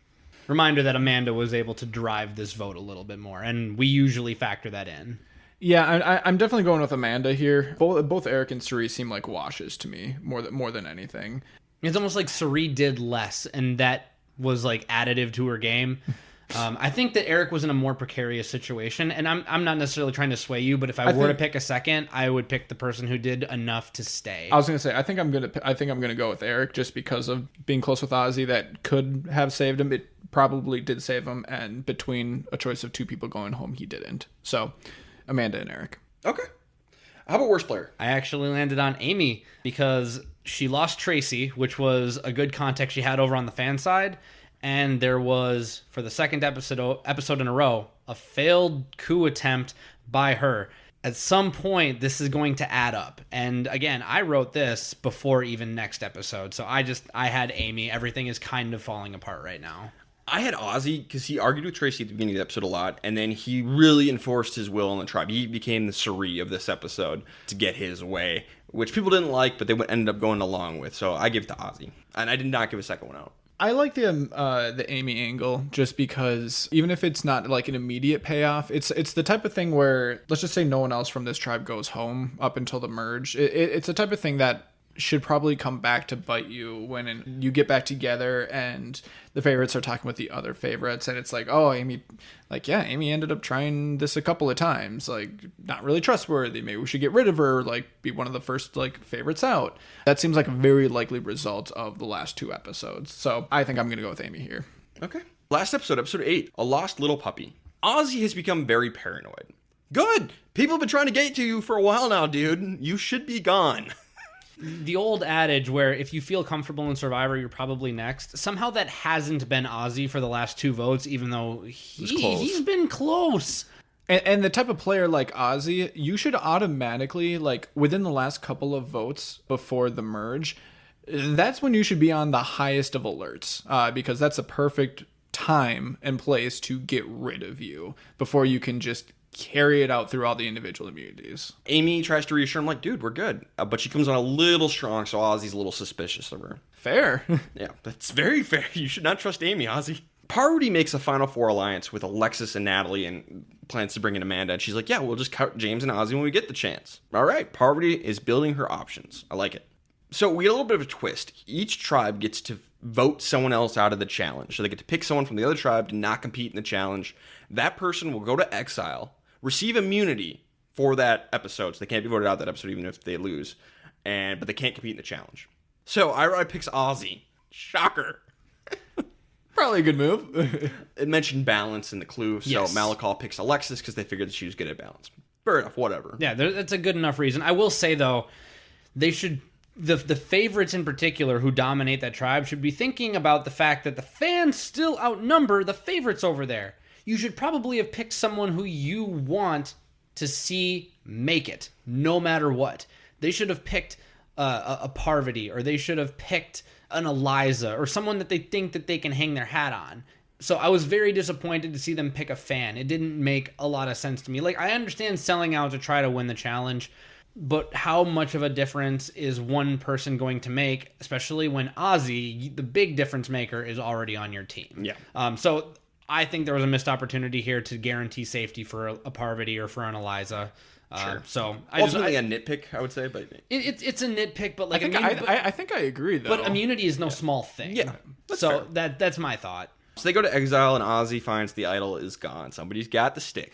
Reminder that Amanda was able to drive this vote a little bit more, and we usually factor that in. Yeah, I'm definitely going with Amanda here. Both Eric and Suri seem like washes to me, more than anything. It's almost like Suri did less, and that was like additive to her game. I think that Eric was in a more precarious situation, and I'm not necessarily trying to sway you, but if I were to pick a second, I would pick the person who did enough to stay. I was gonna say I think I'm gonna go with Eric just because of being close with Ozzy. That could have saved him. It probably did save him, and between a choice of 2 people going home, he didn't. So Amanda and Eric. Okay. How about worst player? I actually landed on Amy because she lost Tracy, which was a good context she had over on the fan side. And there was, for the second episode in a row, a failed coup attempt by her. At some point, this is going to add up. And again, I wrote this before even next episode. So I had Amy. Everything is kind of falling apart right now. I had Ozzy because he argued with Tracy at the beginning of the episode a lot, and then he really enforced his will on the tribe. He became the Suri of this episode to get his way, which people didn't like, but they ended up going along with. So I give it to Ozzy. And I did not give a second one out. I like the Amy angle just because even if it's not like an immediate payoff, it's the type of thing where, let's just say no one else from this tribe goes home up until the merge. It's a type of thing that should probably come back to bite you when you get back together and the favorites are talking with the other favorites, and it's like, oh, Amy ended up trying this a couple of times, like, not really trustworthy, maybe we should get rid of her, like, be one of the first, like, favorites out. That seems like a very likely result of the last 2 episodes, so I think I'm gonna go with Amy here. Okay. Last episode 8, A Lost Little Puppy. Ozzy has become very paranoid. Good! People have been trying to get to you for a while now, dude. You should be gone. The old adage where if you feel comfortable in Survivor, you're probably next. Somehow that hasn't been Ozzy for the last 2 votes, even though he's been close. And the type of player like Ozzy, you should automatically, like, within the last couple of votes before the merge, that's when you should be on the highest of alerts, because that's a perfect time and place to get rid of you before you can just carry it out through all the individual immunities. Amy tries to reassure him, like, dude, we're good. But she comes on a little strong, so Ozzy's a little suspicious of her. Fair. Yeah, that's very fair. You should not trust Amy, Ozzy. Parvati makes a Final Four alliance with Alexis and Natalie and plans to bring in Amanda. And she's like, yeah, we'll just cut James and Ozzy when we get the chance. All right, Parvati is building her options. I like it. So we get a little bit of a twist. Each tribe gets to vote someone else out of the challenge. So they get to pick someone from the other tribe to not compete in the challenge. That person will go to exile, receive immunity for that episode. So they can't be voted out that episode even if they lose. But they can't compete in the challenge. So Ira picks Ozzy. Shocker. Probably a good move. It mentioned balance in the clue. So Yes. Malakal picks Alexis because they figured that she was good at balance. Fair enough, whatever. Yeah, that's a good enough reason. I will say, though, they should... The favorites in particular who dominate that tribe should be thinking about the fact that the fans still outnumber the favorites over there. You should probably have picked someone who you want to see make it, no matter what. They should have picked a Parvati, or they should have picked an Eliza, or someone that they think that they can hang their hat on. So I was very disappointed to see them pick a fan. It didn't make a lot of sense to me. Like, I understand selling out to try to win the challenge, but how much of a difference is one person going to make, especially when Ozzy, the big difference maker, is already on your team? Yeah. So I think there was a missed opportunity here to guarantee safety for a Parvati or for an Eliza. Sure. So Ultimately a nitpick, I would say, but it's a nitpick, but like I think I agree though. but immunity is no small thing. Yeah, that's so fair. that's my thought. So they go to exile, and Ozzy finds the idol is gone. Somebody's got the stick.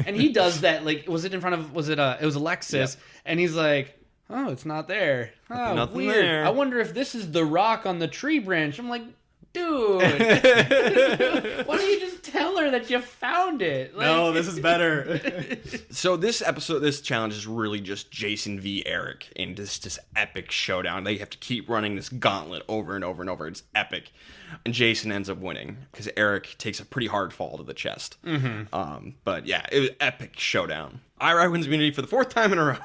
And he does that, like, it was Alexis, and he's like, oh, it's not there. Oh, Nothing weird. there. I wonder if this is the rock on the tree branch. I'm like, dude, why don't you just tell her that you found it? Like, No, this is better. So this challenge is really just Jason v. Eric in this epic showdown. They have to keep running this gauntlet over and over and over. It's epic. And Jason ends up winning because Eric takes a pretty hard fall to the chest. Mm-hmm. But yeah, it was epic showdown. Ira wins immunity for the 4th time in a row.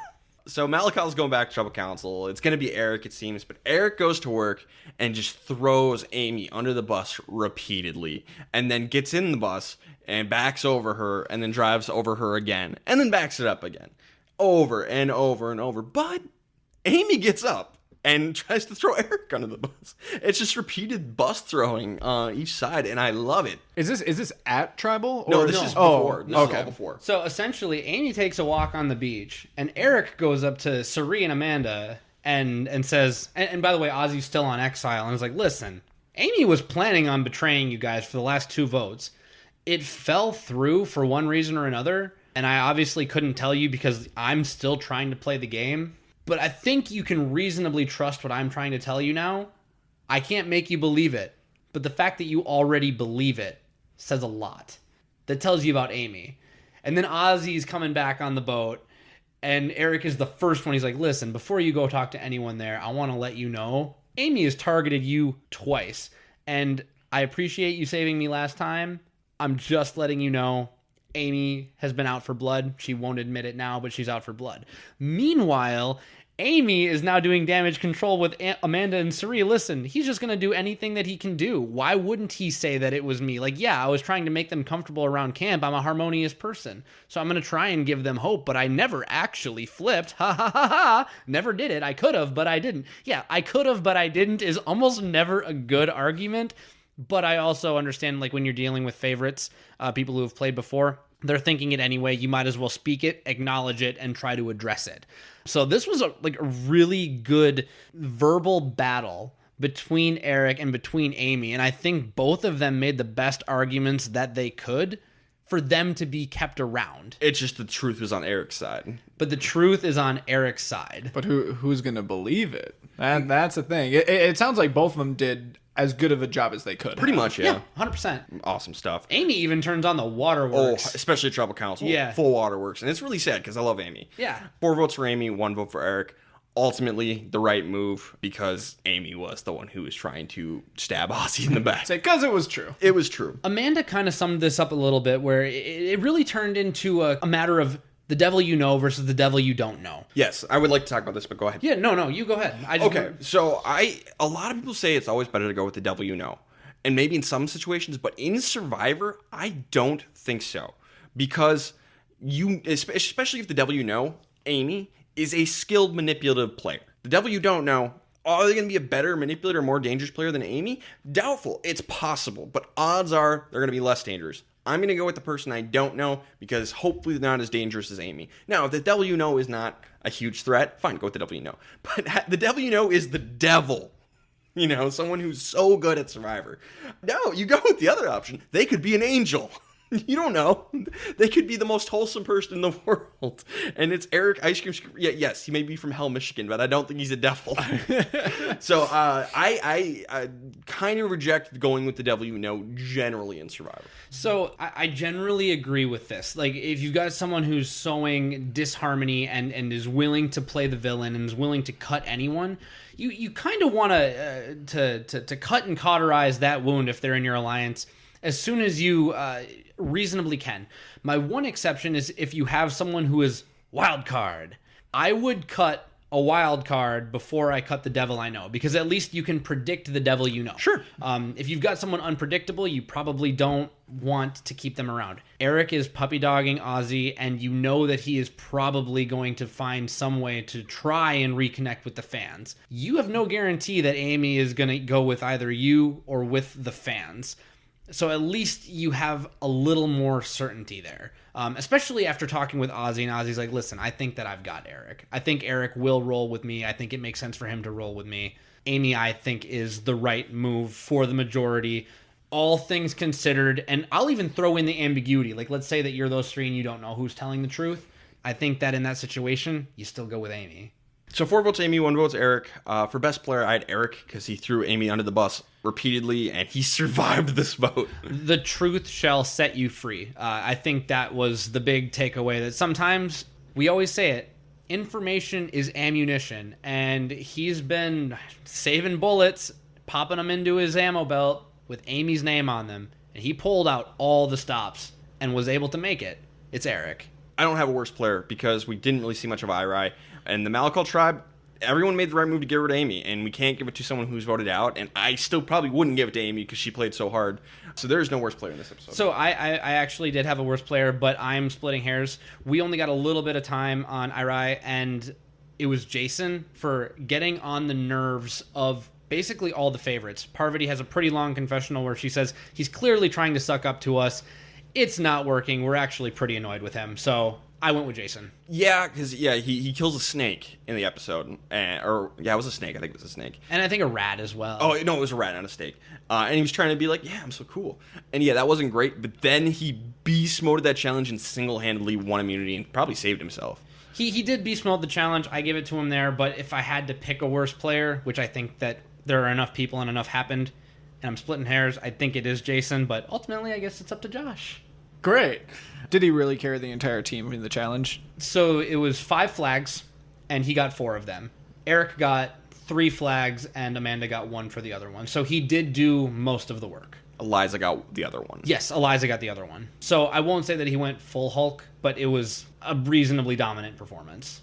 So Malakal's going back to Tribal Council. It's going to be Eric, it seems. But Eric goes to work and just throws Amy under the bus repeatedly. And then gets in the bus and backs over her and then drives over her again. And then backs it up again. Over and over and over. But Amy gets up and tries to throw Eric under the bus. It's just repeated bus throwing on each side, and I love it. Is this at Tribal? No, this is before. This is all before. So essentially, Amy takes a walk on the beach, and Eric goes up to Suri and Amanda and says, and by the way, Ozzy's still on exile, and is like, listen, Amy was planning on betraying you guys for the last 2 votes. It fell through for one reason or another, and I obviously couldn't tell you because I'm still trying to play the game. But I think you can reasonably trust what I'm trying to tell you now. I can't make you believe it, but the fact that you already believe it says a lot. That tells you about Amy. And then Ozzy's coming back on the boat, and Eric is the first one. He's like, listen, before you go talk to anyone there, I want to let you know, Amy has targeted you twice. And I appreciate you saving me last time. I'm just letting you know, Amy has been out for blood. She won't admit it now, but she's out for blood. Meanwhile, Amy is now doing damage control with Amanda and Suri. Listen, he's just going to do anything that he can do. Why wouldn't he say that it was me? Like, yeah, I was trying to make them comfortable around camp. I'm a harmonious person. So I'm going to try and give them hope, but I never actually flipped. Ha ha ha ha. Never did it. I could have, but I didn't. Yeah, I could have, but I didn't is almost never a good argument. But I also understand, like, when you're dealing with favorites, people who have played before, they're thinking it anyway. You might as well speak it, acknowledge it, and try to address it. So this was a really good verbal battle between Eric and between Amy, and I think both of them made the best arguments that they could for them to be kept around. It's just the truth was on Eric's side. But the truth is on Eric's side. But who's going to believe it? That's the thing. It sounds like both of them did as good of a job as they could. Pretty much, yeah. 100%. Awesome stuff. Amy even turns on the waterworks. Oh, especially Tribal Council. Yeah. Full waterworks. And it's really sad because I love Amy. Yeah. 4 votes for Amy, 1 vote for Eric. Ultimately, the right move because Amy was the one who was trying to stab Ozzy in the back. Because it was true. It was true. Amanda kind of summed this up a little bit where it really turned into a matter of the devil you know versus the devil you don't know. Yes, I would like to talk about this, but go ahead. Yeah, no, you go ahead. So a lot of people say it's always better to go with the devil you know. And maybe in some situations, but in Survivor, I don't think so. Because especially if the devil you know, Amy, is a skilled manipulative player. The devil you don't know, are they going to be a better manipulator, more dangerous player than Amy? Doubtful. It's possible, but odds are they're going to be less dangerous. I'm going to go with the person I don't know because hopefully they're not as dangerous as Amy. Now, if the devil you know is not a huge threat, fine, go with the devil you know. But the devil you know is the devil. You know, someone who's so good at Survivor. No, you go with the other option. They could be an angel. You don't know. They could be the most wholesome person in the world. And it's Eric Ice Cream. Yeah, yes, he may be from Hell, Michigan, but I don't think he's a devil. So I kind of reject going with the devil you know generally in Survivor. So I generally agree with this. Like, if you've got someone who's sowing disharmony and is willing to play the villain and is willing to cut anyone, you kind of want to cut and cauterize that wound if they're in your alliance as soon as you reasonably can. My one exception is if you have someone who is wild card. I would cut a wild card before I cut the devil I know, because at least you can predict the devil you know. Sure. If you've got someone unpredictable, you probably don't want to keep them around. Eric is puppy dogging Ozzy, and you know that he is probably going to find some way to try and reconnect with the fans. You have no guarantee that Amy is going to go with either you or with the fans. So at least you have a little more certainty there, especially after talking with Ozzy, and Ozzy's like, listen, I think that I've got Eric. I think Eric will roll with me. I think it makes sense for him to roll with me. Amy, I think, is the right move for the majority, all things considered. And I'll even throw in the ambiguity. Like, let's say that you're those three and you don't know who's telling the truth. I think that in that situation, you still go with Amy. So 4 votes Amy, 1 votes Eric. For best player, I had Eric because he threw Amy under the bus repeatedly, and he survived this vote. The truth shall set you free. I think that was the big takeaway, that sometimes, we always say it, information is ammunition, and he's been saving bullets, popping them into his ammo belt with Amy's name on them, and he pulled out all the stops and was able to make it. It's Eric. I don't have a worse player because we didn't really see much of Irai. And the Malakal tribe, everyone made the right move to give her to Amy, and we can't give it to someone who's voted out. And I still probably wouldn't give it to Amy because she played so hard. So there is no worse player in this episode. So I actually did have a worse player, but I'm splitting hairs. We only got a little bit of time on Irai, and it was Jason for getting on the nerves of basically all the favorites. Parvati has a pretty long confessional where she says he's clearly trying to suck up to us. It's not working. We're actually pretty annoyed with him. So I went with Jason. Yeah, because he kills a snake in the episode. It was a snake. I think it was a snake. And I think a rat as well. Oh, no, it was a rat, not a snake. And he was trying to be like, yeah, I'm so cool. And yeah, that wasn't great. But then he beast moded that challenge and single-handedly won immunity and probably saved himself. He did beast mode the challenge. I give it to him there. But if I had to pick a worse player, which I think that there are enough people and enough happened, and I'm splitting hairs, I think it is Jason. But ultimately, I guess it's up to Josh. Great. Did he really carry the entire team in the challenge? So it was 5 flags, and he got 4 of them. Eric got 3 flags, and Amanda got 1 for the other one. So he did do most of the work. Eliza got the other one. Yes, Eliza got the other one. So I won't say that he went full Hulk, but it was a reasonably dominant performance.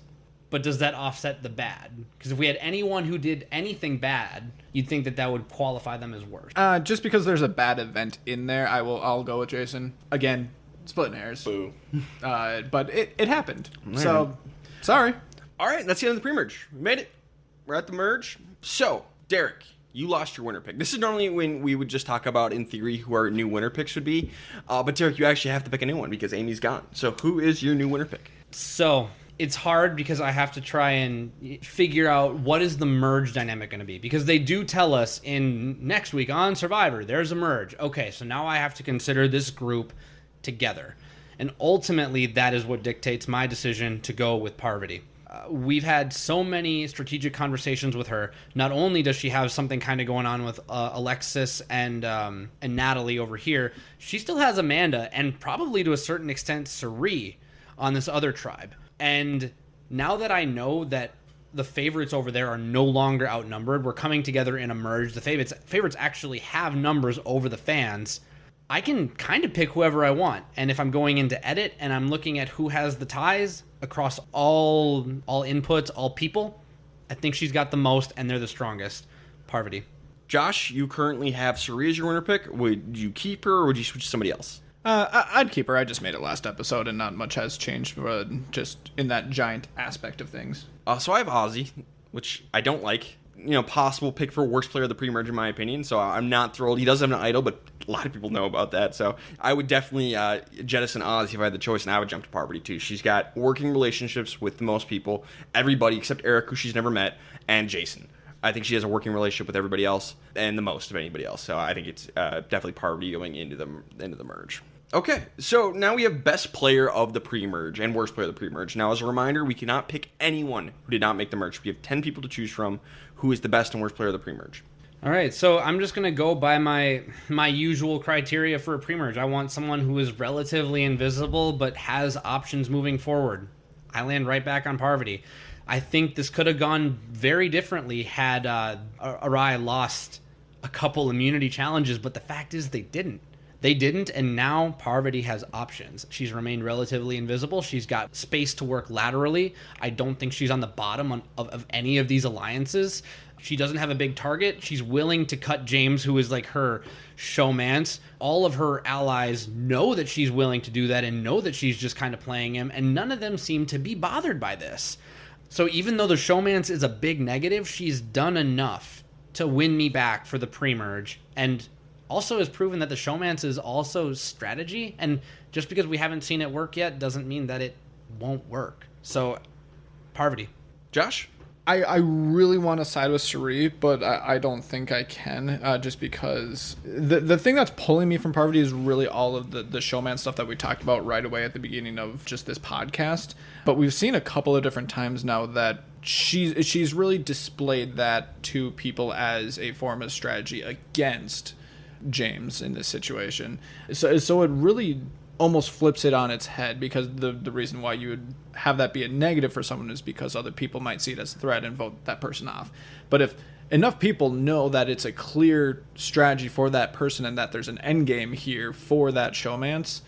But does that offset the bad? Because if we had anyone who did anything bad, you'd think that that would qualify them as worse. Just because there's a bad event in there, I'll go with Jason. Again, splitting hairs. Boo. But it happened. So, sorry. All right, that's the end of the pre-merge. We made it. We're at the merge. So, Derek, You lost your winner pick. This is normally when we would just talk about, in theory, who our new winner picks would be. But Derek, you actually have to pick a new one because Amy's gone. So who is your new winner pick? So it's hard because I have to try and figure out what is the merge dynamic going to be, because they do tell us in next week on Survivor, there's a merge. Okay, so now I have to consider this group together. And ultimately, that is what dictates my decision to go with Parvati. We've had so many strategic conversations with her. Not only does she have something kind of going on with Alexis and Natalie over here, she still has Amanda and probably to a certain extent Cirie on this other tribe. And now that I know that the favorites over there are no longer outnumbered, we're coming together in a merge. The favorites actually have numbers over the fans. I can kind of pick whoever I want. And if I'm going into edit and I'm looking at who has the ties across all inputs, all people, I think she's got the most and they're the strongest. Parvati. Josh, you currently have Cirie as your winner pick. Would you keep her or would you switch to somebody else? I'd keep her. I just made it last episode, and not much has changed, just in that giant aspect of things. So I have Ozzy, which I don't like. Possible pick for worst player of the pre-merge in my opinion, so I'm not thrilled. He does have an idol, but a lot of people know about that, so I would definitely jettison Ozzy if I had the choice, and I would jump to Parvati too. She's got working relationships with most people, everybody except Eric, who she's never met, and Jason. I think she has a working relationship with everybody else, and the most of anybody else, so I think it's definitely Parvati going into the merge. Okay, so now we have best player of the pre-merge and worst player of the pre-merge. Now, as a reminder, we cannot pick anyone who did not make the merge. We have 10 people to choose from who is the best and worst player of the pre-merge. All right, so I'm just going to go by my usual criteria for a pre-merge. I want someone who is relatively invisible but has options moving forward. I land right back on Parvati. I think this could have gone very differently had Arai lost a couple immunity challenges, but the fact is they didn't. They didn't, and now Parvati has options. She's remained relatively invisible. She's got space to work laterally. I don't think she's on the bottom of any of these alliances. She doesn't have a big target. She's willing to cut James, who is like her showmance. All of her allies know that she's willing to do that and know that she's just kind of playing him, and none of them seem to be bothered by this. So even though the showmance is a big negative, she's done enough to win me back for the pre-merge, and also has proven that the showmance is also strategy, and just because we haven't seen it work yet doesn't mean that it won't work. So, Parvati. Josh? I really want to side with Cirie, but I don't think I can, just because the thing that's pulling me from Parvati is really all of the showman stuff that we talked about right away at the beginning of just this podcast. But we've seen a couple of different times now that she's really displayed that to people as a form of strategy against James in this situation. So it really almost flips it on its head, because the reason why you would have that be a negative for someone is because other people might see it as a threat and vote that person off. But if enough people know that it's a clear strategy for that person and that there's an end game here for that showmance,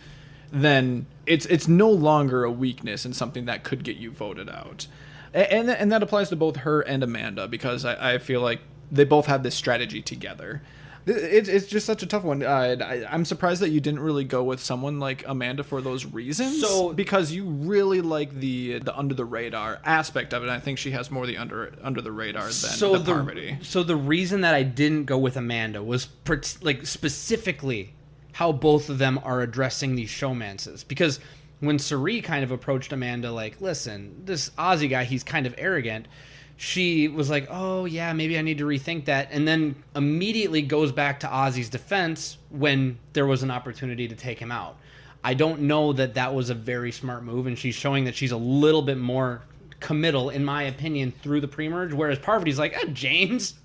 then it's no longer a weakness and something that could get you voted out. And that applies to both her and Amanda, because I feel like they both have this strategy together. It's just such a tough one. I'm surprised that you didn't really go with someone like Amanda for those reasons. Because you really like the under the radar aspect of it. I think she has more the under the radar than Parvati. So the reason that I didn't go with Amanda was specifically how both of them are addressing these showmances. Because when Cirie kind of approached Amanda like, listen, this Ozzy guy, he's kind of arrogant, she was like, oh, yeah, maybe I need to rethink that. And then immediately goes back to Ozzy's defense when there was an opportunity to take him out. I don't know that was a very smart move, and she's showing that she's a little bit more committal, in my opinion, through the pre-merge, whereas Parvati's like, James,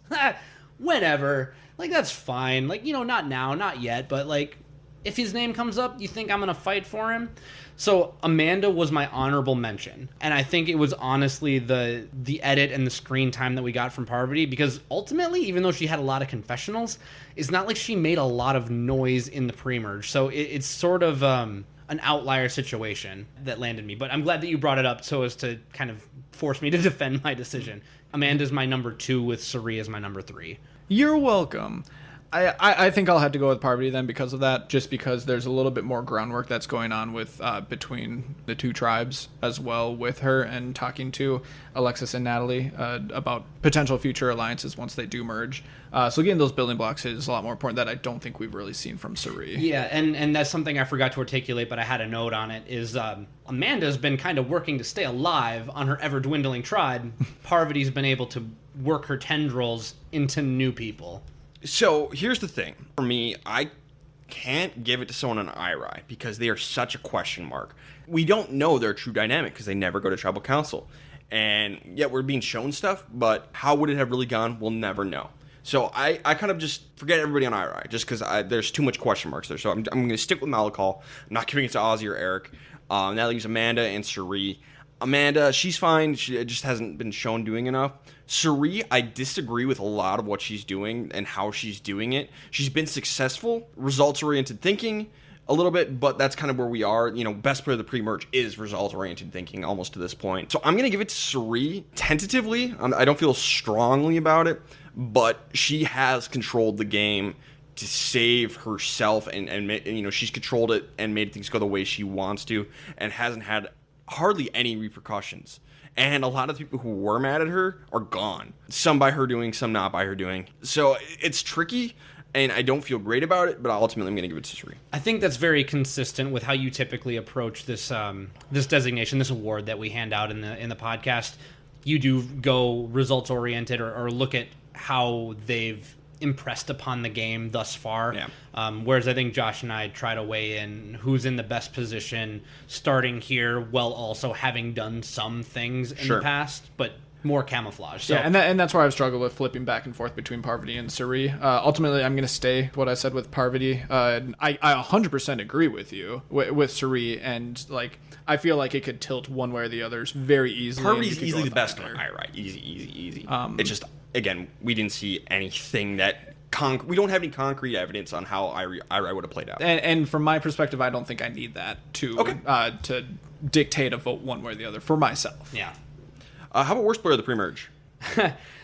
whenever. Like, that's fine. Like, not now, not yet, but, like, if his name comes up, you think I'm going to fight for him? So Amanda was my honorable mention, and I think it was honestly the edit and the screen time that we got from Parvati, because ultimately, even though she had a lot of confessionals, it's not like she made a lot of noise in the pre-merge. So it's sort of an outlier situation that landed me. But I'm glad that you brought it up so as to kind of force me to defend my decision. Amanda's my number 2 with Cirie as my number 3. You're welcome. I think I'll have to go with Parvati then because of that, just because there's a little bit more groundwork that's going on with between the two tribes as well with her, and talking to Alexis and Natalie about potential future alliances once they do merge. So getting those building blocks is a lot more important that I don't think we've really seen from Suri. Yeah, and that's something I forgot to articulate, but I had a note on it, is Amanda's been kind of working to stay alive on her ever-dwindling tribe. Parvati's been able to work her tendrils into new people. So here's the thing. For me, I can't give it to someone on IRI because they are such a question mark. We don't know their true dynamic because they never go to tribal council. And yet we're being shown stuff, but how would it have really gone? We'll never know. So I kind of just forget everybody on IRI just because there's too much question marks there. So I'm going to stick with Malakal. I'm not giving it to Ozzy or Eric. That leaves Amanda and Suri. Amanda, she's fine. She just hasn't been shown doing enough. Suri, I disagree with a lot of what she's doing and how she's doing it. She's been successful, results-oriented thinking a little bit, but that's kind of where we are. You know, best player of the pre-merge is results-oriented thinking almost to this point. So I'm going to give it to Suri tentatively. I don't feel strongly about it, but she has controlled the game to save herself, and you know, she's controlled it and made things go the way she wants to and hasn't had hardly any repercussions. And a lot of people who were mad at her are gone. Some by her doing, some not by her doing. So it's tricky, and I don't feel great about it, but ultimately I'm going to give it to Suri. I think that's very consistent with how you typically approach this this designation, this award that we hand out in the podcast. You do go results oriented or look at how they've impressed upon the game thus far. Yeah. Whereas I think Josh and I try to weigh in who's in the best position starting here while also having done some things in the past, but more camouflage. So, yeah, and that's where I've struggled with flipping back and forth between Parvati and Suri. Ultimately, I'm going to stay what I said with Parvati. I 100% agree with you with Suri, and like I feel like it could tilt one way or the other very easily. Parvati's easily the best on IRI. Easy. It's just, again, we didn't see anything that we don't have any concrete evidence on how IRI would have played out. And from my perspective, I don't think I need that to dictate a vote one way or the other for myself. Yeah. How about worst player of the pre-merge?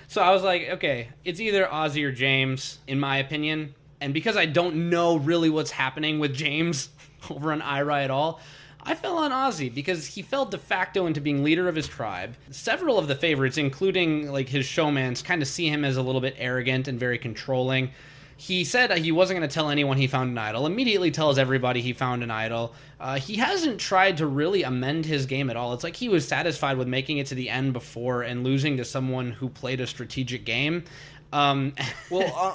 So I was like, okay, it's either Ozzy or James, in my opinion. And because I don't know really what's happening with James over on IRI at all, I fell on Ozzy because he fell de facto into being leader of his tribe. Several of the favorites, including like his showmans, kind of see him as a little bit arrogant and very controlling. He said he wasn't going to tell anyone he found an idol. Immediately tells everybody he found an idol. He hasn't tried to really amend his game at all. It's like he was satisfied with making it to the end before and losing to someone who played a strategic game. Well,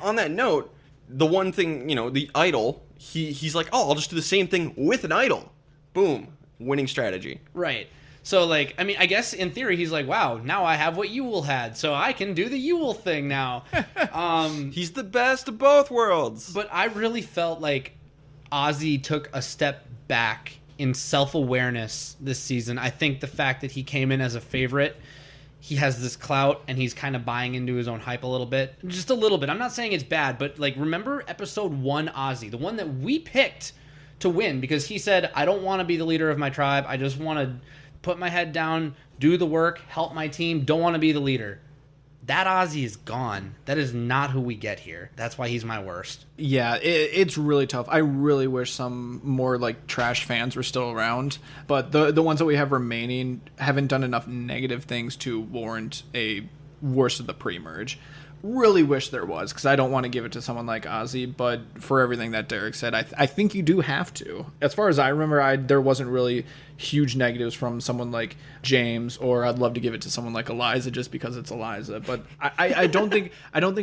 on that note, the one thing, you know, the idol, he's like, oh, I'll just do the same thing with an idol. Boom. Winning strategy. Right. So, like, I mean, I guess in theory he's like, wow, now I have what Yule had, so I can do the Yule thing now. He's the best of both worlds. But I really felt like Ozzy took a step back in self-awareness this season. I think the fact that he came in as a favorite, he has this clout, and he's kind of buying into his own hype a little bit. Just a little bit. I'm not saying it's bad, but, like, remember episode 1 Ozzy, the one that we picked to win, because he said, I don't want to be the leader of my tribe. I just want to put my head down, do the work, help my team, don't want to be the leader. That Ozzy is gone. That is not who we get here. That's why he's my worst. Yeah, it's really tough. I really wish some more like trash fans were still around, but the ones that we have remaining haven't done enough negative things to warrant a worst of the pre-merge. Really wish there was, because I don't want to give it to someone like Ozzy, but for everything that Derek said, I think you do have to. As far as I remember, there wasn't really huge negatives from someone like James, or I'd love to give it to someone like Eliza just because it's Eliza. But I don't think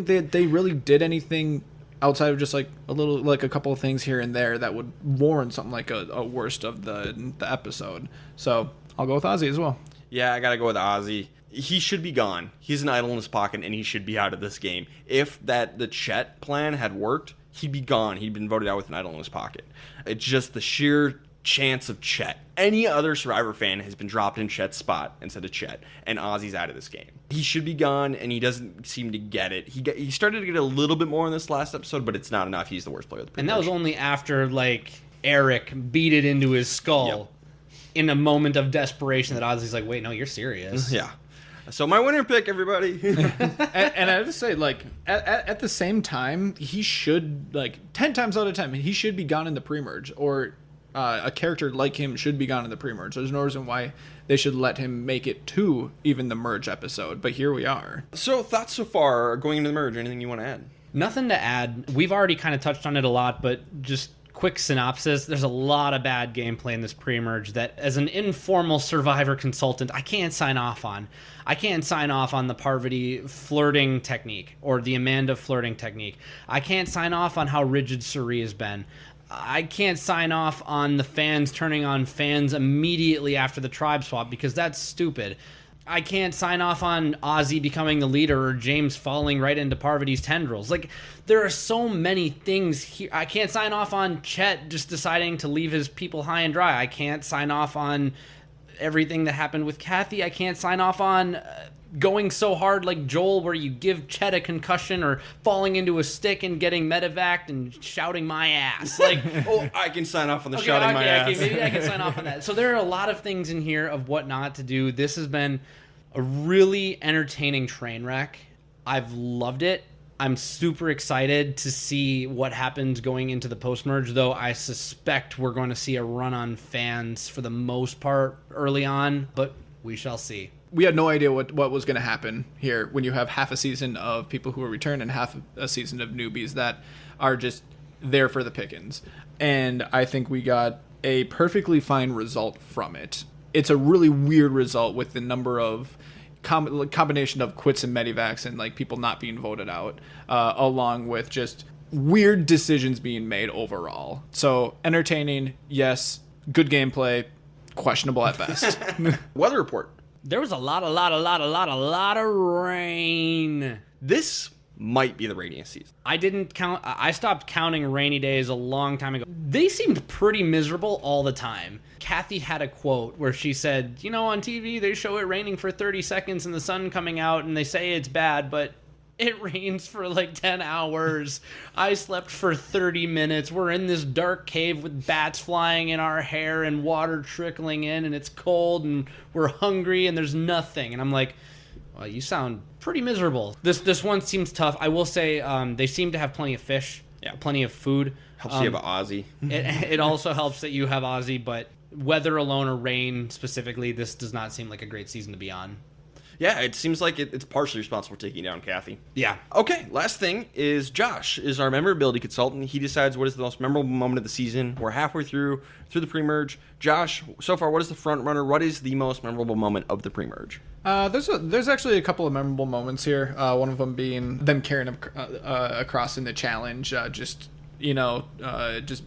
they really did anything outside of just like a couple of things here and there that would warrant something like a worst of the episode. So I'll go with Ozzy as well. Yeah, I gotta go with Ozzy. He should be gone. He's an idol in his pocket, and he should be out of this game. If the Chet plan had worked, he'd be gone. He'd been voted out with an idol in his pocket. It's just the sheer chance of Chet. Any other Survivor fan has been dropped in Chet's spot instead of Chet, and Ozzy's out of this game. He should be gone, and he doesn't seem to get it. He started to get a little bit more in this last episode, but it's not enough. He's the worst player of the pre-merge. And that was only after, like, Eric beat it into his skull in a moment of desperation that Ozzy's like, wait, no, you're serious. Yeah. So my winner pick, everybody. And I have to say, like, at the same time, he should, like, 10 times out of 10, he should be gone in the pre-merge, or a character like him should be gone in the pre-merge. There's no reason why they should let him make it to even the merge episode, but here we are. So thoughts so far going into the merge? Anything you want to add? Nothing to add. We've already kind of touched on it a lot, but just quick synopsis. There's a lot of bad gameplay in this pre-merge that, as an informal Survivor consultant, I can't sign off on. I can't sign off on the Parvati flirting technique or the Amanda flirting technique. I can't sign off on how rigid Suri has been. I can't sign off on the fans turning on fans immediately after the tribe swap because that's stupid. I can't sign off on Ozzy becoming the leader or James falling right into Parvati's tendrils. Like, there are so many things here. I can't sign off on Chet just deciding to leave his people high and dry. I can't sign off on everything that happened with Kathy. I can't sign off on going so hard like Joel where you give Chet a concussion or falling into a stick and getting medevaced and shouting my ass. Like, Oh, I can sign off on the shouting my ass. Okay, maybe I can sign off on that. So there are a lot of things in here of what not to do. This has been a really entertaining train wreck. I've loved it. I'm super excited to see what happens going into the post-merge, though I suspect we're going to see a run on fans for the most part early on, but we shall see. We had no idea what was going to happen here when you have half a season of people who are returned and half a season of newbies that are just there for the pickings. And I think we got a perfectly fine result from it. It's a really weird result with the number of combination of quits and medivacs and like people not being voted out, along with just weird decisions being made overall. So entertaining, yes. Good gameplay, questionable at best. Weather report. There was a lot of rain. This might be the rainiest season. I stopped counting rainy days a long time ago. They seemed pretty miserable all the time. Kathy had a quote where she said, you know, on TV they show it raining for 30 seconds and the sun coming out and they say it's bad, but it rains for like 10 hours. I slept for 30 minutes. We're in this dark cave with bats flying in our hair and water trickling in, and it's cold and we're hungry and there's nothing. And I'm like, well, you sound pretty miserable. This one seems tough. I will say they seem to have plenty of fish, plenty of food. Helps you have Ozzy. It also helps that you have Ozzy, but weather alone or rain specifically, this does not seem like a great season to be on. Yeah, it seems like it's partially responsible for taking down Kathy. Yeah. Okay, last thing is Josh is our memorability consultant. He decides what is the most memorable moment of the season. We're halfway through the pre-merge. Josh, so far, what is the front runner? What is the most memorable moment of the pre-merge? There's actually a couple of memorable moments here. One of them being them carrying him across in the challenge, just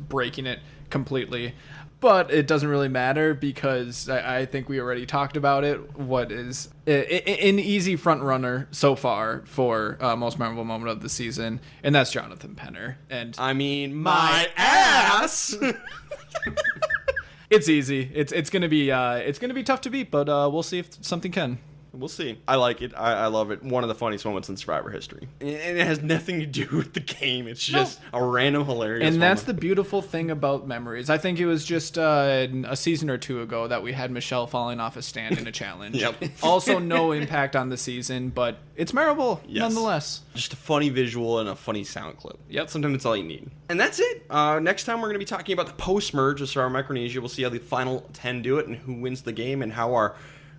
breaking it completely. But it doesn't really matter because I think we already talked about it. What is an easy front runner so far for most memorable moment of the season, and that's Jonathan Penner. And I mean, my ass. It's easy. It's gonna be tough to beat, but we'll see if something can. We'll see. I like it. I love it. One of the funniest moments in Survivor history. And it has nothing to do with the game. It's just a random hilarious And moment. that's the beautiful thing about memories. I think it was just a season or two ago that we had Michelle falling off a stand in a challenge. Yep. Also no impact on the season, but it's memorable nonetheless. Just a funny visual and a funny sound clip. Yep. Sometimes that's all you need. And that's it. Next time we're going to be talking about the post-merge of Survivor Micronesia. We'll see how the final 10 do it and who wins the game and how our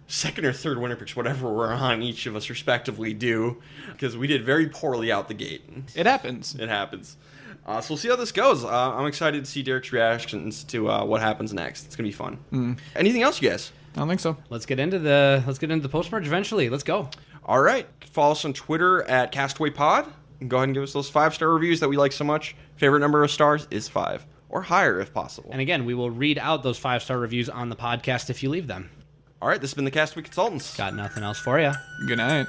second or third winner picks, whatever we're on, each of us respectively do, because we did very poorly out the gate. It happens. It happens. So we'll see how this goes. I'm excited to see Derek's reactions to what happens next. It's gonna be fun. Anything else, you guys? I don't think so. Let's get into the post-merge eventually. Let's go. All right. Follow us on Twitter at Castaway Pod. And go ahead and give us those 5-star reviews that we like so much. Favorite number of stars is 5 or higher if possible. And again, we will read out those 5-star reviews on the podcast if you leave them. All right. This has been the Castaway Consultants. Got nothing else for you. Good night.